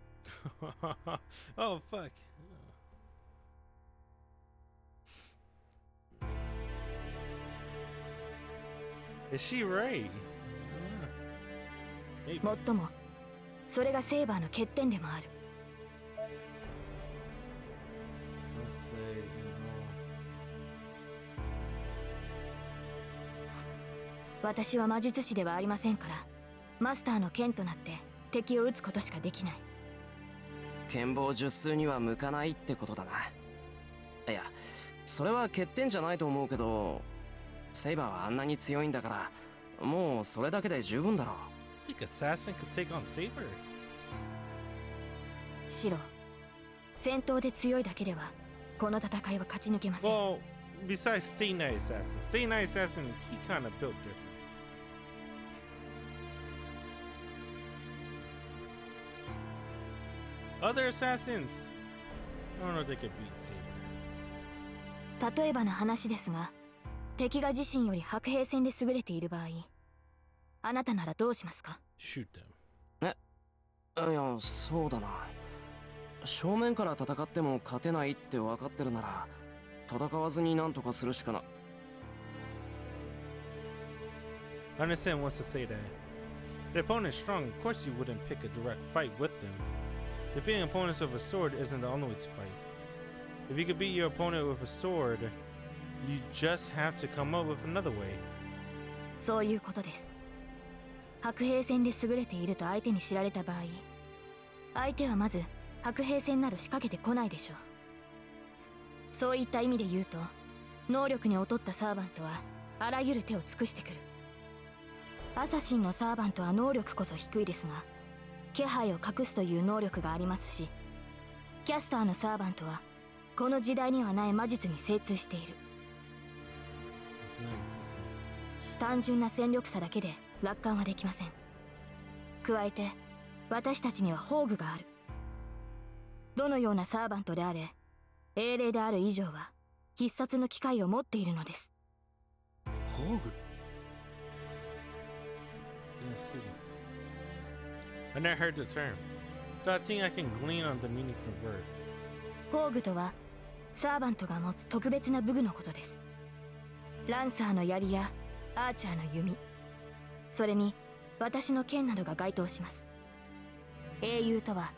Oh fuck. Is she right? もっともそれがセイバーの欠点でもある。私は魔術師ではありませんから、マスターの剣となって敵を撃つことしかできない。剣棒術数には向かないってことだな。いや、それは欠点じゃないと思うけど、セイバーはあんなに強いんだから、もうそれだけで十分だろう。I think Assassin could take on Saber. シロ、戦闘で強いだけではこの戦いは勝ち抜けません。Well, besides Stay Night Assassin, Stay Night Assassin, he kind of built different. Other assassins, I don't know if they could beat Saber. 例えばの話ですが、敵が自身より白兵戦で優れている場合、あなたならどうしますか？ Shoot them. いや、そうだな。正面から戦っても勝てないって分かってるなら、戦わずに何とかするしかな。I understand wants to say that. The opponent is strong, of course you wouldn't pick a direct fight with them. Defeating opponents with a sword isn't the only way to fight. If you could beat your opponent with a sword, you just have to come up with another way. そういうことです。白兵戦で優れていると相手に知られた場合、相手はまず白兵戦など仕掛けてこないでしょう。そういった意味で言うと、能力に劣ったサーバントはあらゆる手を尽くしてくる。アサシンのサーバントは能力こそ低いですが、気配を隠すという能力がありますし、キャスターのサーバントはこの時代にはない魔術に精通している。単純な戦力差だけで楽観はできません。加えて私たちには宝具がある。どのようなサーバントであれ、英霊である以上は必殺の機会を持っているのです。宝具？ I never heard the term, so I think I can glean on the meaning from the word. 宝具とはサーバントが持つ特別な武具のことです。ランサーの槍やアーチャーの弓、それに私の剣などが該当します。英雄とは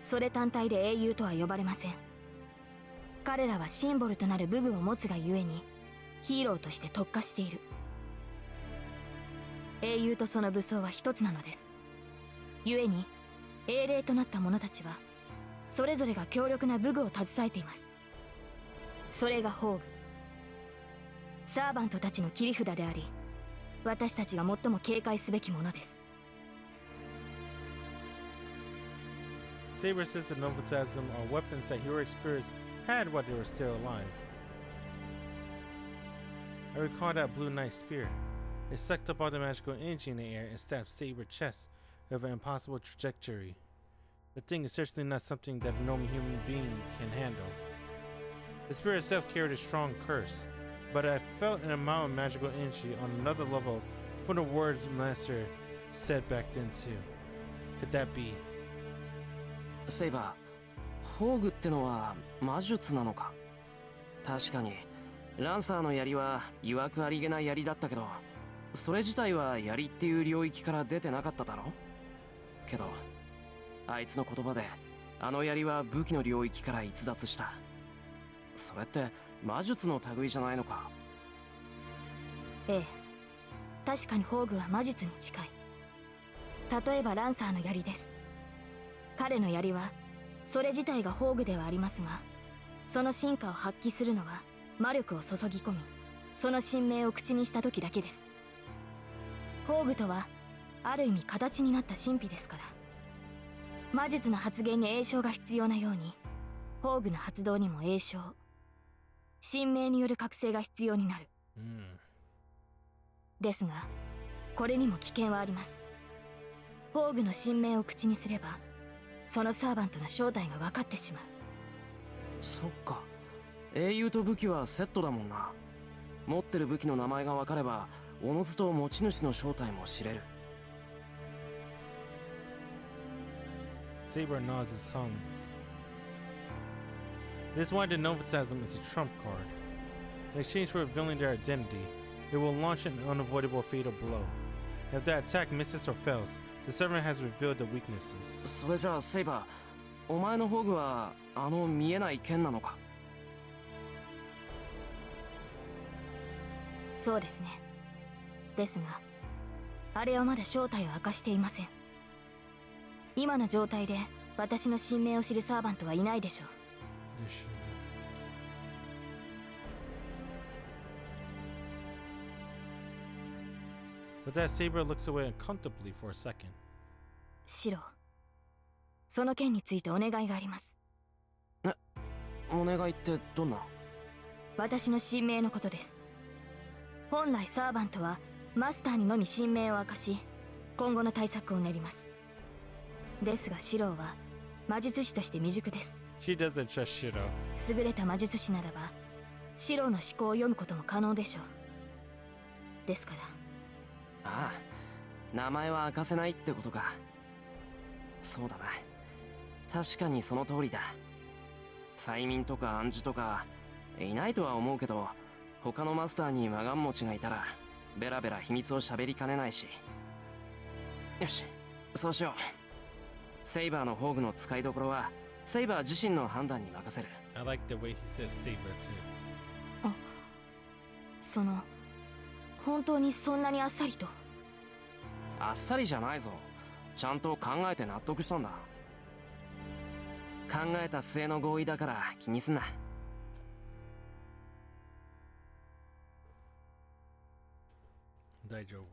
それ単体で英雄とは呼ばれません。彼らはシンボルとなる武具を持つがゆえにヒーローとして特化している。英雄とその武装は一つなのです。ゆえに英霊となった者たちはそれぞれが強力な武具を携えています。それが宝具、サーバントたちの切り札であり、私たちが最も警戒すべきものです。Saber says the Novotasm are weapons that heroic spirits had while they were still alive. I recall that Blue Knight spear. It sucked up all the magical energy in the air and stabbed Saber's chest with an impossible trajectory. The thing is certainly not something that a normal human being can handle. The spear itself carried a strong curse, but I felt an amount of magical energy on another level from the words Master said back then too. Could that be? セイバー、宝具ってのは魔術なのか？確かにランサーの槍は曰くありげな槍だったけど、それ自体は槍っていう領域から出てなかっただろ？けどあいつの言葉であの槍は武器の領域から逸脱した。それって魔術の類じゃないのか？ええ、確かに宝具は魔術に近い。例えばランサーの槍です。彼の槍はそれ自体が宝具ではありますが、その進化を発揮するのは魔力を注ぎ込み、その神明を口にした時だけです。宝具とはある意味形になった神秘ですから、魔術の発現に栄唱が必要なように、宝具の発動にも栄唱、神明による覚醒が必要になる。ですがこれにも危険はあります。宝具の神明を口にすれば、そのサーバントの正体が分かってしまう。そっか、英雄と武器はセットだもんな。持ってる武器の名前が分かれば、おのずと持ち主の正体も知れる。Saber nods his silence. This is why the Novitasm is a trump card. In exchange for revealing their identity, it will launch an unavoidable fatal blow. If that attack misses or fails, the servant has revealed the weaknesses. それじゃあセイバー、お前の宝具はあの見えない剣なのか？そうですね。ですがあれはまだ正体を明かしていません。今の状態で私の神明を知るサーバントはいないでしょう。But that saber looks away uncomfortably for a second. シロ、その件についてお願いがあります。お願いってどんな？私の神明のことです。本来サーバントはマスターにのみ神明を明かし、今後の対策を練ります。ですがシローは魔術師として未熟です。 She doesn't trust Shiro. 優れた魔術師ならばシローの思考を読むことも可能でしょう。ですから。ああ、名前は明かせないってことか。そうだな、確かにその通りだ。催眠とか暗示とかいないとは思うけど、他のマスターに魔眼持ちがいたらベラベラ秘密を喋りかねないし。よし、そうしよう。セイバーの宝具の使いどころはセイバー自身の判断に任せる。 I like the way he says saber too. その本当にそんなにあっさりと？あっさりじゃないぞ。ちゃんと考えて納得したんだ。考えた末の合意だから気にすんな。大丈夫。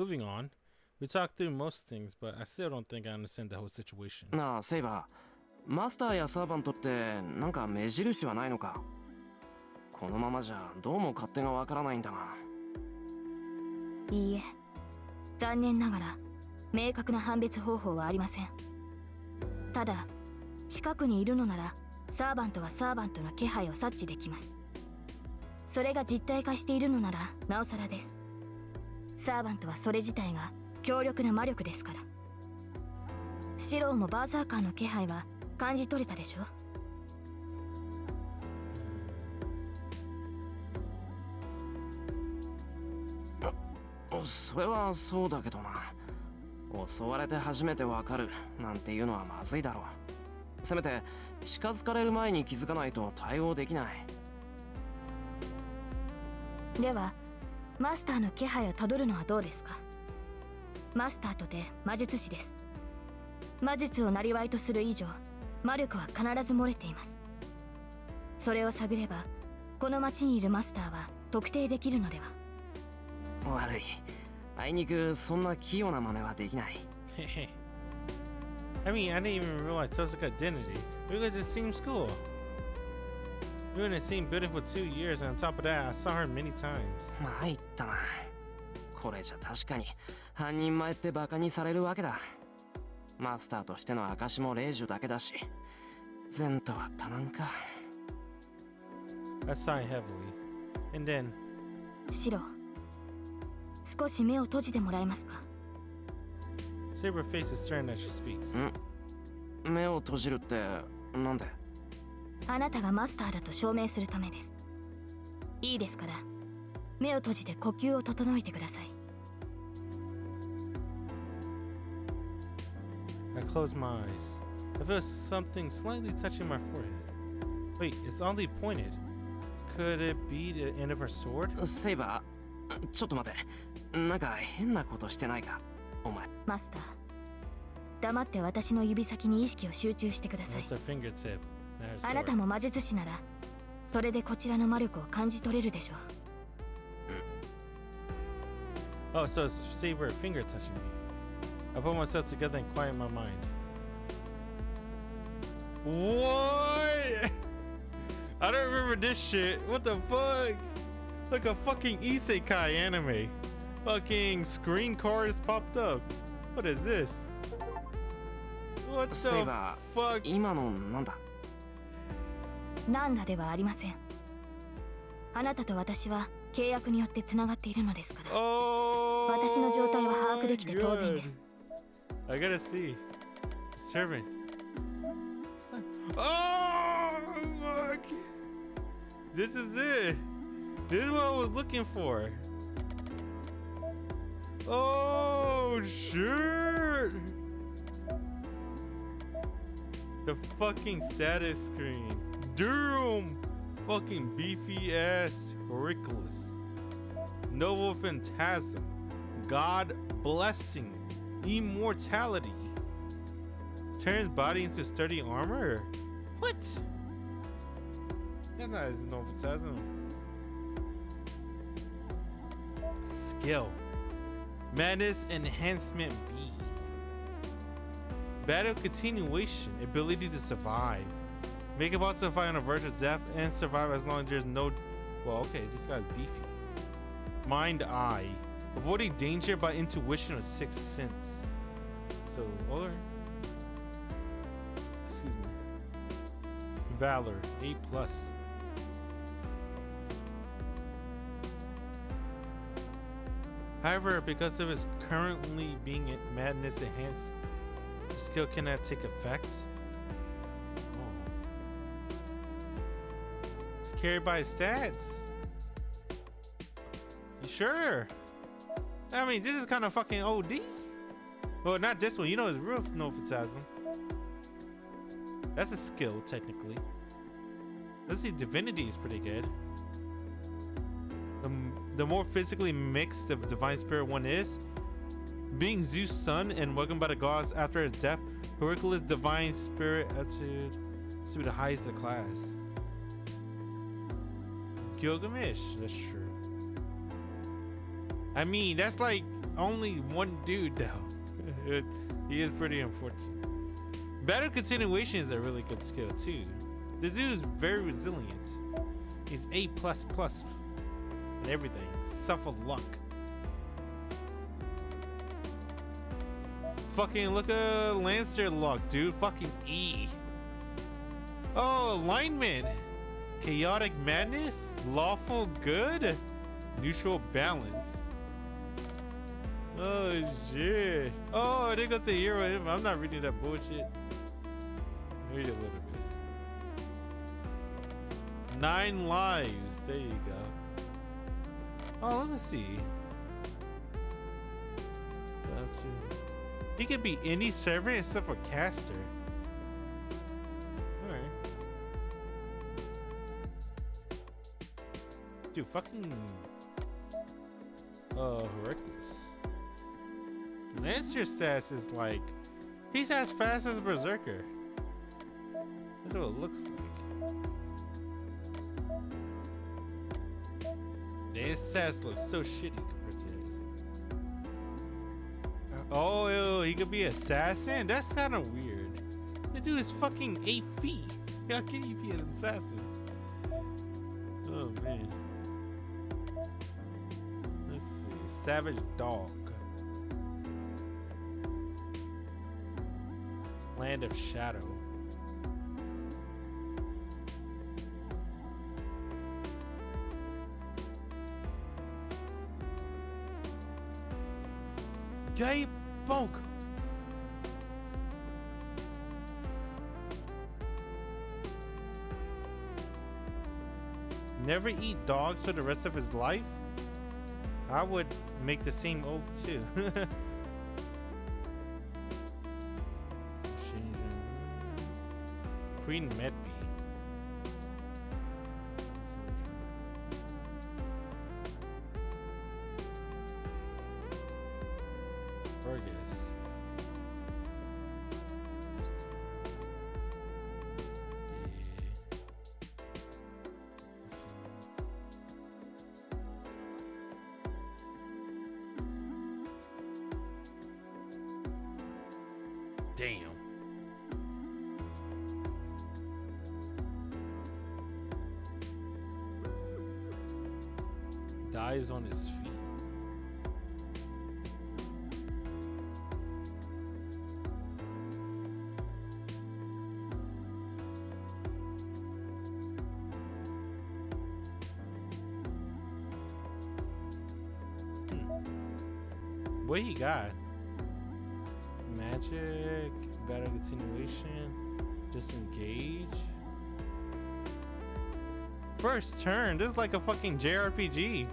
Moving on, we talked through most things, but I still don't think I understand the whole situation. なあセイバー、マスターやサーバントってなんか目印はないのか？このままじゃどうも勝手がわからないんだが。いいえ、残念ながら明確な判別方法はありません。ただ近くにいるのならサーバントはサーバントの気配を察知できます。それが実体化しているのならなおさらです。サーバントはそれ自体が強力な魔力ですから。シローもバーサーカーの気配は感じ取れたでしょ？それはそうだけどな。襲われて初めてわかるなんていうのはまずいだろう。せめて近づかれる前に気づかないと対応できない。ではマスターの気配をたどるのはどうですか？マスターとて魔術師です。魔術を生りとする以上魔力は必ず漏れています。それを探ればこの町にいるマスターは特定できるのでは？悪い、あいにくそんな器用な真似はできない。I mean, I didn't even realize Tosuka's identity because it seems cool. We were in the same building for 2 years, and on top of that, I saw her many times. 参ったな。これじゃ確かに半人前ってバカにされるわけだ。マスターとしての証も霊樹だけだし、前途は多難か。I sighed heavily, and then シロ、少し目を閉じてもらえますか？ Saber faces turned as she speaks. 目を閉じるってなんで？あなたがマスターだと証明するためです。いいですから目を閉じて呼吸を整えてください。I close my eyes. I feel something slightly touching my forehead. Wait, it's oddly pointed. Could it be the end of her sword? セイバー、ちょっと待って。なんか変なことしてないかお前？マスター、黙って私の指先に意識を集中してください。 That's a fingertip. あなたも魔術師ならそれでこちらの魔力を感じ取れるでしょう。 Oh, so it's saber finger touching me. I put myself together and quiet my mind. What? I don't remember this shit. What the fuck? Like a fucking isekai anime. Fucking screen cards popped up. What is this? What the セイバー fuck? 今のなんだ。なんだではありません。あなたと私は契約によってつながっているのですから。 Oh, 私の状態は把握できて当然です。 I gotta see. Servant. Oh, fuck. This is it. This is what I was looking for. Oh, shit. The fucking status screen. Damn. Fucking beefy ass Hercules. Noble Phantasm. God blessing. Immortality. Turns body into sturdy armor? What? That's not his Noble Phantasm. Skill. Madness Enhancement B. Battle Continuation. Ability to survive. Make it possible to fight on the verge of death and survive as long as there's no... Well, okay, this guy's beefy. Mind Eye. Avoiding danger by intuition or sixth sense. So, or... Excuse me. Valor. A+. However, because of its currently being madness enhanced, the skill cannot take effect. Carried by stats. You sure? I mean, this is kind of fucking OD. Well, not this one. You know, it's real no phantasm. That's a skill, technically. Let's see, divinity is pretty good. The more physically mixed the divine spirit one is, being Zeus' son and welcomed by the gods after his death, Hercules' divine spirit attitude to be the highest of the class. Gilgamesh, that's true. I mean, that's like only one dude though. He is pretty unfortunate. Battle Continuation is a really good skill too. This dude is very resilient. He's A++ and everything. Suffer luck. Fucking look at Lancer luck, dude. Fucking E. Oh, alignment. Chaotic madness, lawful good, neutral balance. Oh shit. Oh, they got the hero in him. I'm not reading that bullshit. Read a little bit. 9 lives. There you go. Oh, let me see. He could be any servant except for caster. Alright. Dude, fucking Hercules. Lancer stats is like, he's as fast as a berserker. That's what it looks like. His stats look so shitty compared to his. Oh, he could be assassin? That's kind of weird. The dude is fucking 8 feet. How can he be an assassin? Oh man. Let's see. Savage Dog. Land of Shadow. Gay Bonk. Never eat dogs for the rest of his life? I would make the same oath too. Queen Medbee. Fergus. Damn. Dies on his feet. What he got? Magic, battle continuation, disengage. First turn, this is like a fucking JRPG.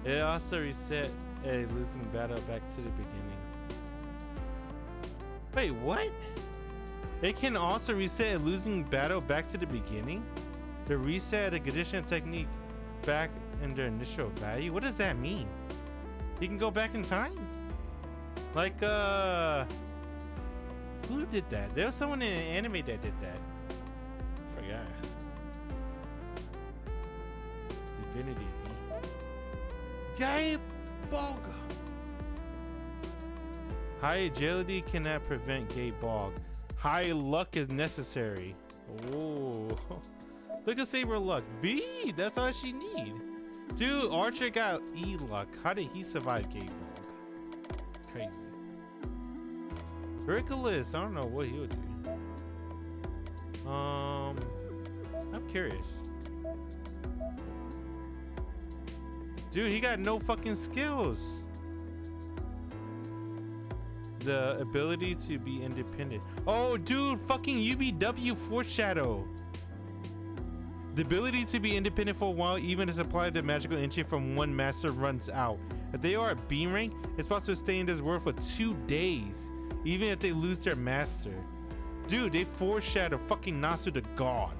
It also reset a losing battle back to the beginning. Wait, what? It can also reset a losing battle back to the beginning? The reset a condition technique back in their initial value? What does that mean? You can go back in time? Like, who did that? There was someone in an anime that did that. I forgot. Divinity. Gabe Bog. High agility cannot prevent Gate Bog. High luck is necessary. Oh, look at Saber luck. B, that's all she need. Dude, Archer got E luck. How did he survive Gate Bog? Crazy. Ridiculous. I don't know what he'll do. I'm curious. Dude, he got no fucking skills. The ability to be independent. Oh, dude, fucking UBW foreshadow. The ability to be independent for a while, even as applied to magical entry from one master runs out. If they are at B rank, it's possible to stay in this world for 2 days, even if they lose their master. Dude, they foreshadow fucking Nasu the god.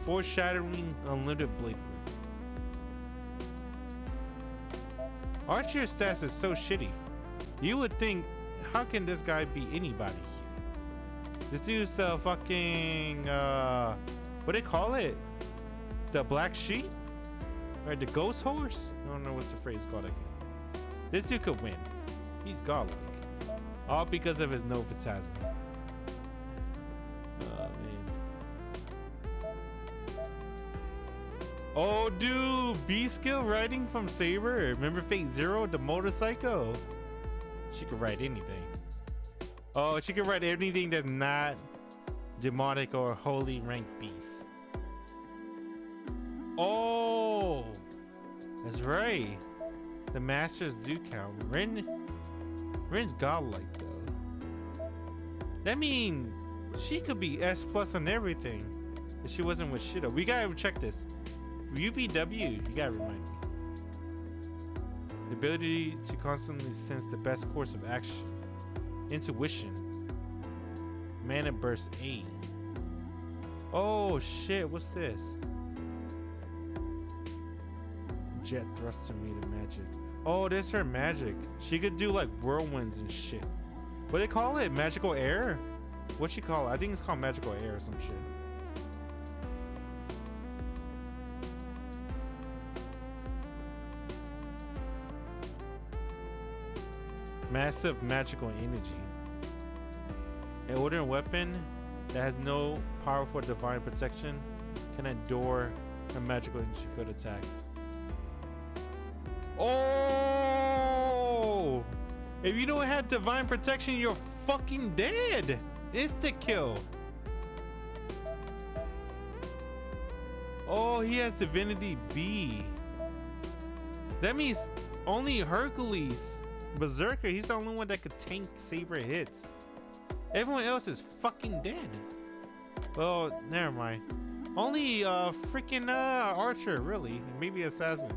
Foreshadowing unlimited blade. Archer's stats is so shitty. You would think, how can this guy be anybody here? This dude's the fucking, what do they call it? The black sheep? Or the ghost horse? I don't know what's the phrase called again. This dude could win. He's godlike. All because of his no phantasm. Oh, man. Oh, dude, B skill riding from Saber. Remember Fate Zero, the motorcycle? She could ride anything. Oh, she could ride anything that's not demonic or holy rank beast. Oh, that's right. The masters do count. Ren's godlike though. That means she could be S plus on everything if she wasn't with Shido. We gotta check this. UPW, you gotta remind me. The ability to constantly sense the best course of action. Intuition. Mana burst A. Oh shit, what's this? Jet thruster made of magic. Oh, this is her magic. She could do like whirlwinds and shit. What do they call it? Magical air? What she call it? I think it's called magical air or some shit. Massive magical energy. An ordinary weapon that has no powerful divine protection can endure a magical energy field attacks. Oh! If you don't have divine protection, you're fucking dead. Insta kill. Oh, he has divinity B. That means only Hercules, Berserker, he's the only one that could tank Saber hits. Everyone else is fucking dead. Well, never mind. Only freaking Archer, really. Maybe Assassin.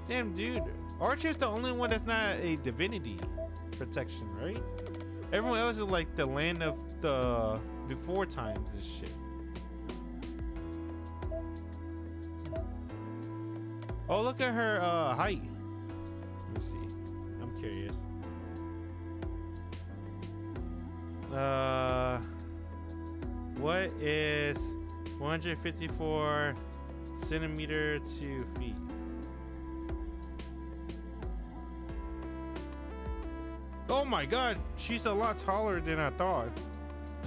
Damn, dude. Archer's the only one that's not a divinity protection, right? Everyone else is like the land of the before times and shit. Oh, look at her height. Let me see. I'm curious. What is 154 centimeter to feet? Oh my god, she's a lot taller than I thought.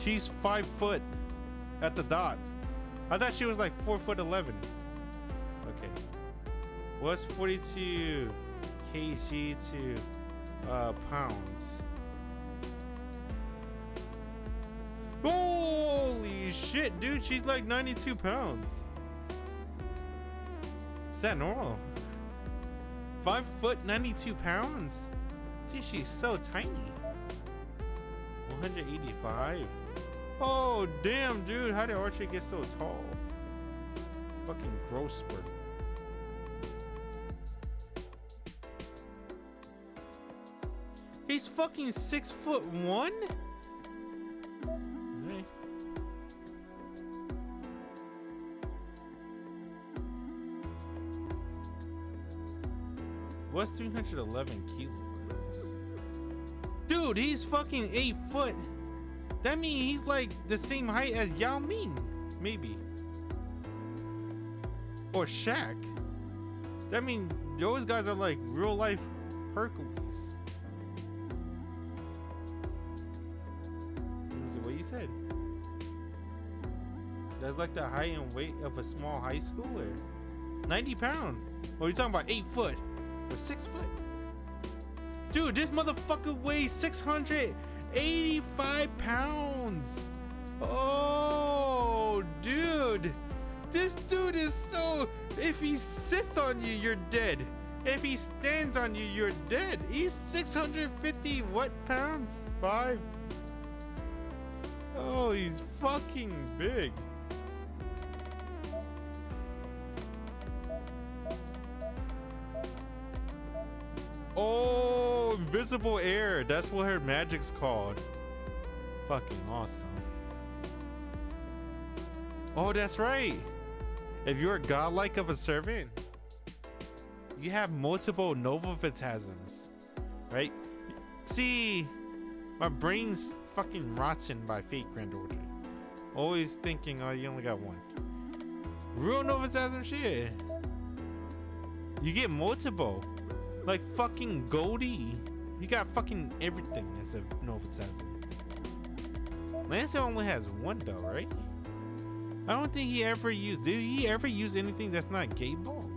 She's 5 foot at the dot. I thought she was like 4'11". Okay. What's 42 kg to pounds? Holy shit, dude, she's like 92 pounds. Is that normal? 5 foot, 92 pounds? Dude, she's so tiny. 185. Oh, damn, dude. How did Archie get so tall? Fucking growth spurt. He's fucking 6'1"? Okay. What's 311 kilograms? Dude, he's fucking 8 foot. That means he's like the same height as Yao Ming, maybe. Or Shaq. That means those guys are like real life Hercules. What you said? That's like the height and weight of a small high schooler. 90 pounds. Oh, you're talking about 8 foot or 6 foot? Dude, this motherfucker weighs 685 pounds. Oh, dude. This dude is so... If he sits on you, you're dead. If he stands on you, you're dead. He's 650 what pounds? 5? Oh, he's fucking big. Oh, invisible air. That's what her magic's called. Fucking awesome. Oh, that's right. If you're godlike of a servant, you have multiple Nova Phantasms, right? See, my brain's fucking rotten by fate, granddaughter. Always thinking, oh, you only got one. Real Nova Phantasm shit. You get multiple. Like fucking Goldie. You got fucking everything as a Nova Phantasm. Lancer only has one though, right? I don't think he ever used. Did he ever use anything that's not Gay Bulk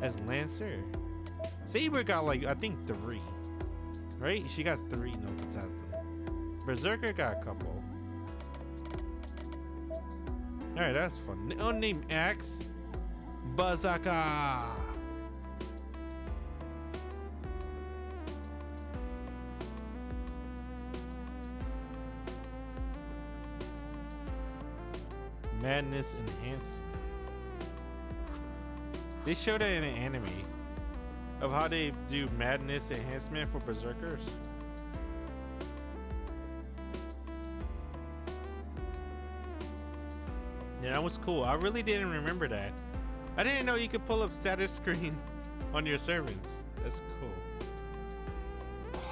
as Lancer? Saber got like, I think 3. Right? She got 3 Nova Phantasm. Berserker got a couple. Alright, that's fun. Unnamed Axe. Bazaka. Madness enhancement. They showed it in an anime of how they do madness enhancement for berserkers. Yeah, that was cool. I really didn't remember that. I didn't know you could pull up status screen on your servants. That's cool.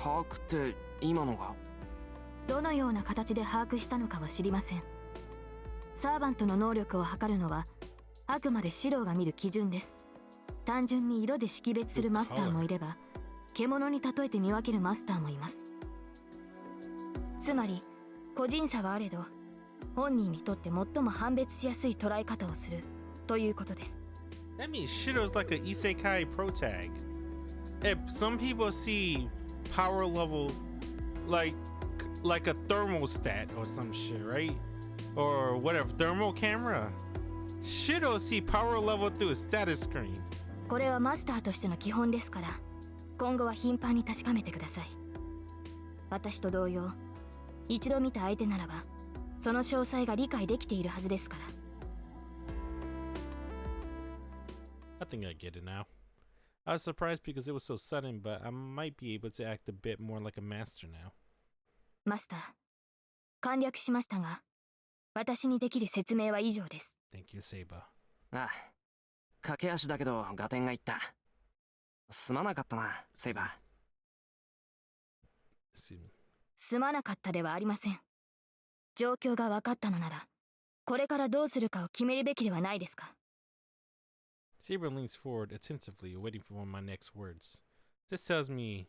把握って今のがどのような形で把握したのかは知りません。サーバントの能力を測るのはあくまでシローが見る基準です。単純に色で識別するマスターもいれば、獣に例えて見分けるマスターもいます。つまり個人差はあれど、本人にとって最も判別しやすい捉え方をするということです。That means Shiro's like an isekai protag. If some people see power level like a thermostat or some shit, right? Or whatever, thermal camera. Shiro see power level through a status screen. これはマスターとしての基本ですから、今後は頻繁に確かめてください。私と同様、一度見た相手ならば、その詳細が理解できているはずですから。I think I get it now. I was surprised because it was so sudden, but I might be able to act a bit more like a master now. マスター、簡略しましたが、私にできる説明は以上です。Thank you, Saber. ああ、駆け足だけど合点がいった。すまなかったな、セイバー。すまなかったではありません。状況が分かったのなら、これからどうするかを決めるべきではないですか。Saber leans forward attentively, waiting for one of my next words. This tells me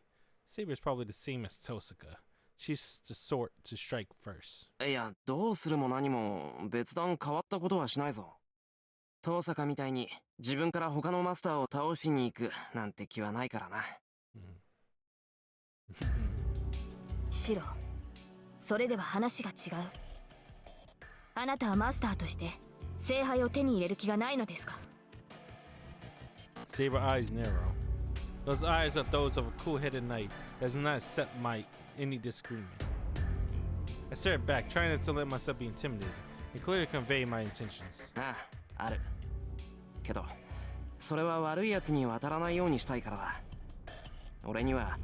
Saber's probably the same as Tosaka. She's the sort to strike first. いや、どうするも何も別段変わったことはしないぞ。遠坂みたいに自分から他のマスターを倒しに行くなんて気はないからな。シロ、それでは話が違う。あなたはマスターとして聖杯を手に入れる気がないのですか？ Saber eyes narrow. Those eyes are those of a cool-headed knight that does not accept any disagreement. I stared back, trying not to let myself be intimidated, and clearly convey my intentions. ああ、ある。けど、それは悪い奴に渡らないようにしたいからだ。俺には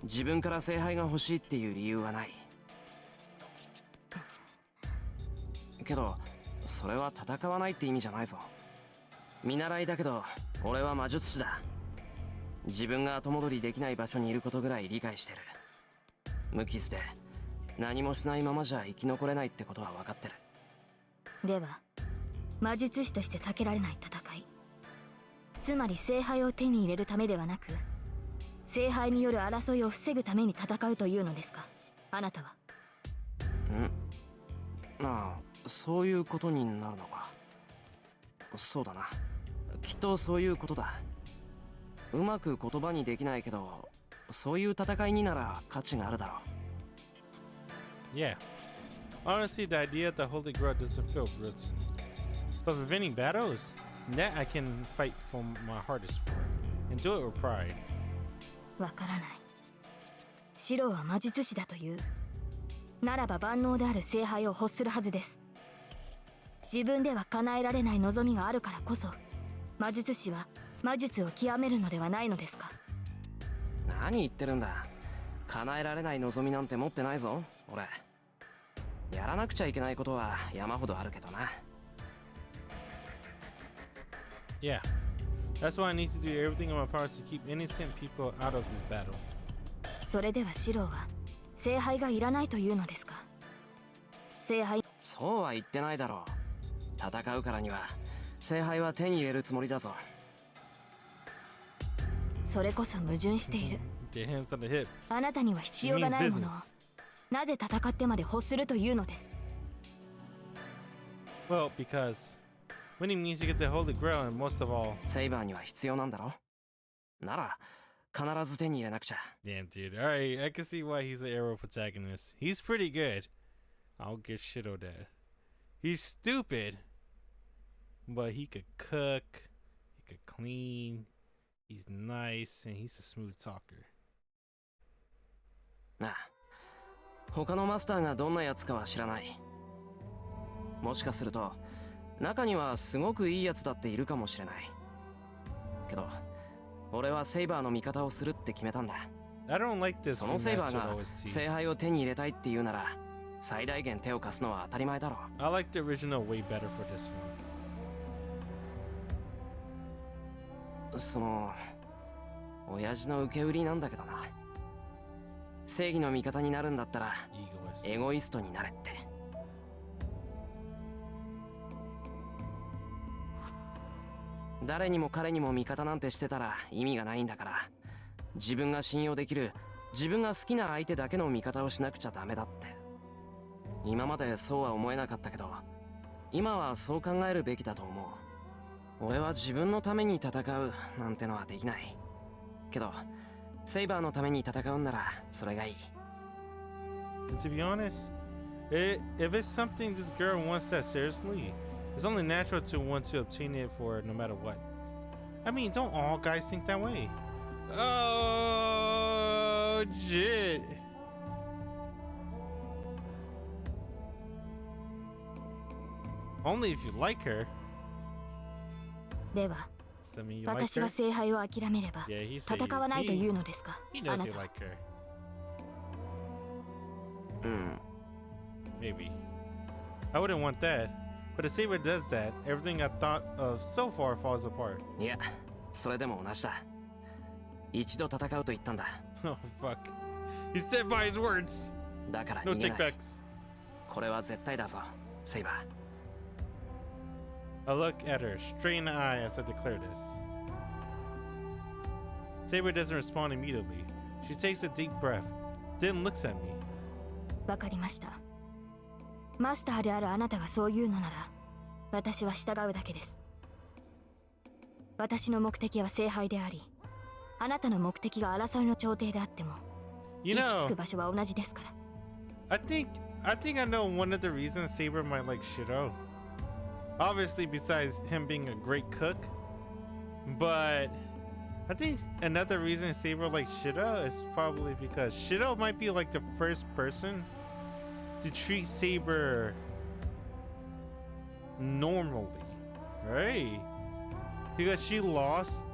自分から聖杯が欲しいっていう理由はない。けど、それは戦わないって意味じゃないぞ。見習いだけど、俺は魔術師だ。自分が後戻りできない場所にいることぐらい理解してる。無傷で何もしないままじゃ生き残れないってことは分かってる。では魔術師として避けられない戦い、つまり聖杯を手に入れるためではなく聖杯による争いを防ぐために戦うというのですか、あなたは。まあそういうことになるのか。そうだな、きっとそういうことだ。うまく言葉にできないけど、そういう戦いになら価値があるだろう。 Yeah. Honestly, the idea of the Holy Grail doesn't feel real to me. But preventing battles, that I can fight for my hardest for, and do it with pride. わからない。シロは魔術師だというならば万能である聖杯を欲するはずです。自分では叶えられない望みがあるからこそ魔術師は魔術を極めるのではないのですか。何言ってるんだ。叶えられない望みなんて持ってないぞ俺。やらなくちゃいけないことは山ほどあるけどな。Yeah. That's why I need to do everything in my power to keep innocent people out of this battle. それではシロは聖杯がいらないというのですか。聖杯、そうは言ってないだろう。戦うからには聖杯は手に入れるつもりだぞ。それこそ矛盾している。 Get hands on the hip. あなたには必要がないものをなぜ戦ってまで欲するというのです。 Well, because winning means you get the Holy Grail, and most of all, セイバーには必要なんだろ。なら必ず手に入れなくちゃ。 damn dude. All right, I can see why he's an arrow protagonist. He's pretty good. I'll give shit on that. He's stupid, but he could cook, he could clean, he's nice, and he's a smooth talker. なあ、他のマスターがどんなやつかは知らない。もしかすると中にはすごくいいやつだっているかもしれない。けど俺はセイバーの味方をするって決めたんだ。 I don't like this そのセイバー remastered が OST. 聖杯を手に入れたいって言うなら最大限手を貸すのは当たり前だろ I like the original way better for this one. う。その親父の受け売りなんだけどな。正義の味方になるんだったら Egoist. エゴイストになれって。誰にも彼にも味方なんてしてたら意味がないんだから、自分が信用できる自分が好きな相手だけの味方をしなくちゃダメだって。今までそうは思えなかったけど今はそう考えるべきだと思う。俺は自分のために戦うなんてのはできない。けどセイバーのために戦うんならそれがいい。 And to be honest, if it's something this girl wants that seriously, it's only natural to want to obtain it for her no matter what. I mean, don't all guys think that way? Oh, shit. Only if you like her. では Does that mean you like 私 her? が聖杯を諦めれば Yeah, he said 戦わないというのですか、 he あ knows な you たは。 like her. うん。 Maybe. I wouldn't want that. But if Saber does that, everything I thought of so far falls apart. いや、それでも同じだ。一度戦うと言ったんだ。Oh, fuck. He said by his words. だから No 逃げない。 takebacks. これは絶対だぞ、セイバー。 I look at her straight in the eye as I declare this. Saber doesn't respond immediately. She takes a deep breath, then looks at me. わかりました。マスターであるあなたがそう言うのなら、私は従うだけです。私の目的は聖杯であり、あなたの目的が争いの朝廷であっても、行き着く場所は同じですから。I think I know one of the reasons Saber might like Shiro. Obviously, besides him being a great cook, but I think another reason Saber likes Shiro is probably because Shiro might be like the first person to treat Saber normally, right? Because she lost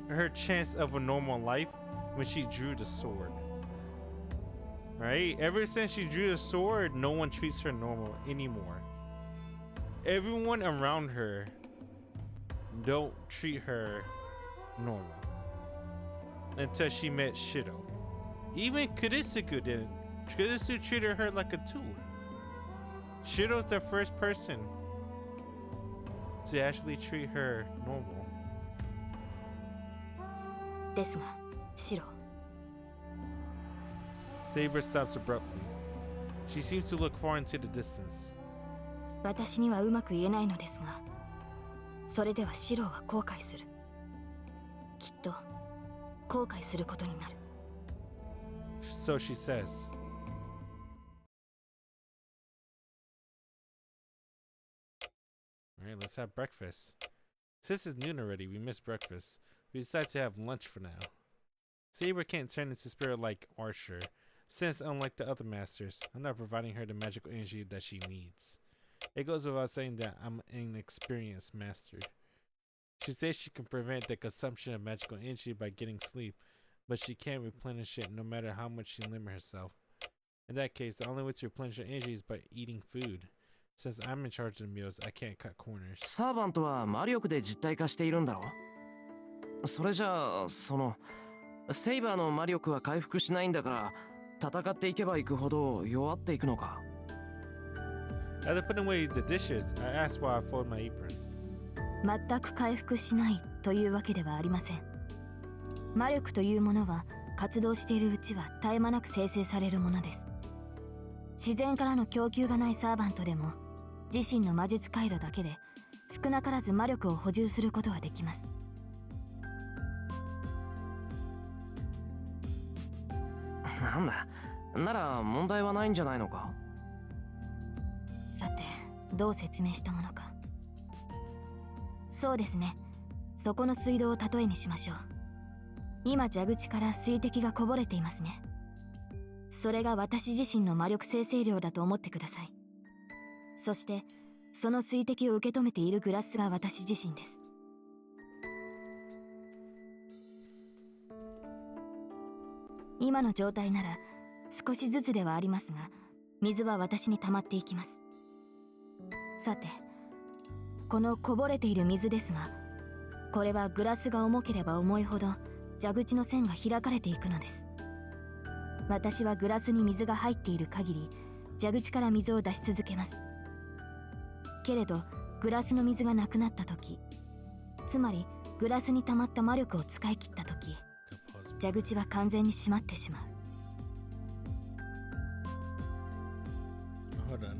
her chance of a normal life when she drew the sword. Right? Ever since she drew the sword, no one treats her normal anymore. Everyone around her don't treat her normal until she met Shido. Even Kurisuku didn't. Kurisuku treated her like a tool. Shido's the first person to actually treat her normal. ですが、シロ。Saber stops abruptly. She seems to look far into the distance. 私にはうまく言えないのですが、それではシロは後悔する。きっと後悔することになる。So she says. Alright, let's have breakfast. Since it's noon already, we missed breakfast. We decide to have lunch for now. Saber can't turn into spirit like Archer, since unlike the other masters, I'm not providing her the magical energy that she needs. It goes without saying that I'm an inexperienced master. She says she can prevent the consumption of magical energy by getting sleep, but she can't replenish it no matter how much she limits herself. In that case, the only way to replenish her energy is by eating food. Since I'm in charge of the meals, I can't cut corners. サーバントは魔力で実体化しているんだろ？それじゃあ、セイバーの魔力は回復しないんだから、戦っていけばいくほど弱っていくのか。After putting away the dishes, I asked why I folded my apron. 全く回復しないというわけではありません。魔力というものは活動しているうちは絶え間なく生成されるものです。自然からの供給がないサーバントでも自身の魔術回路だけで少なからず魔力を補充することはできます。なんだ、なら問題はないんじゃないのか。さて、どう説明したものか。そうですね。そこの水道を例えにしましょう。今蛇口から水滴がこぼれていますね。それが私自身の魔力生成量だと思ってください。そしてその水滴を受け止めているグラスが私自身です。今の状態なら少しずつではありますが、水は私に溜まっていきます。さて、このこぼれている水ですが、これはグラスが重ければ重いほど蛇口の線が開かれていくのです。私はグラスに水が入っている限り蛇口から水を出し続けます。けれどグラスの水がなくなった時、つまりグラスに溜まった魔力を使い切った時、蛇口は完全に閉まってしまう。Hold on.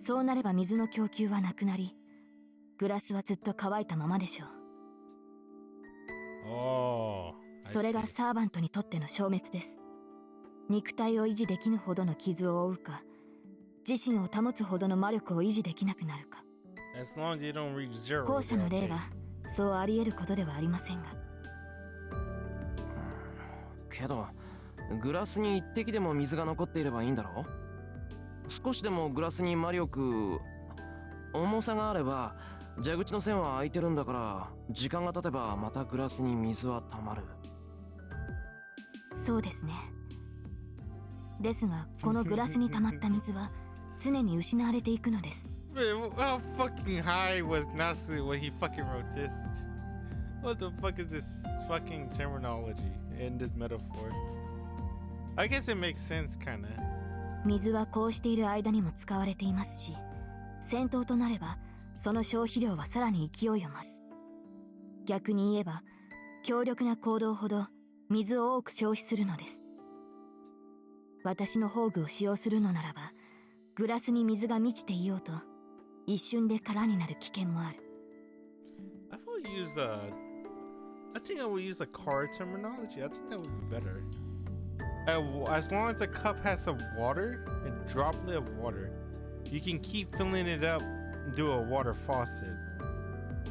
そうなれば水の供給はなくなり、グラスはずっと乾いたままでしょう。Oh, それがサーバントにとっての消滅です。肉体を維持できぬほどの傷を負うか、自身を保つほどの魔力を維持できなくなるか。as long as you don't reach zero, 後者の you're 例がそうあり得ることではありませんが。けどグラスに一滴でも水が残っていればいいんだろ。少しでもグラスに魔力、重さがあれば蛇口の線は開いてるんだから、時間が経てばまたグラスに水は溜まる。そうですね。ですがこのグラスに溜まった水は常に失われていくのです。 Man, how fucking high was Nasu when he fucking wrote this? What the fuck is this fucking terminology in this metaphor? I guess it makes sense, kinda. 水はこうしている間にも使われていますし、戦闘となればその消費量はさらに勢いを増す。逆に言えば強力な行動ほど水を多く消費するのです。私の宝具を使用するのならば、グラスに水が満ちていようと一瞬で空になる危険もある。I think I would use a card terminology. I think that would be better. As long as the cup has some water, a droplet of water, you can keep filling it up through a water faucet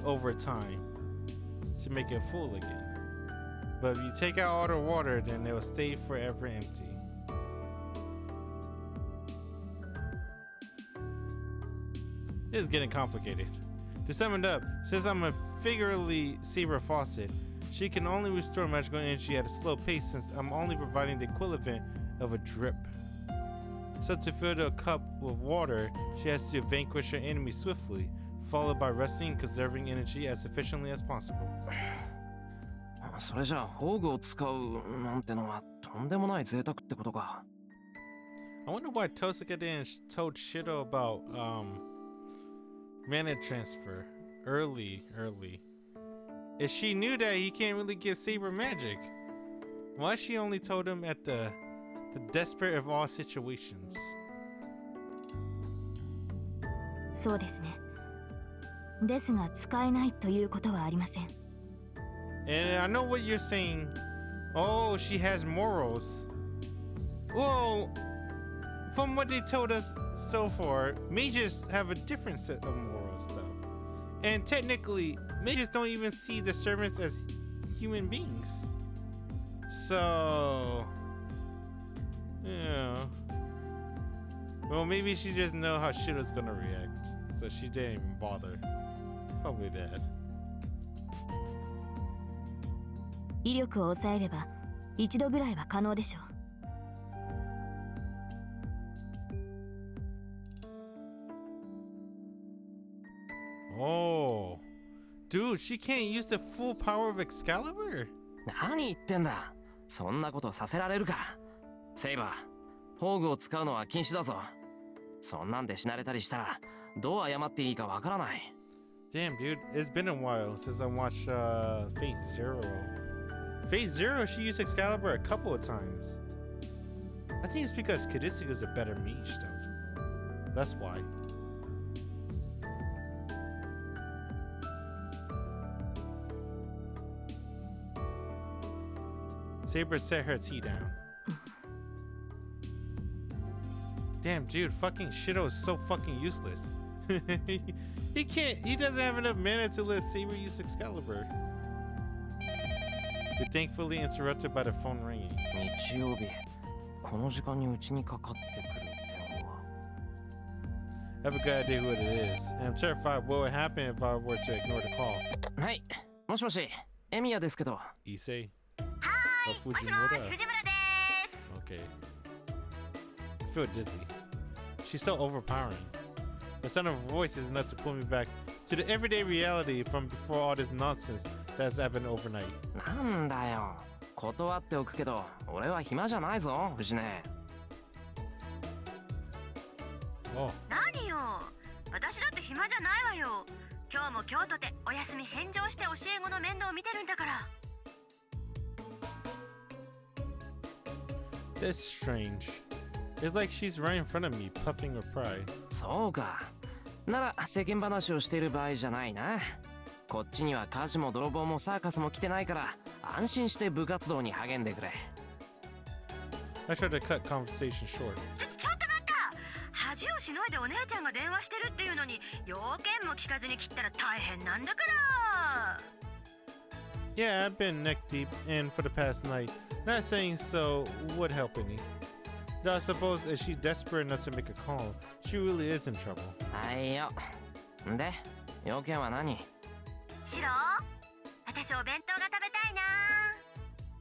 over time to make it full again. But if you take out all the water, then it will stay forever empty. This is getting complicated. To sum it up, since I'm a figuratively saber faucet, she can only restore magical energy at a slow pace since I'm only providing the equivalent of a drip. So to fill the cup with water, she has to vanquish her enemy swiftly, followed by resting and conserving energy as efficiently as possible. それじゃあ宝具を使うなんてのはとんでもない贅沢ってことか。I wonder why Tosaka didn't told Shido about mana transfer early. If she knew that he can't really give Saber magic, why she only told him at the desperate of all situations? そうですね。ですが使えないということはありません。And I know what you're saying. Oh, she has morals. Well, from what they told us so far, mages have a different set of morals, though. And technically, mages don't even see the servants as human beings. So, yeah. Well, maybe she just know how Shido's gonna react, so she didn't even bother. Probably that. 威力を抑えれば一度ぐらいは可能でしょう。Oh, dude, she can't use the full power of Excalibur? 何言ってんだ。そんなことさせられるか。セイバー、宝具を使うのは禁止だぞ。そんなんで死なれたりしたらどう謝っていいかわからない。Damn, dude, it's been a while since I watched Fate Zero. Fate Zero, she used Excalibur a couple of times. I think it's because Kadisuga's a better mage, though. That's why. Saber set her tea down. Damn, dude, fucking Shido is so fucking useless. He doesn't have enough mana to let Saber use Excalibur. You're thankfully interrupted by the phone ringing. 日曜日、この時間にうちにかかってくる電話。I have a good idea who it is, and I'm terrified what would happen if I were to ignore the call. はい、もしもし、エミヤですけど。Issei? はーい、 Oh, もしも Fujimura. し、藤村です。 Okay. I feel dizzy. She's so overpowering. The sound of her voice is enough to pull me back to the everyday reality from before all this nonsense that's happened overnight. なんだよ。断っておくけど、俺は暇じゃないぞ、藤根。Oh. 何よ、私だって暇じゃないわよ。今日も京都でお休み返上して教え子の面倒を見てるんだから。That's strange. It's like she's right in front of me, puffing with pride. そうか。なら世間話をしている場合じゃないな。こっちには火事も泥棒もサーカスも来てないから安心して部活動に励んでくれ。I tried to cut conversation short. ちょっと待った。恥をしのいでお姉ちゃんが電話してるっていうのに要件も聞かずに切ったら大変なんだから。Yeah, I've been neck deep, and for the past night, not saying so would help any. Though I suppose if she's desperate enough to make a call, she really is in trouble. はいよ。で、要件は何？シロー、私お弁当が食べたいな。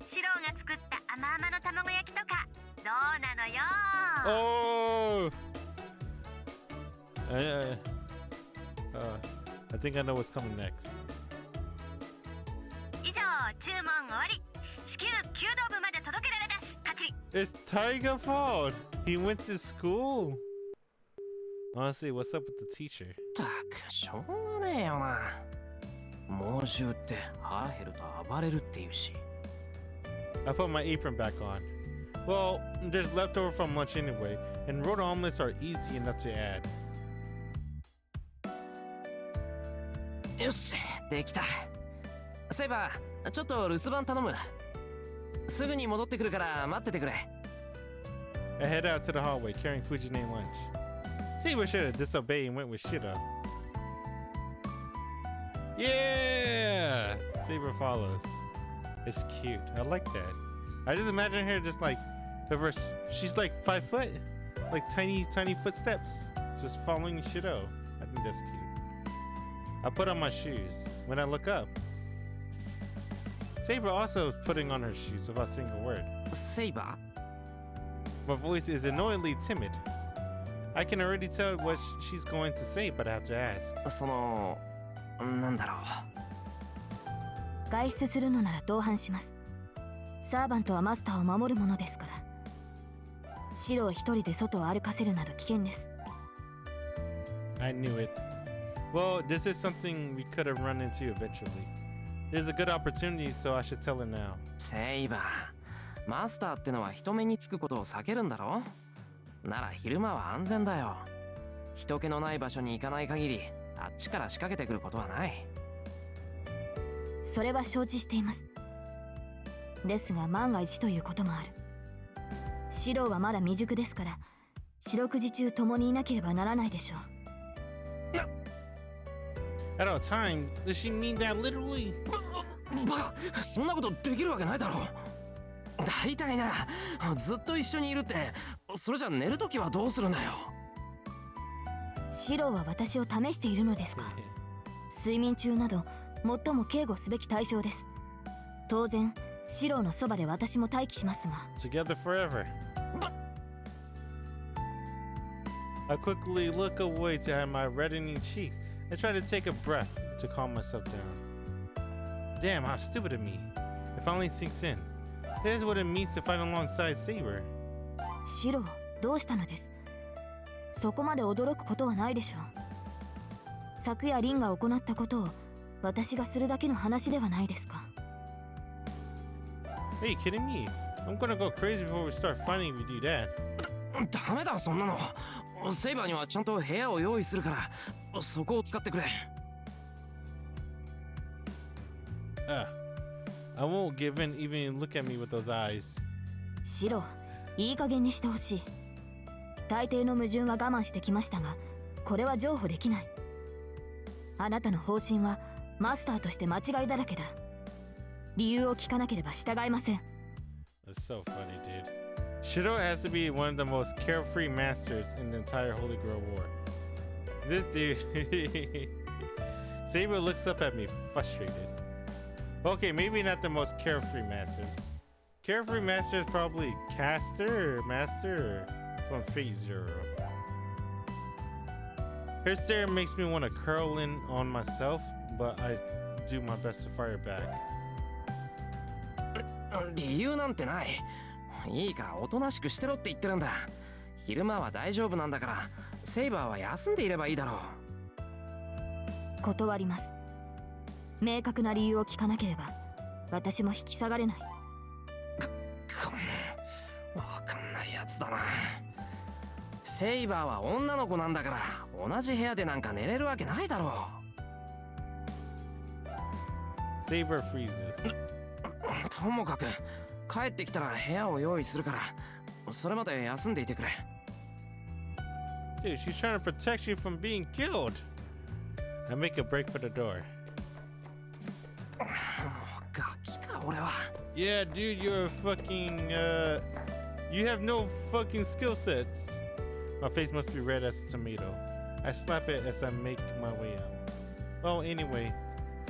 シローが作った甘々の卵焼きとかどうなのよ。Oh! I think I know what's coming next. It's Taiga's fault. He went to school. Honestly, what's up with the teacher? たくしょうがねえよな。猛獣って腹減ると暴れるっていうし。I put my apron back on. Well, there's leftover from lunch anyway, and rolled omelets are easy enough to add. よし、できた。セイバー、ちょっと留守番頼む。すぐに戻ってくるから待っててくれ。I head out to the hallway carrying Fujine lunch. Saber should have disobeyed and went with Shida. Yeah! Saber follows. It's cute. I like that. I just imagine her just like, she's like 5 foot, like tiny footsteps, just following Shido. I think that's cute. I put on my shoes. When I look up, Saber also is putting on her shoes without a single word. セイバ My voice is annoyingly timid. I can already tell what she's going to say, but I have to ask. ー、その、なんだろう。外出するのなら同伴します。サーバントはマスターを守るものですから。シロを一人で外を歩かせるなど危険です。I knew it. Well, this is something we could have run into eventually. There's a good opportunity, so I should tell her now. セイバー、マスターってのは人目につくことを避けるんだろ？なら昼間は安全だよ。人気のない場所に行かない限り、あっちから仕掛けてくることはない。それは承知しています。ですが万が一ということもある。シロはまだ未熟ですから、四六時中共にいなければならないでしょう。At all times, does she mean that literally? バカ、そんなことできるわけないだろう。大体な、ずっと一緒にいるって、それじゃ寝るときはどうするんだよ。シロは私を試しているのですか？睡眠中など最も警護すべき対象です。当然シロのそばで私も待機しますが。 Together forever. I quickly look away to have my reddening cheeks and try to take a breath to calm myself down. Damn, how stupid of me. It finally sinks in. Here's what it means to fight alongside Saber. シロ、どうしたのです？そこまで驚くことはないでしょう。昨夜リンが行ったことを私がするだけの話ではないですか。Hey, you kidding me? I'm gonna go crazy before we start fighting if you do that. ダメだ、そんなの。セイバーにはちゃんと部屋を用意するから、そこを使ってくれ。I won't give in even you look at me with those eyes. シロ、いい加減にしてほしい。大抵の矛盾は我慢してきましたが、これは譲歩できない。あなたの方針はマスターとして間違いだらけだ。理由を聞かなければ従いません。That's so funny, dude. Shido has to be one of the most carefree masters in the entire Holy Grail War. This dude... Saber looks up at me, frustrated. Okay, maybe not the most carefree master. Carefree master is probably caster or master from Phase Zero. Her stare makes me want to curl in on myself, but I do my best to fire back. 理由なんてない。いいからおとなしくしてろって言ってるんだ。昼間は大丈夫なんだから、セイバーは休んでいればいいだろう。断ります。明確な理由を聞かなければ私も引き下がれない。わかんないやつだな。セイバーは女の子なんだから同じ部屋でなんか寝れるわけないだろう。Saber freezes. ともかく帰ってきたら部屋を用意するから、それまで休んでいてくれ。Dude, she's trying to protect you from being killed. I make a break for the door. ガキか俺は。Yeah, dude, you're a fucking, you have no fucking skill sets. My face must be red as a tomato. I slap it as I make my way out. Well, anyway,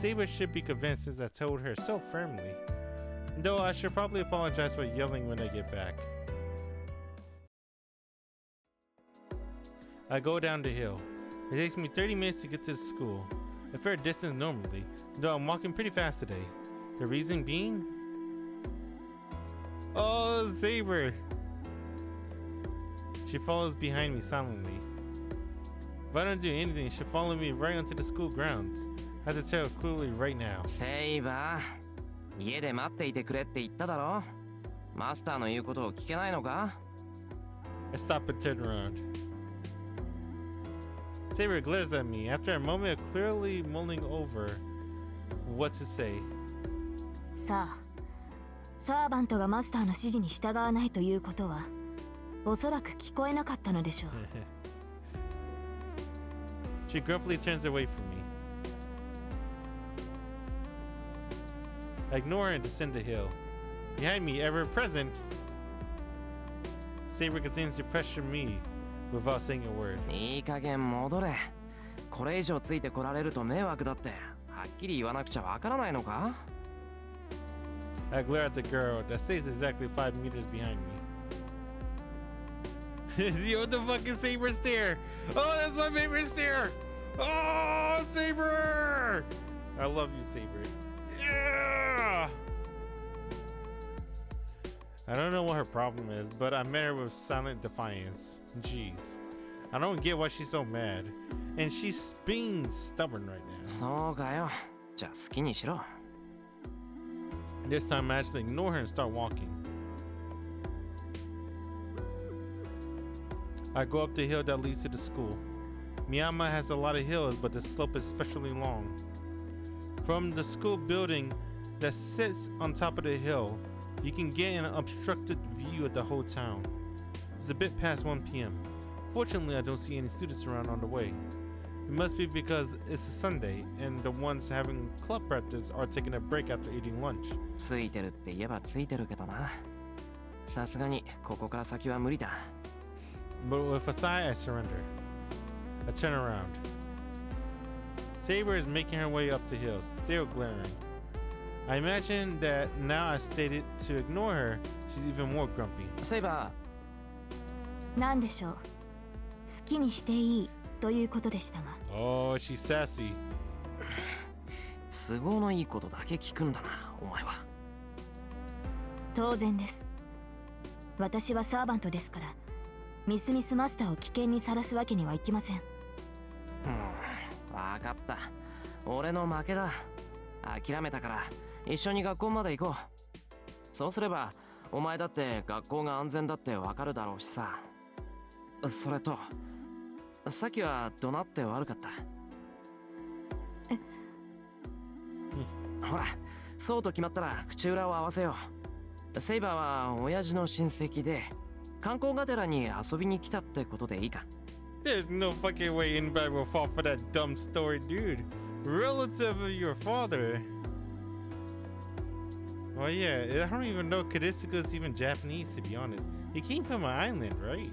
Saber should be convinced since I told her so firmly. Though I should probably apologize for yelling when I get back. I go down the hill. It takes me 30 minutes to get to the school. A fair distance normally, though I'm walking pretty fast today. The reason being? Oh, Saber! She follows behind me silently. If I don't do anything, she'll follow me right onto the school grounds. I have to tell her clearly right now. セイバー、家で待っていてくれって言っただろ。マスターの言うことを聞けないのか？ I stop and turn around. Saber glares at me after a moment of clearly mulling over what to say. さあ、サーバントがマスターの指示に従わないということは、おそらく聞こえなかったのでしょう。She grumpily turns away from me. I ignore her and descend the hill. Behind me, ever present, Saber continues to pressure me without saying a word. いい加減戻れ。これ以上ついてこられると迷惑だって。はっきり言わなくちゃわからないのか？ I glare at the girl that stays exactly 5 meters behind me. Yo, the fucking Saber stare! Oh, that's my favorite stare! Oh, Saber! I love you, Saber. Yeah! I don't know what her problem is, but I met her with silent defiance. Jeez. I don't get why she's so mad. And she's being stubborn right now. そうかよ。じゃあ好きにしろ。 This time I actually ignore her and start walking. I go up the hill that leads to the school. Miyama has a lot of hills, but the slope is especially long. From the school building that sits on top of the hill, you can get an obstructed view of the whole town. It's a bit past 1 p.m. Fortunately, I don't see any students around on the way. It must be because it's a Sunday and the ones having club practice are taking a break after eating lunch. ついてるって言えばついてるけどな。さすがにここから先は無理だ。But with a sigh, I surrender. I turn around. Saber is making her way up the hill, still glaring. I imagine that now I stated to ignore her, she's even more grumpy. セイバなんでしょう。好きにしていいということでしたが。Oh, she's sassy. ー、都合のいいことだけ聞くんだな、お前は。当然です。私はサーバントですから、ミスミスマスターを危険にさらすわけにはいきません。わかった。俺の負けだ。諦めたから一緒に学校まで行こう。そうすればお前だって学校が安全だってわかるだろうしさ。それとさっきは怒鳴って悪かった。ほら、そうと決まったら口裏を合わせよう。セイバーは親父の親戚で観光がてらに遊びに来たってことでいいか？ There's no fucking way anybody will fall for that dumb story, dude. Relative of your father. Oh yeah, I don't even know Kadisuka is even Japanese, to be honest. He came from an island, right?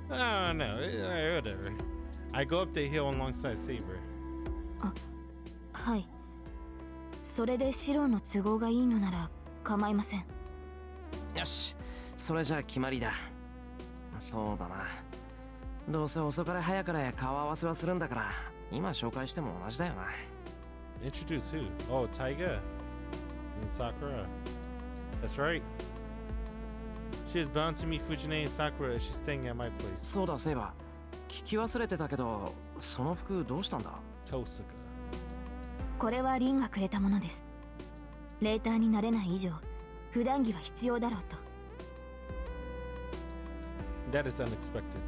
I don't know. Whatever. I go up the hill alongside Saber. はい。それでシロの都合がいいのなら構いません。よし、それじゃあ決まりだ。そうだな。どうせ遅かれ早かれ顔合わせはするんだから、今紹介しても同じだよな。Introduce who? Oh, Taiga and Sakura. That's right. She is bound to meet Fujine and Sakura as she's staying at my place. そうだ、セイバー。聞き忘れてたけど、その服どうしたんだ？ Tosaka. これはリンがくれたものです。レーターになれない以上、普段着は必要だろうと。That is unexpected.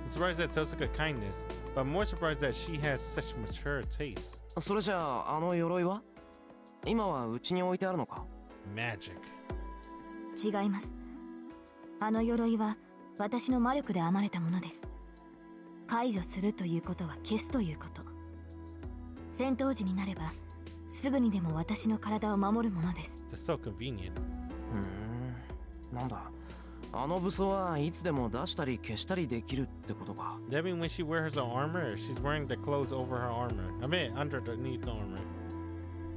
I'm surprised at Tosaka's kindness, but I'm more surprised that she has such mature taste. それじゃあ、あの鎧は？今はうちに置いてあるのか？ Magic. 違います。あの鎧は私の魔力で編まれたものです。解除するということは消すということ。戦闘時になればすぐにでも私の体を守るものです。That's so convenient. なんだ。あの武装はいつでも出したり消したりできるってことか。That means when she wears her armor, she's wearing the clothes over her armor. I mean, underneath the armor.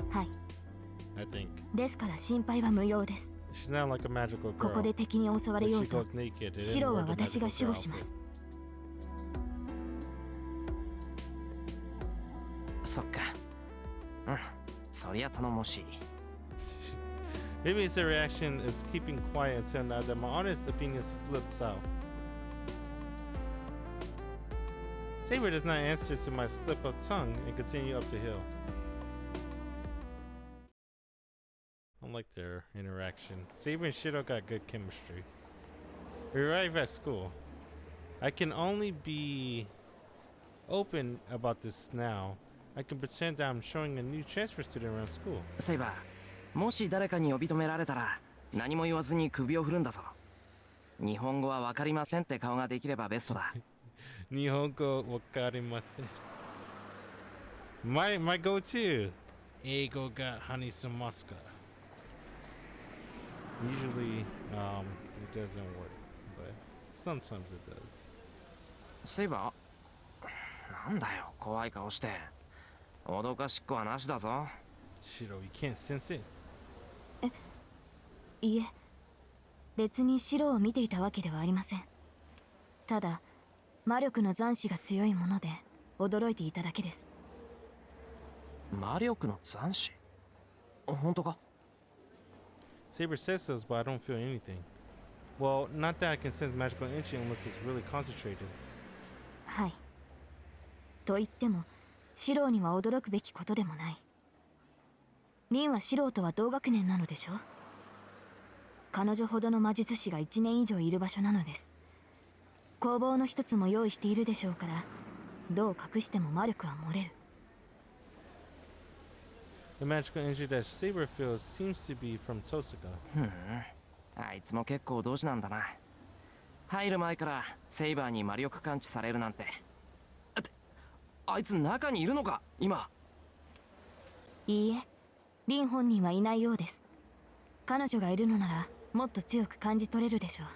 はい。I think. ですから心配は無用です。She's not like a magical girl. ここで敵に襲われようと、 If she goes naked, シロは私が守護します。そっか。そりゃ頼もしい。Maybe it's a reaction is keeping quiet until now that my honest opinion slips out. Saber does not answer to my slip of tongue and continue up the hill. I like their interaction. Saber and Shiro got good chemistry. We arrive at school. I can only be open about this now. I can pretend that I'm showing a new transfer student around school. セイバー、もし誰かに呼び止められたら何も言わずに首を振るんだぞ。日本語はわかりませんって顔ができればベストだ。日本語わかりません。My go-to. 英語が話せますか? Usually, it doesn't work, but sometimes it does. セイバー、なんだよ、怖い顔して。脅かしっこはなしだぞ。Shiro, you can't sense it. いえ、別に白を見ていたわけではありません。ただ魔力の残滓が強いもので驚いていただけです。魔力の残滓？本当か？ Saber says so, but I don't feel anything. Well, not that I can sense magical energy unless it's really concentrated. はい。と言っても白には驚くべきことでもない。凛は素人は同学年なのでしょ。彼女ほどの魔術師が1年以上いる場所なのです。工房の一つも用意しているでしょうから、どう隠しても魔力は漏れる。The magical energy that Saber feels seems to be from Tosaka. あいつも結構同時なんだな。入る前からセイバーに魔力感知されるなんて。あいつ中にいるのか今？いいえ、凛本人はいないようです。彼女がいるのならもっと強く感じ取れるでしょう。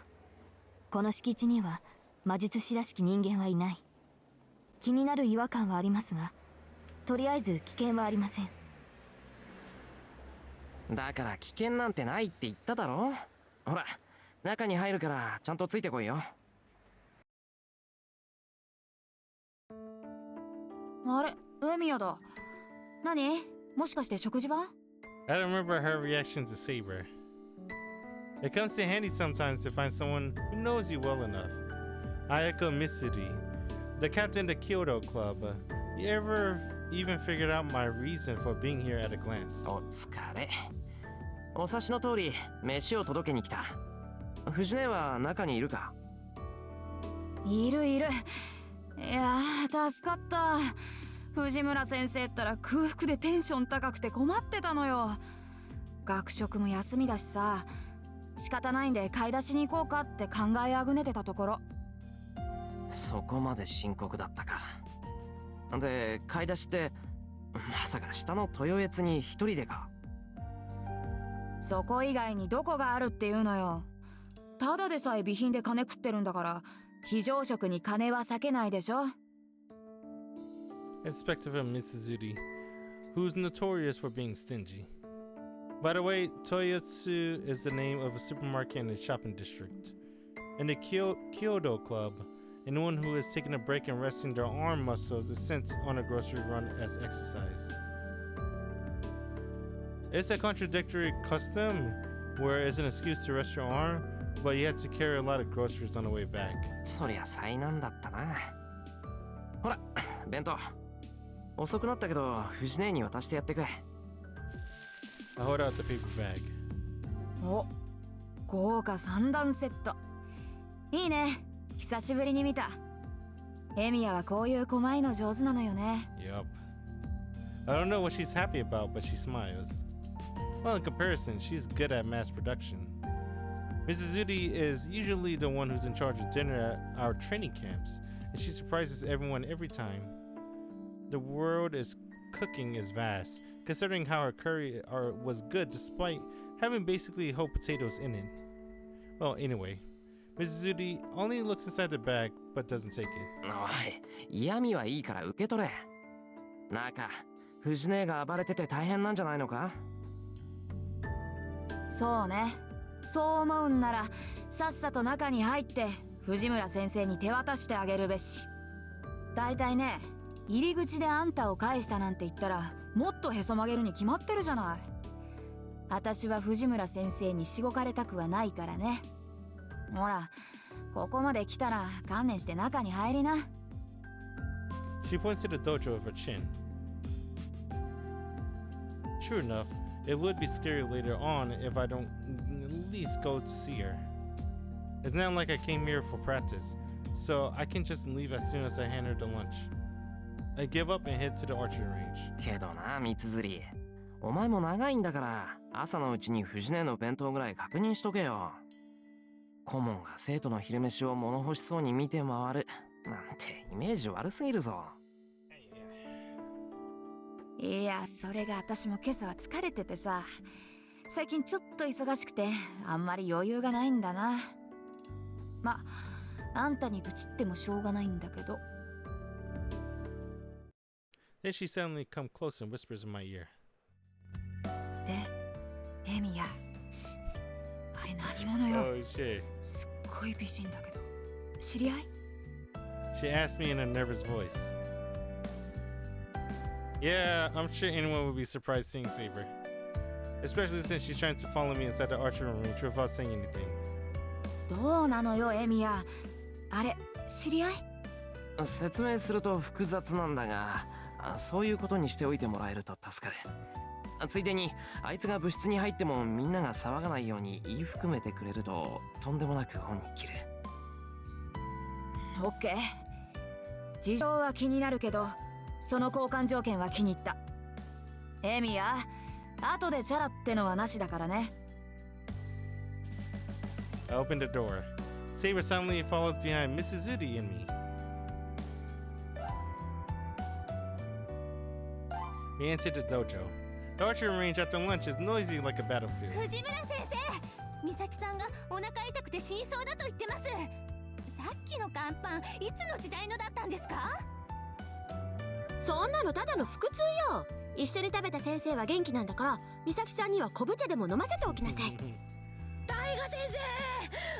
この敷地には魔術師らしき人間はいない。気になる違和感はありますが、とりあえず危険はありません。だから危険なんてないって言っただろ。ほら、中に入るからちゃんとついてこいよ。あれ、エミヤだ。何？もしかして食事は？ I don't remember her reaction to Saber. It comes in handy sometimes to find someone who knows you well enough. Ayako Mitsuri, the captain of the Kyoto Club. You ever even figured out my reason for being here at a glance? お疲れ。お察しの通り、飯を届けに来た。藤姉は中にいるか？いるいる。いやー、助かった。藤村先生ったら空腹でテンション高くて困ってたのよ。学食も休みだしさ、仕方ないんで買い出しに行こうかって考えあぐねてたところ。そこまで深刻だったか。で、買い出しってまさか下の豊悦に一人でか？そこ以外にどこがあるっていうのよ。ただでさえ備品で金食ってるんだから、非常食に金は避けないでしょ。Perspective of Mitsuzuri, who's notorious for being stingy. By the way, Toyotsu is the name of a supermarket in the shopping district. In the Kyoto Club, anyone who is taking a break and resting their arm muscles is sent on a grocery run as exercise. It's a contradictory custom where it's an excuse to rest your arm, but you have to carry a lot of groceries on the way back. そりゃ災難だったな。ほら、弁当。遅くなったけど、藤姉に渡してやってくれ。I hold out the paper bag. お、豪華三段セット。いいね。久しぶりに見た。エミヤはこういう細いの上手なのよね。Yup. I don't know what she's happy about, but she smiles. Well, in comparison, she's good at mass production. Mitsuzuri is usually the one who's in charge of dinner at our training camps, and she surprises everyone every time. The world is cooking is vast, considering how her curry was good despite having basically whole potatoes in it. Well, anyway, Mitsuzuri only looks inside the bag, but doesn't take it. おい、嫌味はいいから受け取れ。中、藤姉が暴れてて大変なんじゃないのか？そうね。そう思うんなら、さっさと中に入って藤村先生に手渡してあげるべし。だいたいね、入り口であんたを返したなんて言ったらもっとへそ曲げるに決まってるじゃない。私は藤村先生にしごかれたくはないからね。ほら、ここまで来たら観念して中に入りな。She points to the dojo with her chin. True enough, it would be scary later on if I don't at least go to see her. It's not like I came here for practice, so I can just leave as soon as I hand her the lunch. I give up and head to the archery range. けどな、三辻。お前も長いんだから、朝のうちに藤根の弁当ぐらい確認しとけよ。顧問が生徒の昼飯を物欲しそうに見て回るなんてイメージ悪すぎるぞ。いや、それが私も今朝は疲れててさ。最近ちょっと忙しくて、あんまり余裕がないんだな。ま、あんたに愚痴ってもしょうがないんだけど。Then she suddenly comes close and whispers in my ear. で、エミヤ。あれ何者よ。 Oh shit. すっごい美人だけど。知り合い？ She asked me in a nervous voice. Yeah, I'm sure anyone would be surprised seeing Saber. Especially since she's trying to follow me inside the archery range without saying anything. どうなのよ、エミヤ。あれ、知り合い？説明すると複雑なんだが、そういうことにしておいてもらえると助かる。ついでに、あいつが部室に入ってもみんなが騒がないように言い含めてくれると、とんでもなく本に切る。オッケー。事情は気になるけど、その交換条件は気に入った。エミヤ、後でチャラってのはなしだからね。I open the door. Saber suddenly follows behind Mrs. Zudi and me. We enter the dojo. The archery range after lunch is noisy like a battlefield. 藤村先生、美咲さんがお腹痛くて死にそうだと言ってます。さっきの乾パン、いつの時代のだったんですか？そんなのただの腹痛よ。一緒に食べた先生は元気なんだから、美咲さんには昆布茶でも飲ませておきなさい。大賀先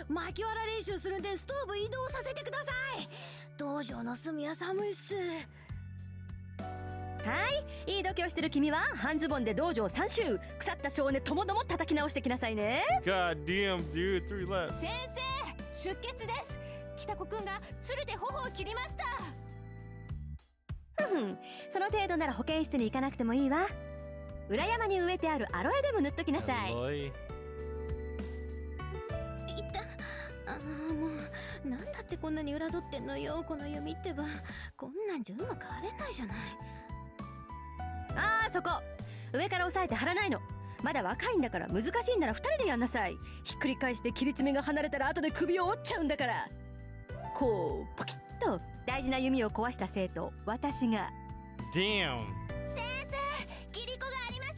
生、巻きわら練習するんでストーブ移動させてください。道場の隅は寒いっす。はい、いい度胸してる君は半ズボンで道場3周、腐った少年ともども叩き直してきなさいね。 God damn, dude, 3 left. 先生、出血です。北子くんが鶴で頬を切りました。ふん、その程度なら保健室に行かなくてもいいわ。裏山に植えてあるアロエでも塗っときなさい。Alloy. いた。もうなんだってこんなに裏ぞってんのよ、この弓ってば。こんなんじゃうまく貼れないじゃない。あー、そこ上から押さえて貼らないの。まだ若いんだから、難しいんなら2人でやんなさい。ひっくり返して切り詰めが離れたら後で首を折っちゃうんだから。こうポキッと大事な弓を壊した生徒、私が。 Damn. 先生、切り子がありません。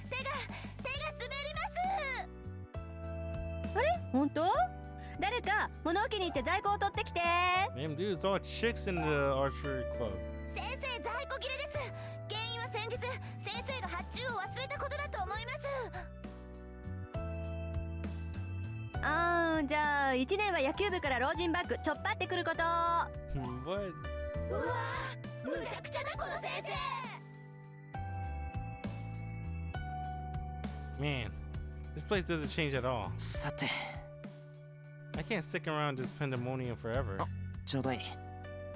手が滑ります。あれ、本当？誰か物置に行って在庫を取ってきて。 Damn, dude, it's all chicks in the archery club. 先生、在庫切れです。原因は先日先生が発注を忘れたことだと思います。じゃあ1年は野球部から老人バッグちょっぱってくること。 What? うわー、むちゃくちゃだこの先生。 Man, this place doesn't change at all. さて、 I can't stick around this pandemonium forever. ちょうどいい。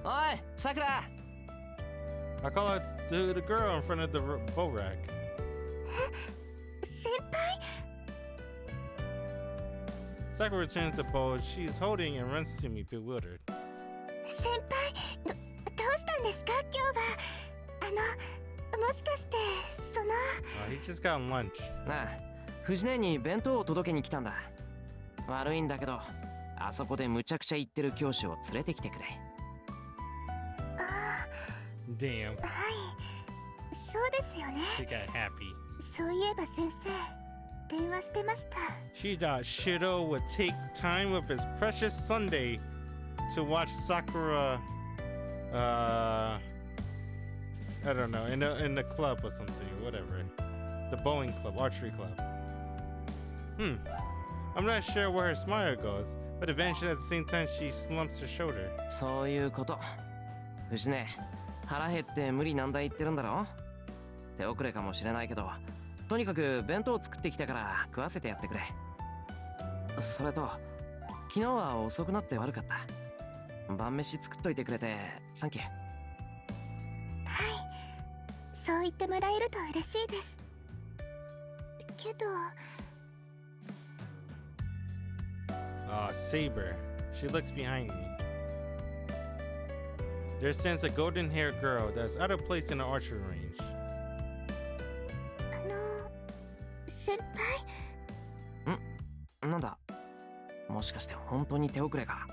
おい、さくら。I call out to the girl in front of the bow rack. 先輩。 Sakura returns the bow she's holding and runs to me, bewildered. 先輩、どうしたんですか今日は。もしかしてその。He just got lunch. なあ、藤根に弁当を届けに来たんだ。悪いんだけど、あそこでむちゃくちゃ言ってる教師を連れてきてくれ。Damn. はい、そうですよね。 She got happy. そういえば先生、電話してました。 She thought Shido would take time of his precious Sunday to watch Sakura, I don't know, in the club or something, or whatever. The bowling club, archery club. I'm not sure where her smile goes, but eventually at the same time she slumps her shoulder. そういうこと。藤根、腹減って無理難題言ってるんだろ。手遅れかもしれないけど、とにかく弁当作っってきたから食わせてやってくれ。それと昨日は遅くなって悪かった。晩飯作っといてくれてサンキュー。はい、そう言ってもらえると嬉しいです。けどSaber. She looks behind me. There stands a golden-haired girl that's out of place in the archery range. 先輩。なんだ、もしかして本当に手遅れか。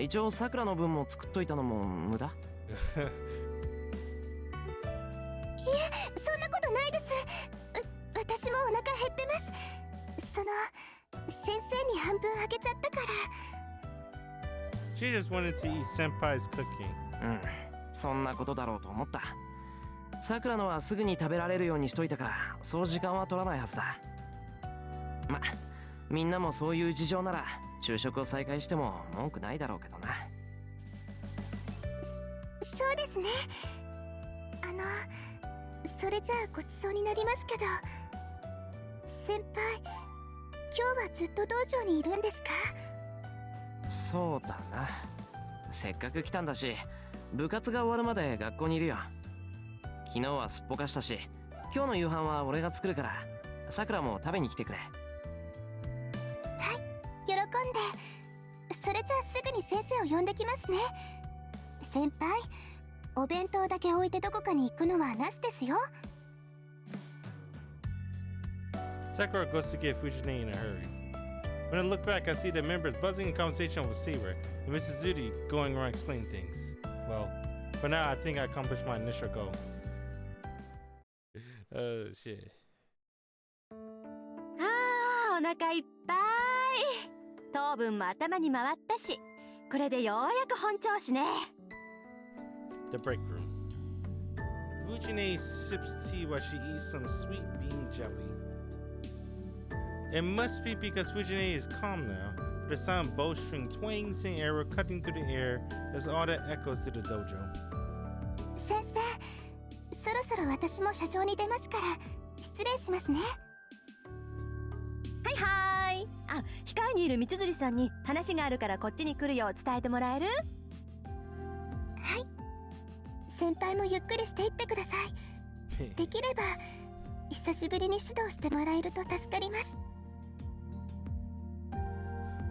一応さくらの分も作っといたのも無駄？いえ、そんなことないです。私もお腹減ってます。先生に半分あげちゃったから。She just wanted to eat Senpai's cooking. そんなことだろうと思った。さくらのはすぐに食べられるようにしといたから、そう時間は取らないはずだ。ま、みんなもそういう事情なら昼食を再開しても文句ないだろうけどな。そうですね。それじゃあごちそうになりますけど、先輩、今日はずっと道場にいるんですか？そうだな。せっかく来たんだし、部活が終わるまで学校にいるよ。昨日はすっぽかしたし、今日の夕飯は俺が作るから、さくらも食べに来てくれ。はい、喜んで。それじゃあすぐに先生を呼んできますね。先輩、お弁当だけ置いてどこかに行くのはなしですよ。Sakura goes to get Fujine in a hurry. When I look back, I see the members buzzing in conversation with Saber and Mrs. Zuri going around explaining things. Well, for now, I think I accomplished my initial goal. Oh, shit. お腹いっぱい。糖分も頭に回ったし、これでようやく本調子ね。The break room. Fujine sips tea while she eats some sweet bean jelly. It must be because Fujine is calm now. The sound of bowstring twangs and arrow cutting through the air as all that echoes to the dojo. 先生、そろそろ私も社長に出ますから失礼しますね。はいはーい。あ、控えにいる道釣さんに話があるからこっちに来るよう伝えてもらえる？はい。先輩もゆっくりしていってください。できれば久しぶりに指導してもらえると助かります。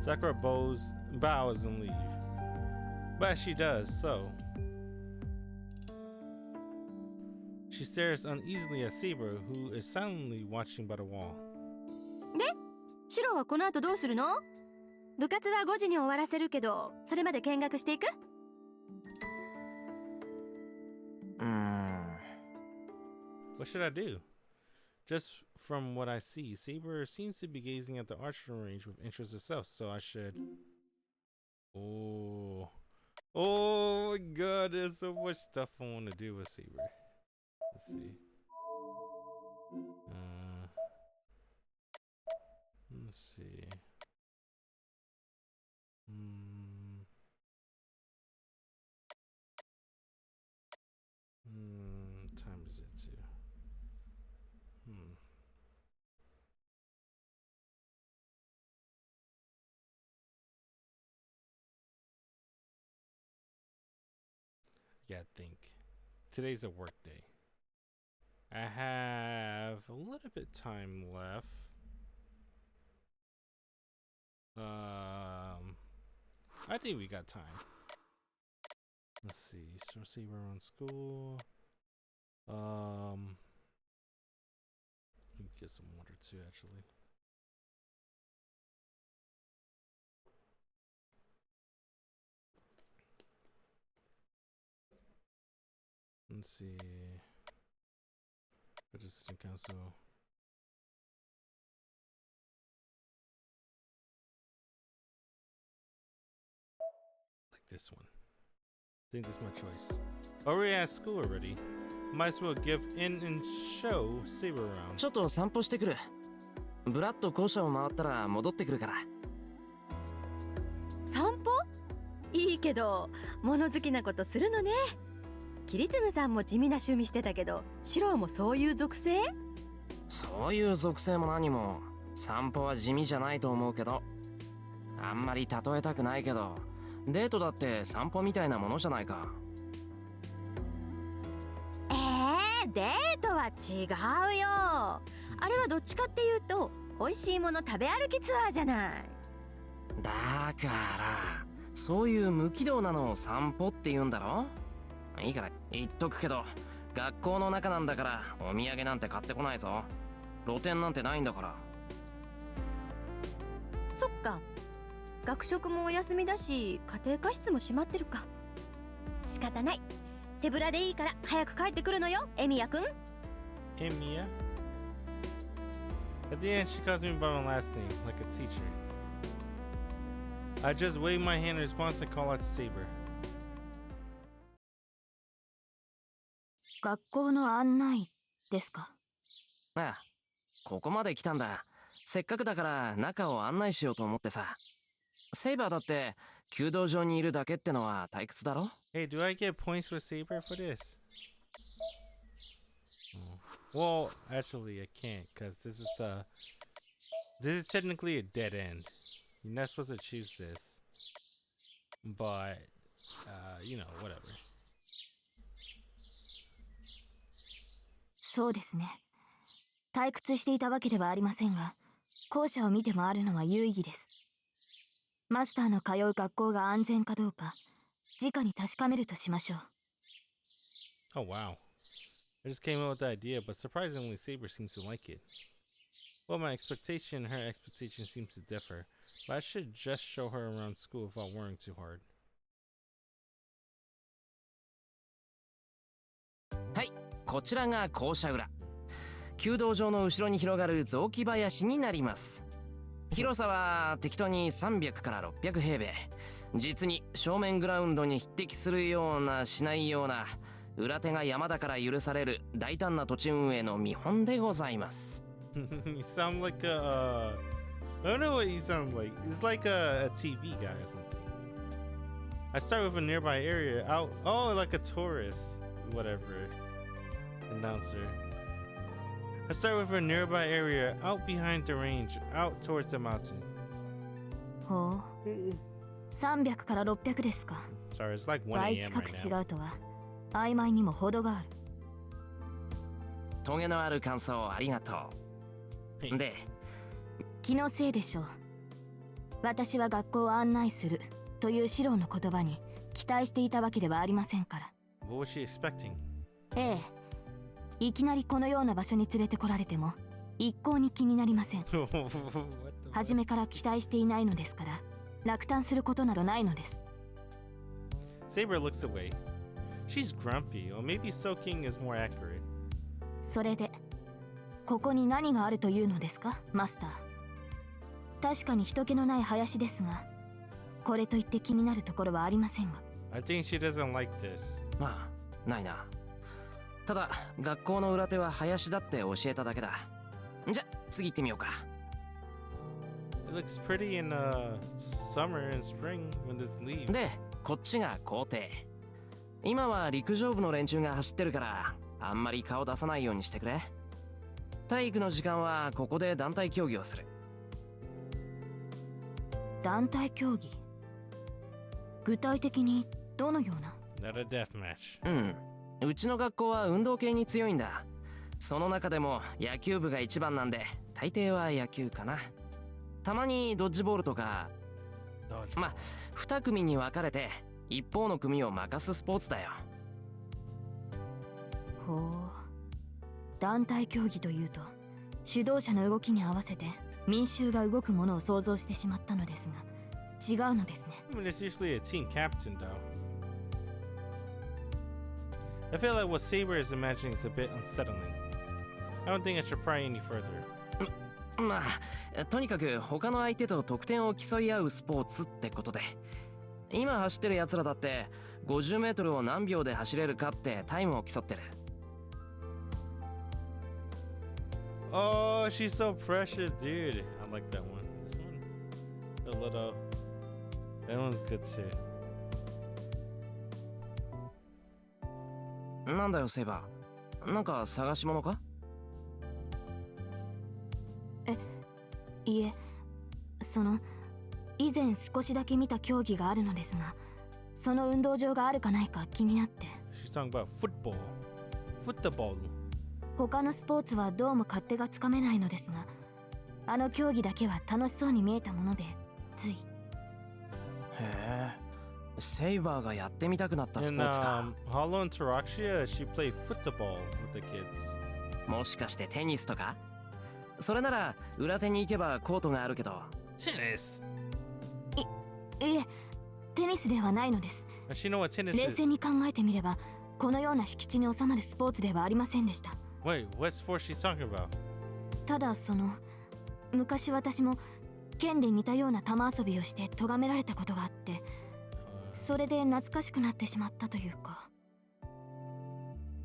Sakura bows and leaves. But she does so. She stares uneasily at Saber, who is silently watching by the wall. で、シロはこの後どうするの？部活は5時に終わらせるけど、それまで見学していく？What should I do? Just from what I see, Saber seems to be gazing at the archery range with interest itself, so I should... Oh my god, there's so much stuff I want to do with Saber. Let's see. Let's see. Time is it too? Yeah, think. Today's a work day. I have a little bit time left. I think we got time. Let's see. So see we're on school. Let me get some water too, actually. Let's see. Assistant council. Like this one. I think this is my choice. Already at school already. Might as well give in and show Saber around. ちょっと散歩してくる。ブラッと校舎を回ったら戻ってくるから。散歩？いいけど、物好きなことするのね。キリツムさんも地味な趣味してたけど、シローもそういう属性？そういう属性も何も散歩は地味じゃないと思うけど、あんまり例えたくないけど、デートだって散歩みたいなものじゃないか。デートは違うよ。あれはどっちかっていうと美味しいもの食べ歩きツアーじゃない。だからそういう無軌道なのを散歩って言うんだろ。いいから言っとくけど、学校の中なんだからお土産なんて買ってこないぞ。露店なんてないんだから。そっか、学食もお休みだし家庭科室も閉まってるか。仕方ない、手ぶらでいいから早く帰ってくるのよ、エミヤくん。Hey, Mia. At the end, she calls me by my last name, like a teacher. I just wave my hand in response and call out to Saber. 学校の案内ですか？ああ、ここまで来たんだ。せっかくだから中を案内しようと思ってさ。セイバーだって弓道場にいるだけってのは退屈だろ？ Hey, do I get points for Saber for this? Well, actually, I can't, because this is technically a dead end. You're not supposed to choose this. But, whatever. そうですね。退屈していたわけではありませんが、校舎を見て回るのは有意義です。マスターの通う学校が安全かどうか、直に確かめるとしましょう。Oh, wow. I just came up with the idea, but surprisingly, Saber seems to like it. Well, my expectation and her expectation seems to differ, but I should just show her around school without worrying too hard. はい、こちらが校舎裏。弓道場の後ろに広がる雑木林になります。広さは適当に300から600平米。実に正面グラウンドに匹敵するようなしないような、裏手が山だから許される大胆な土地運営の見本でございます。You sound like I don't know what you sound like. It's like a TV guy or something. I start with a nearby area out. Oh, like a tourist. Whatever. Announcer. I start with a nearby area out behind the range, out towards the mountain. ほう。300から600ですか。Sorry, it's like 1 倍 a.m. 近く right 違 now. うとは、曖昧にも程がある。トゲのある感想ありがとう。で、気のせいでしょう。私は学校を案内するというシローの言葉に期待していたわけではありませんから。What was she expecting? ええ。いきなりこのような場所に連れてこられても一向に気になりません。初めから期待していないのですから、落胆することなどないのです。Saber looks away. She's grumpy, or maybe soaking is more accurate. それで、ここに何があるというのですか、マスター。確かに人気のない林ですが、これといって気になるところはありませんが。I think she doesn't like this. まあ、ないな。ただ、学校の裏手は林だって教えただけだ。じゃ、次行ってみようか。It looks pretty in summer and spring when there's leaves. で、こっちが校庭。今は陸上部の連中が走ってるから、あんまり顔出さないようにしてくれ。体育の時間はここで団体競技をする。団体競技？具体的にどのような？ Not a death match. うちの学校は運動系に強いんだ。その中でも野球部が一番なんで、大抵は野球かな。たまにドッジボールとか。まあ、2組に分かれて一方の組を任すスポーツだよ。ほう。団体競技というと、指導者の動きに合わせて民衆が動くものを想像してしまったのですが、違うのですね。I mean, it's usually a team captain, though. I feel like what Saber is imagining is a bit unsettling. I don't think I should pry any further. まあ、とにかく他の相手と得点を競い合うスポーツってことで。今走ってる奴らだって50メートルを何秒で走れるかってタイムを競ってる。Oh, she's so precious, dude. I like that one. This one? A little. That one's good too. なんだよセイバー、なんか探し物か？いえ、以前少しだけ見た競技があるのですが、その運動場があるかないか気になって。 She's talking about football. Football. 他のスポーツはどうも勝手がつかめないのですが、あの競技だけは楽しそうに見えたものでつい。へえ、セイバーがやってみたくなったス In ポーツか。Hollow and Taraxia, she played football with the kids. もしかしてテニスとか？それなら裏手に行けばコートがあるけど。Tennis? いえ、テニスではないのです。 Does she know what tennis 冷 is? 静に考えてみれば、このような敷地に収まるスポーツではありませんでした。 Wait, what sport she's talking about? ただ昔私も剣で似たような玉遊びをして咎められたことがあって、それで懐かしくなってしまったというか。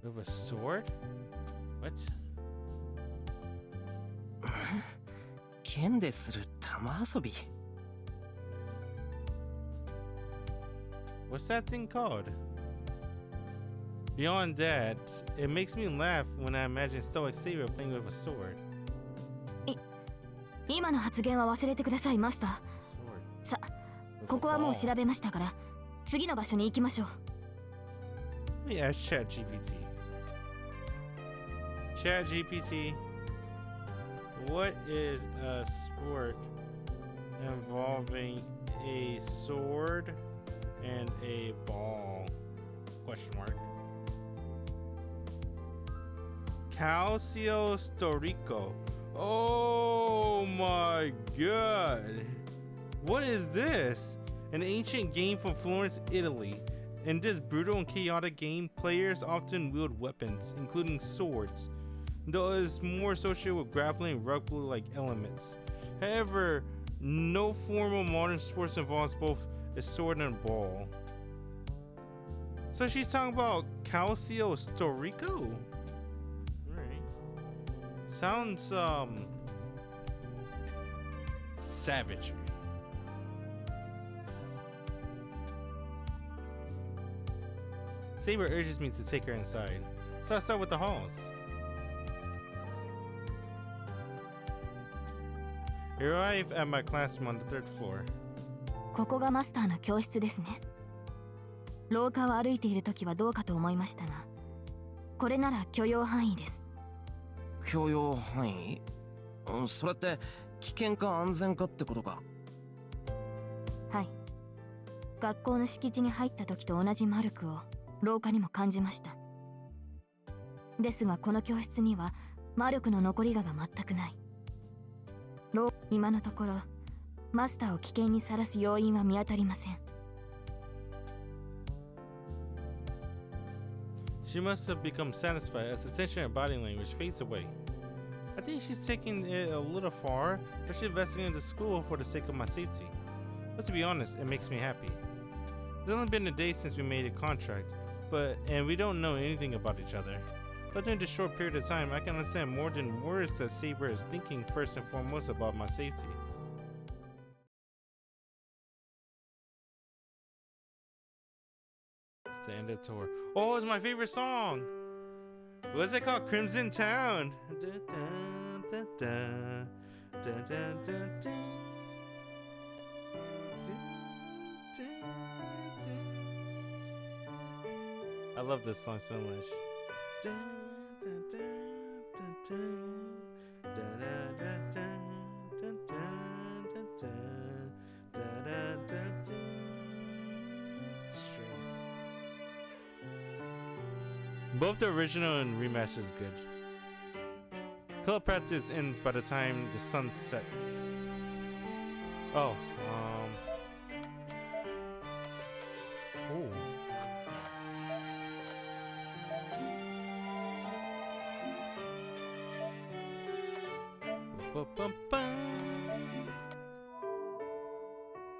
With a sword? What? 剣でする玉遊び？ What's that thing called? Beyond that, it makes me laugh when I imagine Stoic Saber playing with a sword. 今の発言は忘れてください、マスター。 Sword. さ、 With こ a こはもう ball. 調べましたから、次の場所に行きましょう。 Let me ask ChatGPT. ChatGPT, what is a sport involving a sword and a ball? Question mark. Calcio Storico. Oh my god. What is this? An ancient game from Florence, Italy. In this brutal and chaotic game, players often wield weapons, including swords, though it is more associated with grappling and rugby-like elements. However, no formal modern sports involves both a sword and a ball. So she's talking about Calcio Storico? Alright. Sounds, savagery. Saber urges me to take her inside, so I start with the halls. I arrive at my classroom on the third floor. ここがマスターの教室ですね。廊下を歩いているときはどうかと思いましたが、これなら許容範囲です。許容範囲？それって危険か安全かってことか？はい。学校の敷地に入った時と同じ魔力を廊下にも感じました。ですがこの教室には魔力の残りが全くない。今のところマスターを危険にさらす要因は見当たりません。 She must have become satisfied as the tension in her body language fades away. I think she's taking it a little far, but she's investing into school for the sake of my safety. But to be honest, it makes me happy. It's only been a day since we made a contract, and we don't know anything about each other. But during this short period of time, I can understand more than words that Saber is thinking first and foremost about my safety. The end of the tour. Oh, it's my favorite song. What's it called? Crimson Town. I love this song so much. Both the original and remaster is good. Color practice ends by the time the sun sets. Oh, ooh.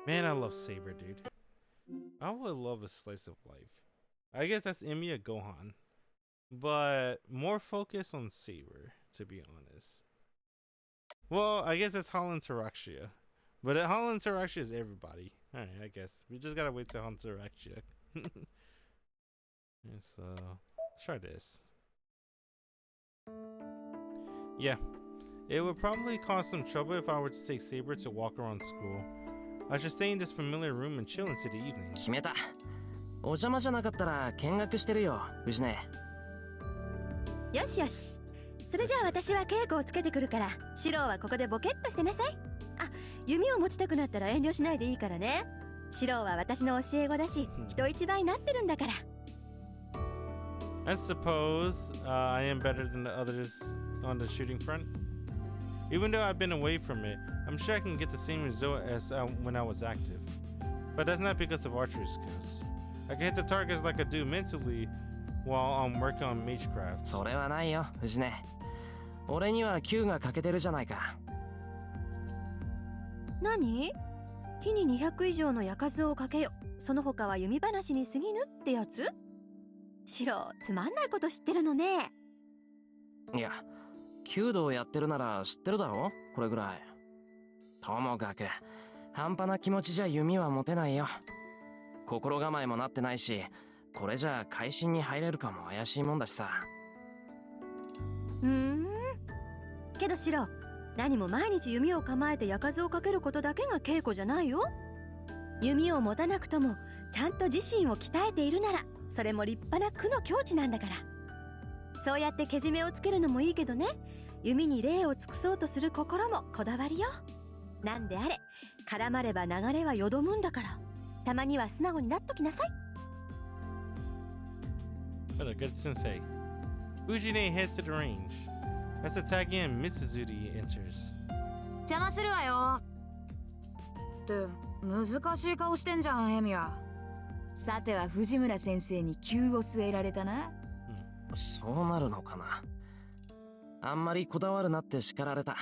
Man, I love Saber, dude. I would love a slice of life. I guess that's Emiya Gohan. But more focus on Saber, to be honest. Well, I guess that's Holland Taraxia. But Holland Taraxia is everybody. Alright, I guess. We just gotta wait till Holland Taraxia. So, let's try this. Yeah. It would probably cause some trouble if I were to take Saber to walk around school. I should stay in this familiar room and chill into the evening. 決めた。お邪魔じゃなかったら見学してるよ、藤音。よしよし。それじゃあ私は稽古をつけてくるから、シロはここでボケっとしてなさい。あ、弓を持ちたくなったら遠慮しないでいいからね。シロは私の教え子だし、人一倍になってるんだから。I suppose I am better than the others on the shooting front. Even though I've been away from it, I'm sure I can get the same result as when I was active. But that's not because of archery skills. I can hit the targets like I do mentally while I'm working on magecraft. それはないよ、藤音。俺には9が欠けてるじゃないか。何？火に200以上の矢数をかけよ。その他は弓話に過ぎぬってやつ？シロ、つまんないこと知ってるのね。いや、弓道やってるなら知ってるだろ、これぐらい。ともかく半端な気持ちじゃ弓は持てないよ。心構えもなってないし、これじゃ会心に入れるかも怪しいもんだしさ。けどシロ、何も毎日弓を構えて矢数をかけることだけが稽古じゃないよ。弓を持たなくともちゃんと自身を鍛えているなら、それも立派な苦の境地なんだから。そうやってけじめをつけるのもいいけどね、弓に礼を尽くそうとする心もこだわりよ。なんであれ、絡まれば流れはよどむんだから、たまには素直になっときなさい。 What a good sensei. Ujine heads to the range. As the tag-in Mitsuzuri enters. 邪魔するわよ。って難しい顔してんじゃん、エミヤ。さては藤村先生に急を据えられたな。そうなるのかな。あんまりこだわるなって叱られた。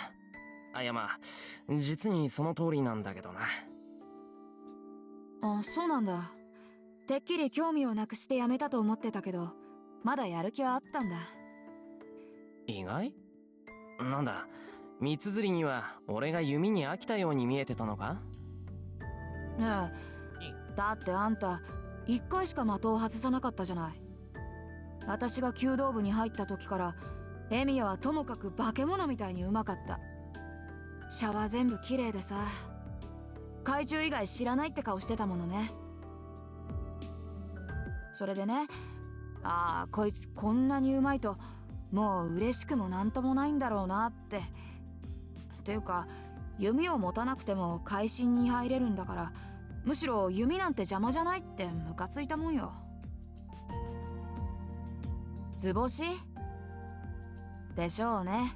あ、いやまあ実にその通りなんだけどな。あ、そうなんだ。てっきり興味をなくしてやめたと思ってたけど、まだやる気はあったんだ。意外？なんだ、三綴りには俺が弓に飽きたように見えてたのか？ねえ、だってあんた1回しか的を外さなかったじゃない。私が弓道部に入った時からエミヤはともかく化け物みたいにうまかった。シャワー全部綺麗でさ、怪獣以外知らないって顔してたものね。それでね、ああこいつこんなにうまいともう嬉しくもなんともないんだろうなって。っていうか弓を持たなくても会心に入れるんだから、むしろ弓なんて邪魔じゃないってムカついたもんよ。図星でしょうね。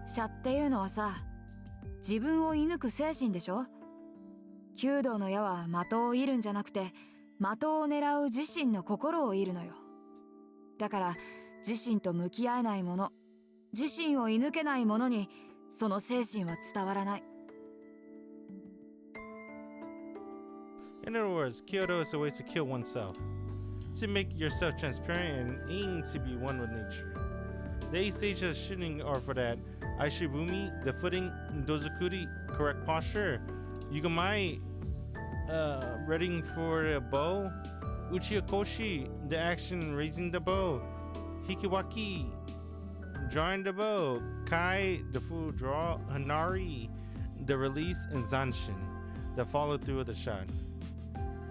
射っていうのはさ、自分を射抜く精神でしょ。弓道の矢は的を射るんじゃなくて、的を狙う自身の心を射るのよ。だから自身と向き合えないもの、自身を射抜けないものにその精神は伝わらない。 In other words, Kyoto is a way to kill oneself, to make yourself transparent and aim to be one with nature. The 8 stages of shooting are for that: Aishibumi, the footing, Dozukuri, correct posture, Yugamai, readying for a bow, Uchiyokoshi, the action raising the bow, Hikiwaki, drawing the bow, Kai, the full draw, Hanari, the release, and Zanshin, the follow through of the shot.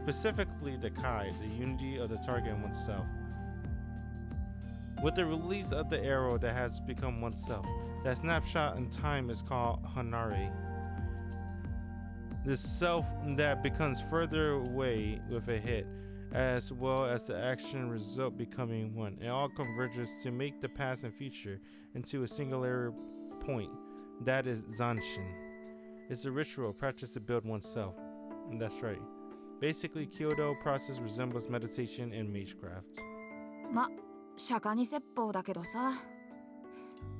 Specifically the Kai, the unity of the target and oneself. With the release of the arrow that has become oneself, that snapshot in time is called Hanare. The self that becomes further away with a hit, as well as the action result becoming one. It all converges to make the past and future into a singular point. That is Zanshin. It's a ritual practice to build oneself. And that's right. Basically, Kyoto process resembles meditation and magecraft. ま、釈迦に説法だけどさ、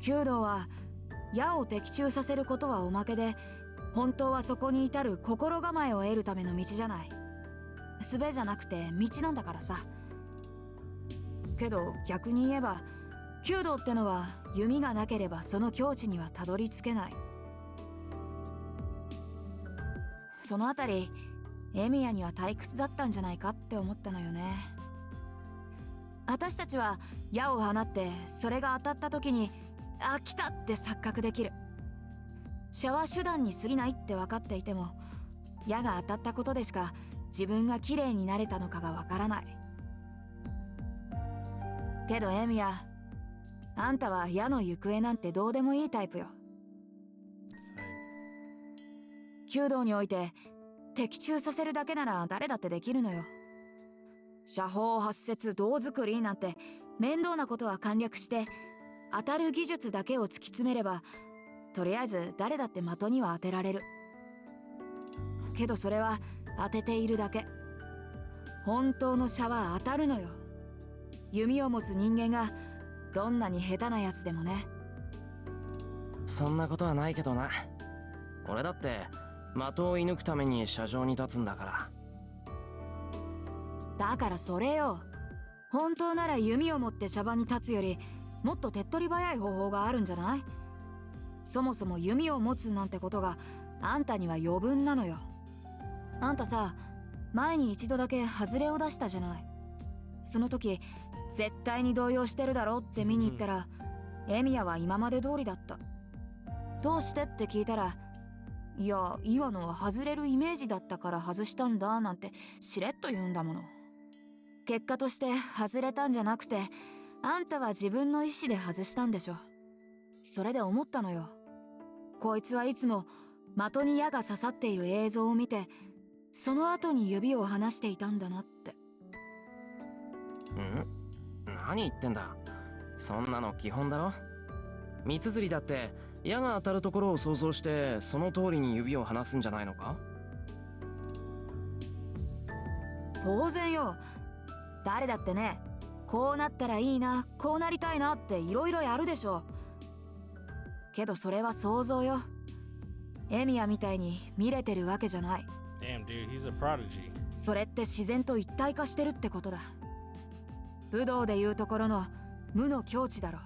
弓道は矢を的中させることはおまけで、本当はそこに至る心構えを得るための道じゃない。術じゃなくて道なんだからさ。けど逆に言えば、弓道ってのは弓がなければその境地にはたどり着けない。そのあたりエミヤには退屈だったんじゃないかって思ったのよね。私たちは矢を放ってそれが当たった時に飽きたって錯覚できる。シャワー手段に過ぎないって分かっていても、矢が当たったことでしか自分が綺麗になれたのかがわからない。けどエミヤ、あんたは矢の行方なんてどうでもいいタイプよ。弓道において的中させるだけなら誰だってできるのよ。射砲発節胴作りなんて面倒なことは簡略して、当たる技術だけを突き詰めればとりあえず誰だって的には当てられる。けどそれは当てているだけ。本当の射は当たるのよ。弓を持つ人間がどんなに下手なやつでもね。そんなことはないけどな。俺だって的を射抜くために射場に立つんだから。だからそれよ。本当なら弓を持って射場に立つよりもっと手っ取り早い方法があるんじゃない？そもそも弓を持つなんてことがあんたには余分なのよ。あんたさ、前に一度だけ外れを出したじゃない。その時絶対に動揺してるだろうって見に行ったら、エミヤは今まで通りだった。どうしてって聞いたら、いや今のは外れるイメージだったから外したんだなんてしれっと言うんだもの。結果として外れたんじゃなくて、あんたは自分の意思で外したんでしょ。それで思ったのよ。こいつはいつも的に矢が刺さっている映像を見て、その後に指を離していたんだなって。何言ってんだ。そんなの基本だろ。三つ釣りだって矢が当たるところを想像してその通りに指を離すんじゃないのか？当然よ。誰だってね、こうなったらいいな、こうなりたいなっていろいろやるでしょ。けどそれは想像よ。エミヤみたいに見れてるわけじゃない。Damn, dude, he's a prodigy. それって自然と一体化してるってことだ。武道でいうところの無の境地だろ。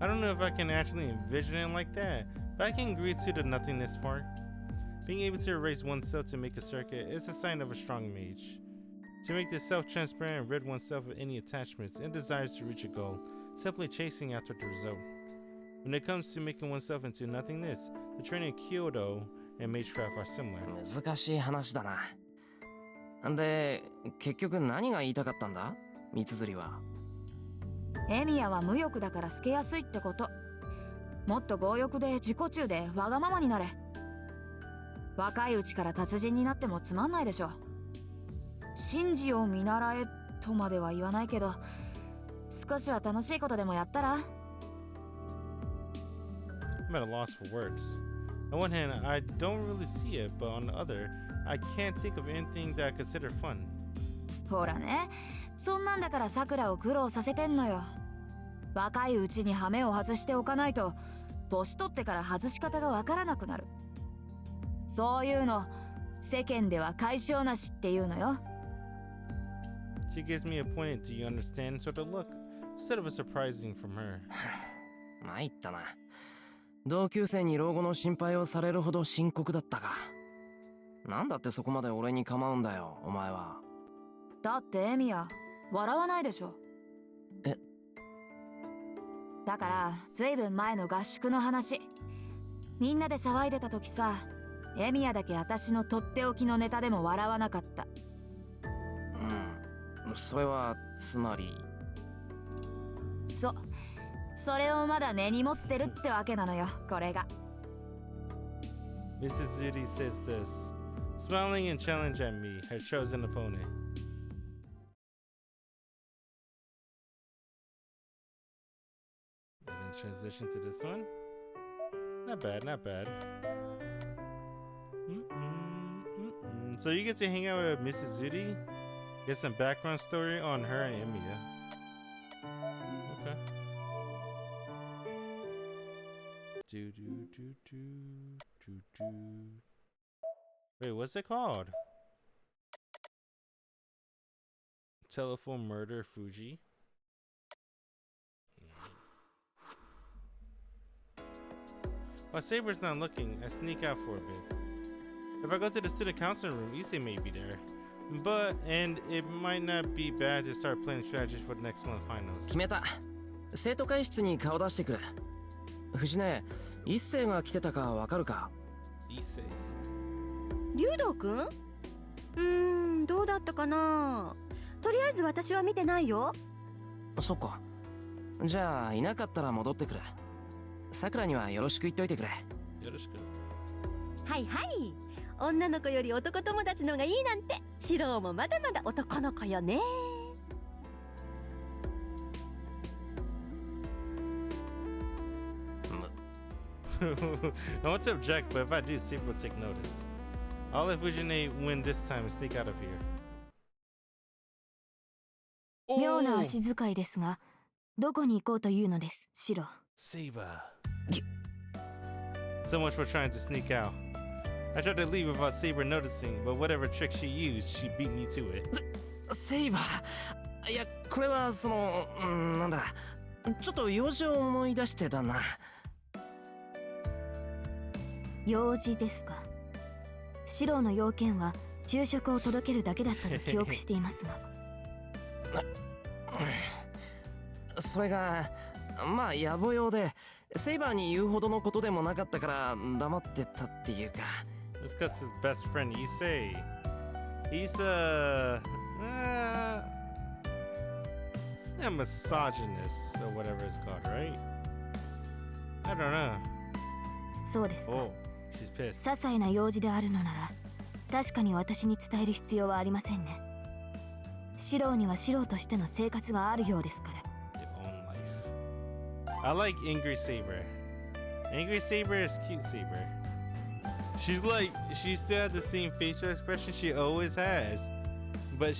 I don't know if I can actually envision it like that, but I can agree to the nothingness part. Being able to erase oneself to make a circuit is a sign of a strong mage. To make this self-transparent and rid oneself of any attachments and desires to reach a goal, simply chasing after the result. When it comes to making oneself into nothingness, the training of Kyoto and magecraft are similar. 難しい話だな。で、結局何が言いたかったんだ？三つ釣りは。エミヤは無欲だから透けやすいってこと。もっと強欲で自己中でわがままになれ。若いうちから達人になってもつまんないでしょ。神事を見習えとまでは言わないけど、少しは楽しいことでもやったら？ I'm at a loss for words. On one hand, I don't really see it, but on the other, I can't think of anything that I consider fun. ほらね、そんなんだからさくらを苦労させてんのよ。若いうちにハメを外しておかないと、年取ってから外し方がわからなくなる。そういうの、世間では解消なしっていうのよ。She gives me a pointed "do you understand" sort of look, instead of a surprising from her. 参ったな。同級生に老後の心配をされるほど深刻だったか。なんだってそこまで俺に構うんだよ、お前は。だってエミヤ、笑わないでしょ。え？だから、ずいぶん前の合宿の話。みんなで騒いでた時さ、エミヤだけ私のとっておきのネタでも笑わなかった。それはつまり。それをまだ根に持ってるってわけなのよ、これが。Mrs. Judy says this, smiling and challenge at me, her chosen opponent. And then transition to this one. Not bad, not bad. So you get to hang out with Mrs. Judy, get some background story on her and Emiya. Okay. Wait, what's it called? Telephone murder Fuji. While Saber's not looking, I sneak out for a bit. If I go to the student counseling room, Issei may be there. and it might not be bad to start planning strategies for the next month finals. 決めた。生徒会室に顔出してくる。藤音、一星が来てたかわかるか？竜道くん？どうだったかな。とりあえず私は見てないよ。そっか。じゃあいなかったら戻ってくる。さくらにはよろしく言っといてくれ。よろしく。はいはい。女の子より男友達のがいいなんて、シロもまだまだ男の子よね。I want to object, but if I do, Saber will take notice. I'll let Fujine win this time and sneak out of here. 妙な足遣いですが、どこに行こうというのです、シロ。Saber. So much for trying to sneak out. I tried to leave without Saber noticing, but whatever trick she used, she beat me to it. セイバー。いや、これはなんだ。ちょっと用事を思い出してたな。用事ですか。シロの要件は昼食を届けるだけだったと記憶していますが。それがまあ野暮用でセイバーに言うほどのことでもなかったから黙ってたっていうか。It's because his best friend Issei. He's not misogynist or whatever it's called, right? I don't know. そうですか。Oh, she's pissed. 些細な用事であるのなら確かに私に伝える必要はありませんね。シロにはシロとしての生活があるようですから。Your own life. I like Angry Saber. Angry Saber is cute Saber. She still has the same facial expression she always has, but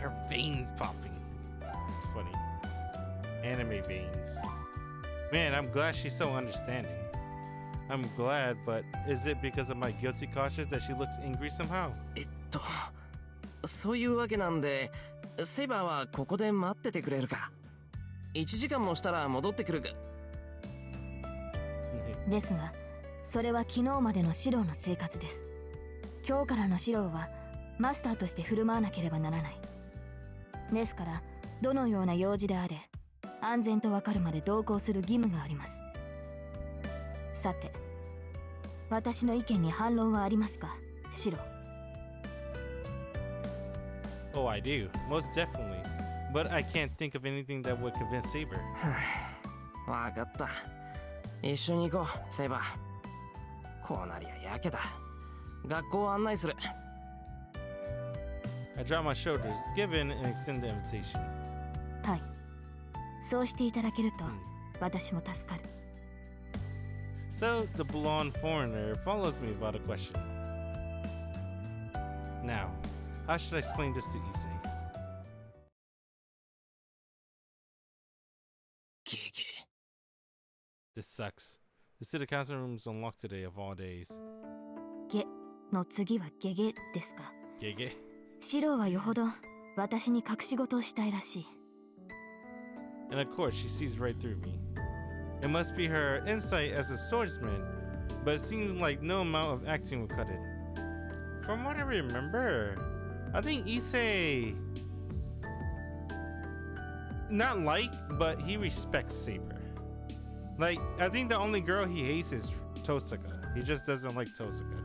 her veins popping. It's funny. Anime veins. Man, I'm glad she's so understanding. I'm glad, but is it because of my guilty conscience that she looks angry somehow? そういうわけなんで、セイバーはここで待っててくれるか。1時間もしたら戻ってくるか。ですが、それは昨日までのシロの生活です。今日からのシロはマスターとして振る舞わなければならない。ですから、どのような用事であれ、安全とわかるまで同行する義務があります。さて、私の意見に反論はありますか、シロ。Oh, I do. Most definitely. But I can't think of anything that would convince Saber. わかった。一緒に行こう、セイバー。こうなりゃやけだ。学校を案内する。I drop my shoulders, give in, and extend the invitation. はい。そうしていただけると、私も助かる。So the blonde foreigner follows me without a question. Now, how should I explain this to Issei? ゲゲ。This sucks. The student council room is unlocked today of all days. ゲの次はゲゲですか。ゲゲ。シロはよほど私に隠し事をしたいらしい。And of course, she sees right through me. It must be her insight as a swordsman, but it seems like no amount of acting would cut it. From what I remember, I think Issei... Not like, but he respects Saber. Like, I think the only girl he hates is Tosaka. He just doesn't like Tosaka.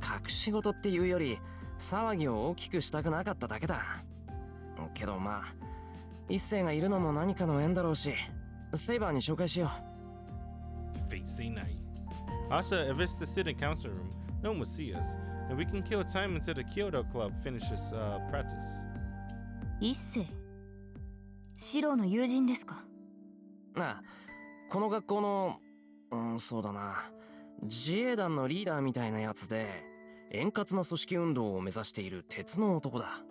隠し事っていうより騒ぎを大きくしたくなかっただけだ。けどまあ一星がいるのも何かの縁だろうし、セイバーに紹介しよう。Fatesday night. Also, if it's the student council room, no one will see us, and we can kill time until the Kyoto Club finishes practice. 一星、シロの友人ですか。なあ、この学校の、そうだな、自衛団のリーダーみたいなやつで、円滑な組織運動を目指している鉄の男だ。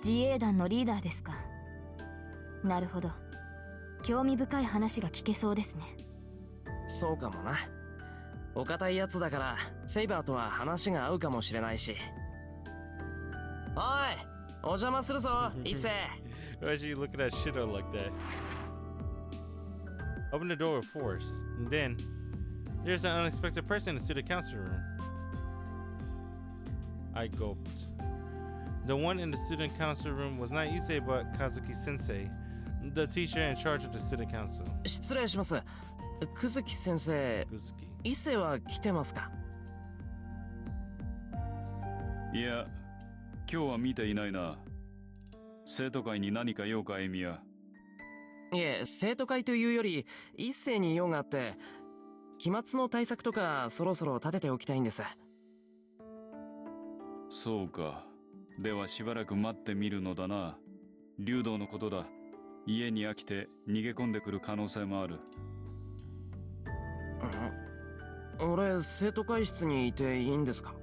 自衛団のリーダーですか。なるほど。興味深い話が聞けそうですね。そうかもな。お堅いやつだからセイバーとは話が合うかもしれないし。おい、お邪魔するぞ、一星。Why is she looking at Shiro like that? Open the door with force. And then, there's an unexpected person in the student council room. I gulped. The one in the student council room was not Issei but Kazuki Sensei, the teacher in charge of the student council. 失礼します。久月先生、 Kuzuki. 伊勢は来てますか？いや、今日は見ていないな。生徒会に何か用か、エミヤ。いえ、生徒会というより一斉に用があって、期末の対策とかそろそろ立てておきたいんです。そうか。ではしばらく待ってみるのだな。竜道のことだ。家に飽きて逃げ込んでくる可能性もある。俺、生徒会室にいていいんですか？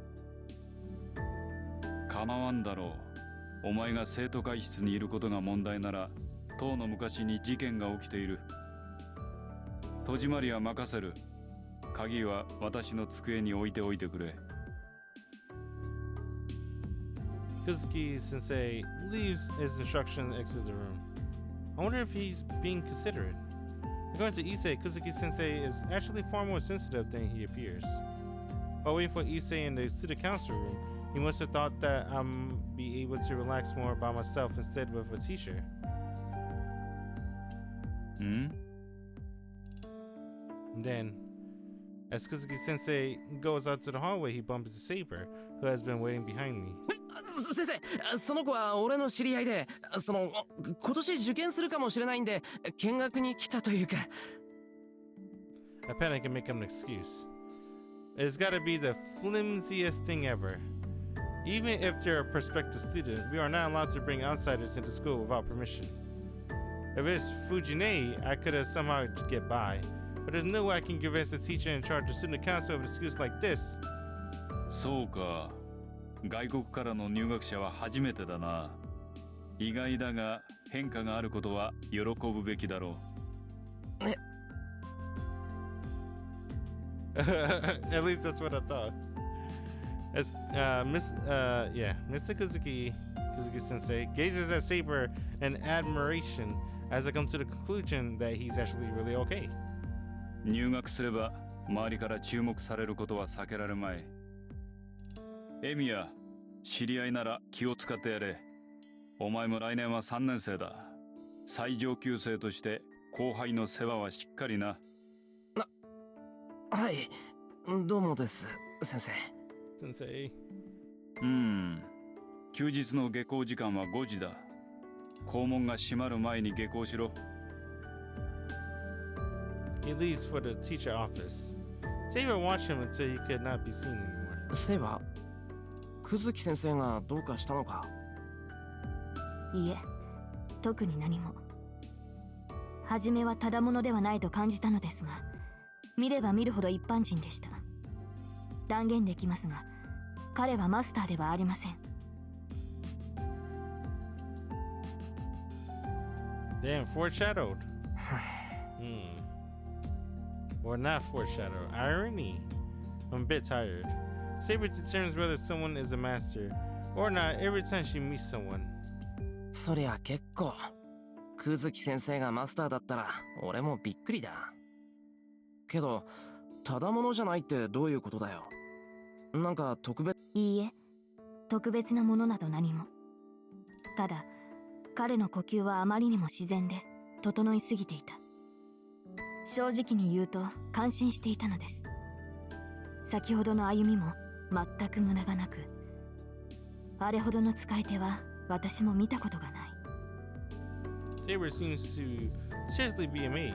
構わんだろう。お前が生徒会室にいることが問題なら、当の昔に事件が起きている。戸締まりは任せる。鍵は私の机に置いておいてくれ。Kuzuki Sensei leaves his instruction and exits the room. I wonder if he's being considerate. According to Issei, Kuzuki Sensei is actually far more sensitive than he appears. While waiting for Issei in the student council room, he must have thought that I'm be able to relax more by myself instead with a teacher. Hmm? Then, as Kuzuki Sensei goes out to the hallway, he bumps into Saber, who has been waiting behind me. 先生、その子は俺の知り合いで、今年受験するかもしれないんで、見学に来たというか。I panic and make him an excuse. It's gotta be the flimsiest thing ever. Even if they're a prospective student, we are not allowed to bring outsiders into school without permission. If it's Fujine, I could have somehow get by, but there's no way I can convince the teacher in charge of student council of an excuse like this. そうか。外国からの入学者は初めてだな。意外だが変化があることは喜ぶべきだろう。At least that's what I thought. As Mr. Kuzuki Sensei gazes at Saber in admiration as I come to the conclusion that he's actually really okay. 入学すれば周りから注目されることは避けられまい。エミヤ、知り合いなら気を使ってやれ。お前も来年は3年生だ。最上級生として後輩の世話はしっかりな。はい、どうもです、先生。Sensei. 休日の下校時間は5時だ。校門が閉まる前に下校しろ。He leaves for the teacher office. Saber watched him until he could not be seen anymore. セイバー、久月先生がどうかしたのか？いいえ、特に何も。初めはただものではないと感じたのですが、見れば見るほど一般人でした。断言できますが、彼はマスターではありません。Damn, foreshadowed. Or not foreshadowed. Irony. I'm a bit tired. Saber determines whether someone is a master or not every time she meets someone. そりゃ結構。久月先生がマスターだったら俺もびっくりだ。けど、ただものじゃないってどういうことだよ。なんか特別？いいえ、特別なものなど何も。ただ、彼の呼吸はあまりにも自然で整いすぎていた。正直に言うと感心していたのです。先ほどの歩みも全く無駄がなく、あれほどの使い手は私も見たことがない。Saber seems to seriously be amazed.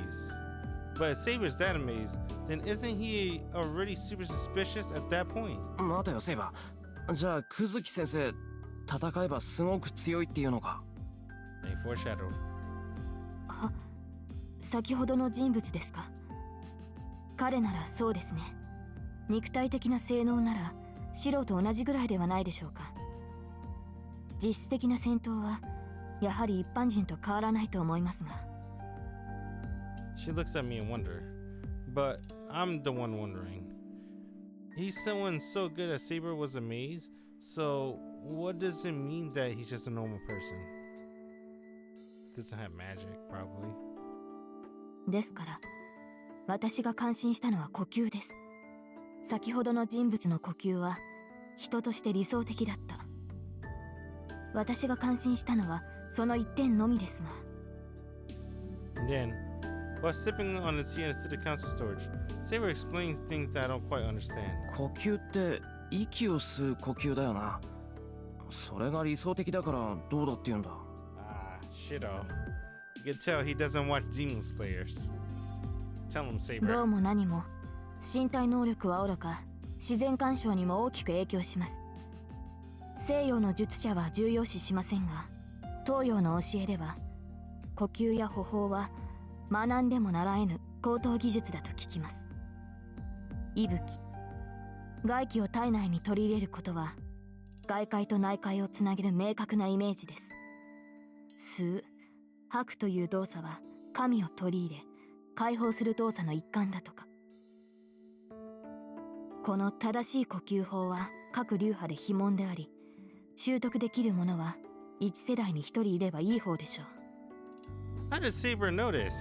But if Saber's that amazed, then isn't he already super suspicious at that point? 待てよ、セイバー。じゃあ、久月先生、戦えばすごく強いっていうのか？ They foreshadowed. は、先ほどの人物ですか？彼ならそうですね。肉体的な性能なら白と同じぐらいではないでしょうか。実質的な戦闘はやはり一般人と変わらないと思いますが。She looks at me in wonder, but I'm the one wondering. He's someone so good that Saber was amazed, so what does it mean that he's just a normal person? Doesn't have magic, probably. ですから私が感心したのは呼吸です。先ほどの人物の呼吸は人として理想的だった。私が感心したのはその一点のみですが。Then, while sipping on the tea in the city council storage, Saber explains things that I don't quite understand. 呼吸って息を吸う呼吸だよな。それが理想的だからどうだって言うんだ。Shito. You can tell he doesn't watch Demon Slayers. Tell him, ど Saber. うも何も身体能力はおろか自然干渉にも大きく影響します。西洋の術者は重要視しませんが、東洋の教えでは呼吸や歩法は学んでも習えぬ高等技術だと聞きます。息吹、外気を体内に取り入れることは外界と内界をつなげる明確なイメージです。吸う、吐くという動作は神を取り入れ解放する動作の一環だとか。この正しい呼吸法は各流派で非問であり、習得できる者は一世代に一人いればいい方でしょう。How does Saber know this?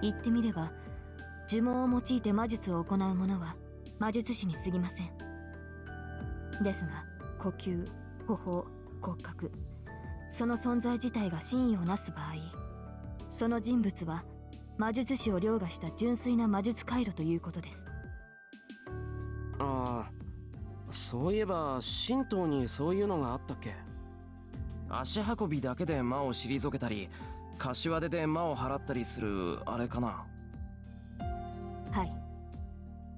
言ってみれば呪文を用いて魔術を行う者は魔術師に過ぎません。ですが呼吸、歩法、骨格、その存在自体が真意をなす場合、その人物は魔術師を凌駕した純粋な魔術回路ということです。ああ、そういえば神道にそういうのがあったっけ。足運びだけで魔を退けたり、柏手で魔を払ったりするあれかな。はい、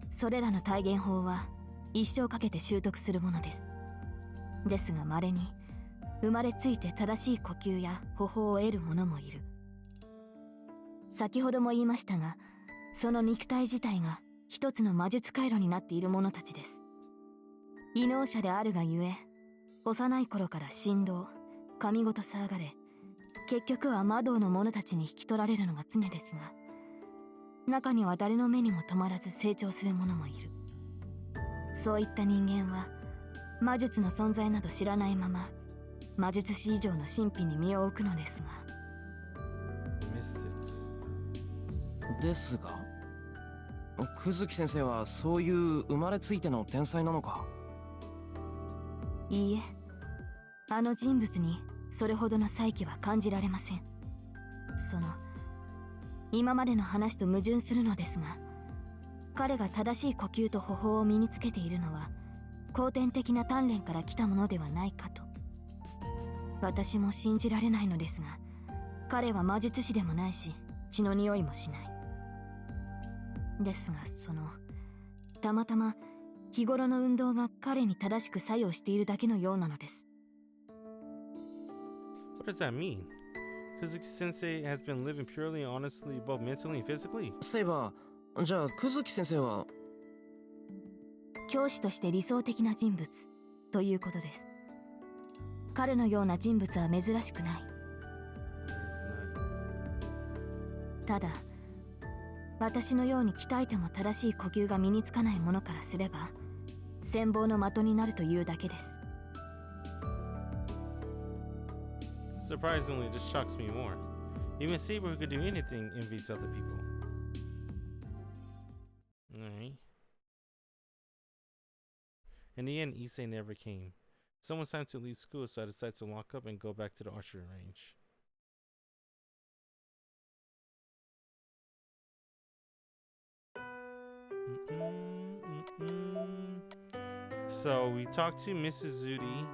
それらの体現法は一生かけて習得するものです。ですが稀に生まれついて正しい呼吸や歩法を得る者もいる。先ほども言いましたが、その肉体自体が一つの魔術回路になっている者たちです。異能者であるがゆえ、幼い頃から神道、神ごと騒がれ、結局は魔道の者たちに引き取られるのが常ですが、中には誰の目にも止まらず成長する者もいる。そういった人間は魔術の存在など知らないまま魔術師以上の神秘に身を置くのですが。ですが、久月先生はそういう生まれついての天才なのか。いいえ、あの人物にそれほどの才気は感じられません。今までの話と矛盾するのですが、彼が正しい呼吸と歩法を身につけているのは後天的な鍛錬から来たものではないかと。私も信じられないのですが、彼は魔術師でもないし血の匂いもしない。ですがたまたま日頃の運動が彼に正しく作用しているだけのようなのです。What does that mean? Kazuki Sensei has been living purely and honestly both mentally and physically? セイバー、じゃあ久月先生は教師として理想的な人物ということです。彼のような人物は珍しくない。ただ私のように鍛えても正しい呼吸が身につかないものからすれば羨望の的になるというだけです。 Surprisingly, this shocks me more. Even Saber, who could do anything, envies other people. Alright. In the end, Issei never came. Someone's time to leave school, so I decided to lock up and go back to the archery range. So we talked to Mrs. Zudi,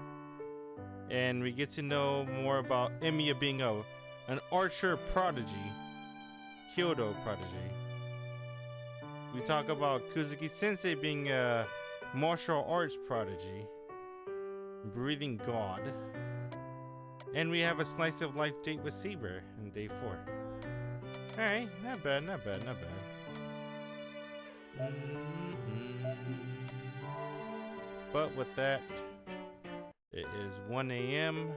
and we get to know more about Emiya being an archer prodigy, Kyoto prodigy. We talk about Kuzuki Sensei being a martial arts prodigy, breathing god, and we have a slice of life date with Saber in day 4. Alright, not bad, not bad, not bad. But with that, it is 1 a.m.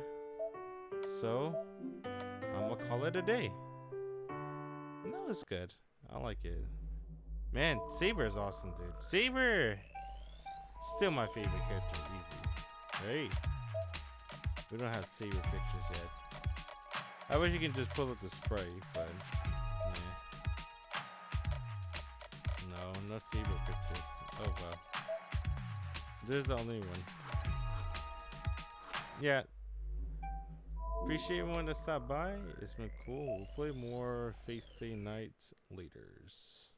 So I'm gonna call it a day. No, it's good. I like it. Man, Saber is awesome, dude. Saber! Still my favorite character, easy. Hey. We don't have Saber pictures yet. I wish you can just pull up the spray, but yeah. no Saber pictures. Oh wow. This is the only one. Yeah. Appreciate everyone that stopped by. It's been cool. We'll play more Face Day Night laters.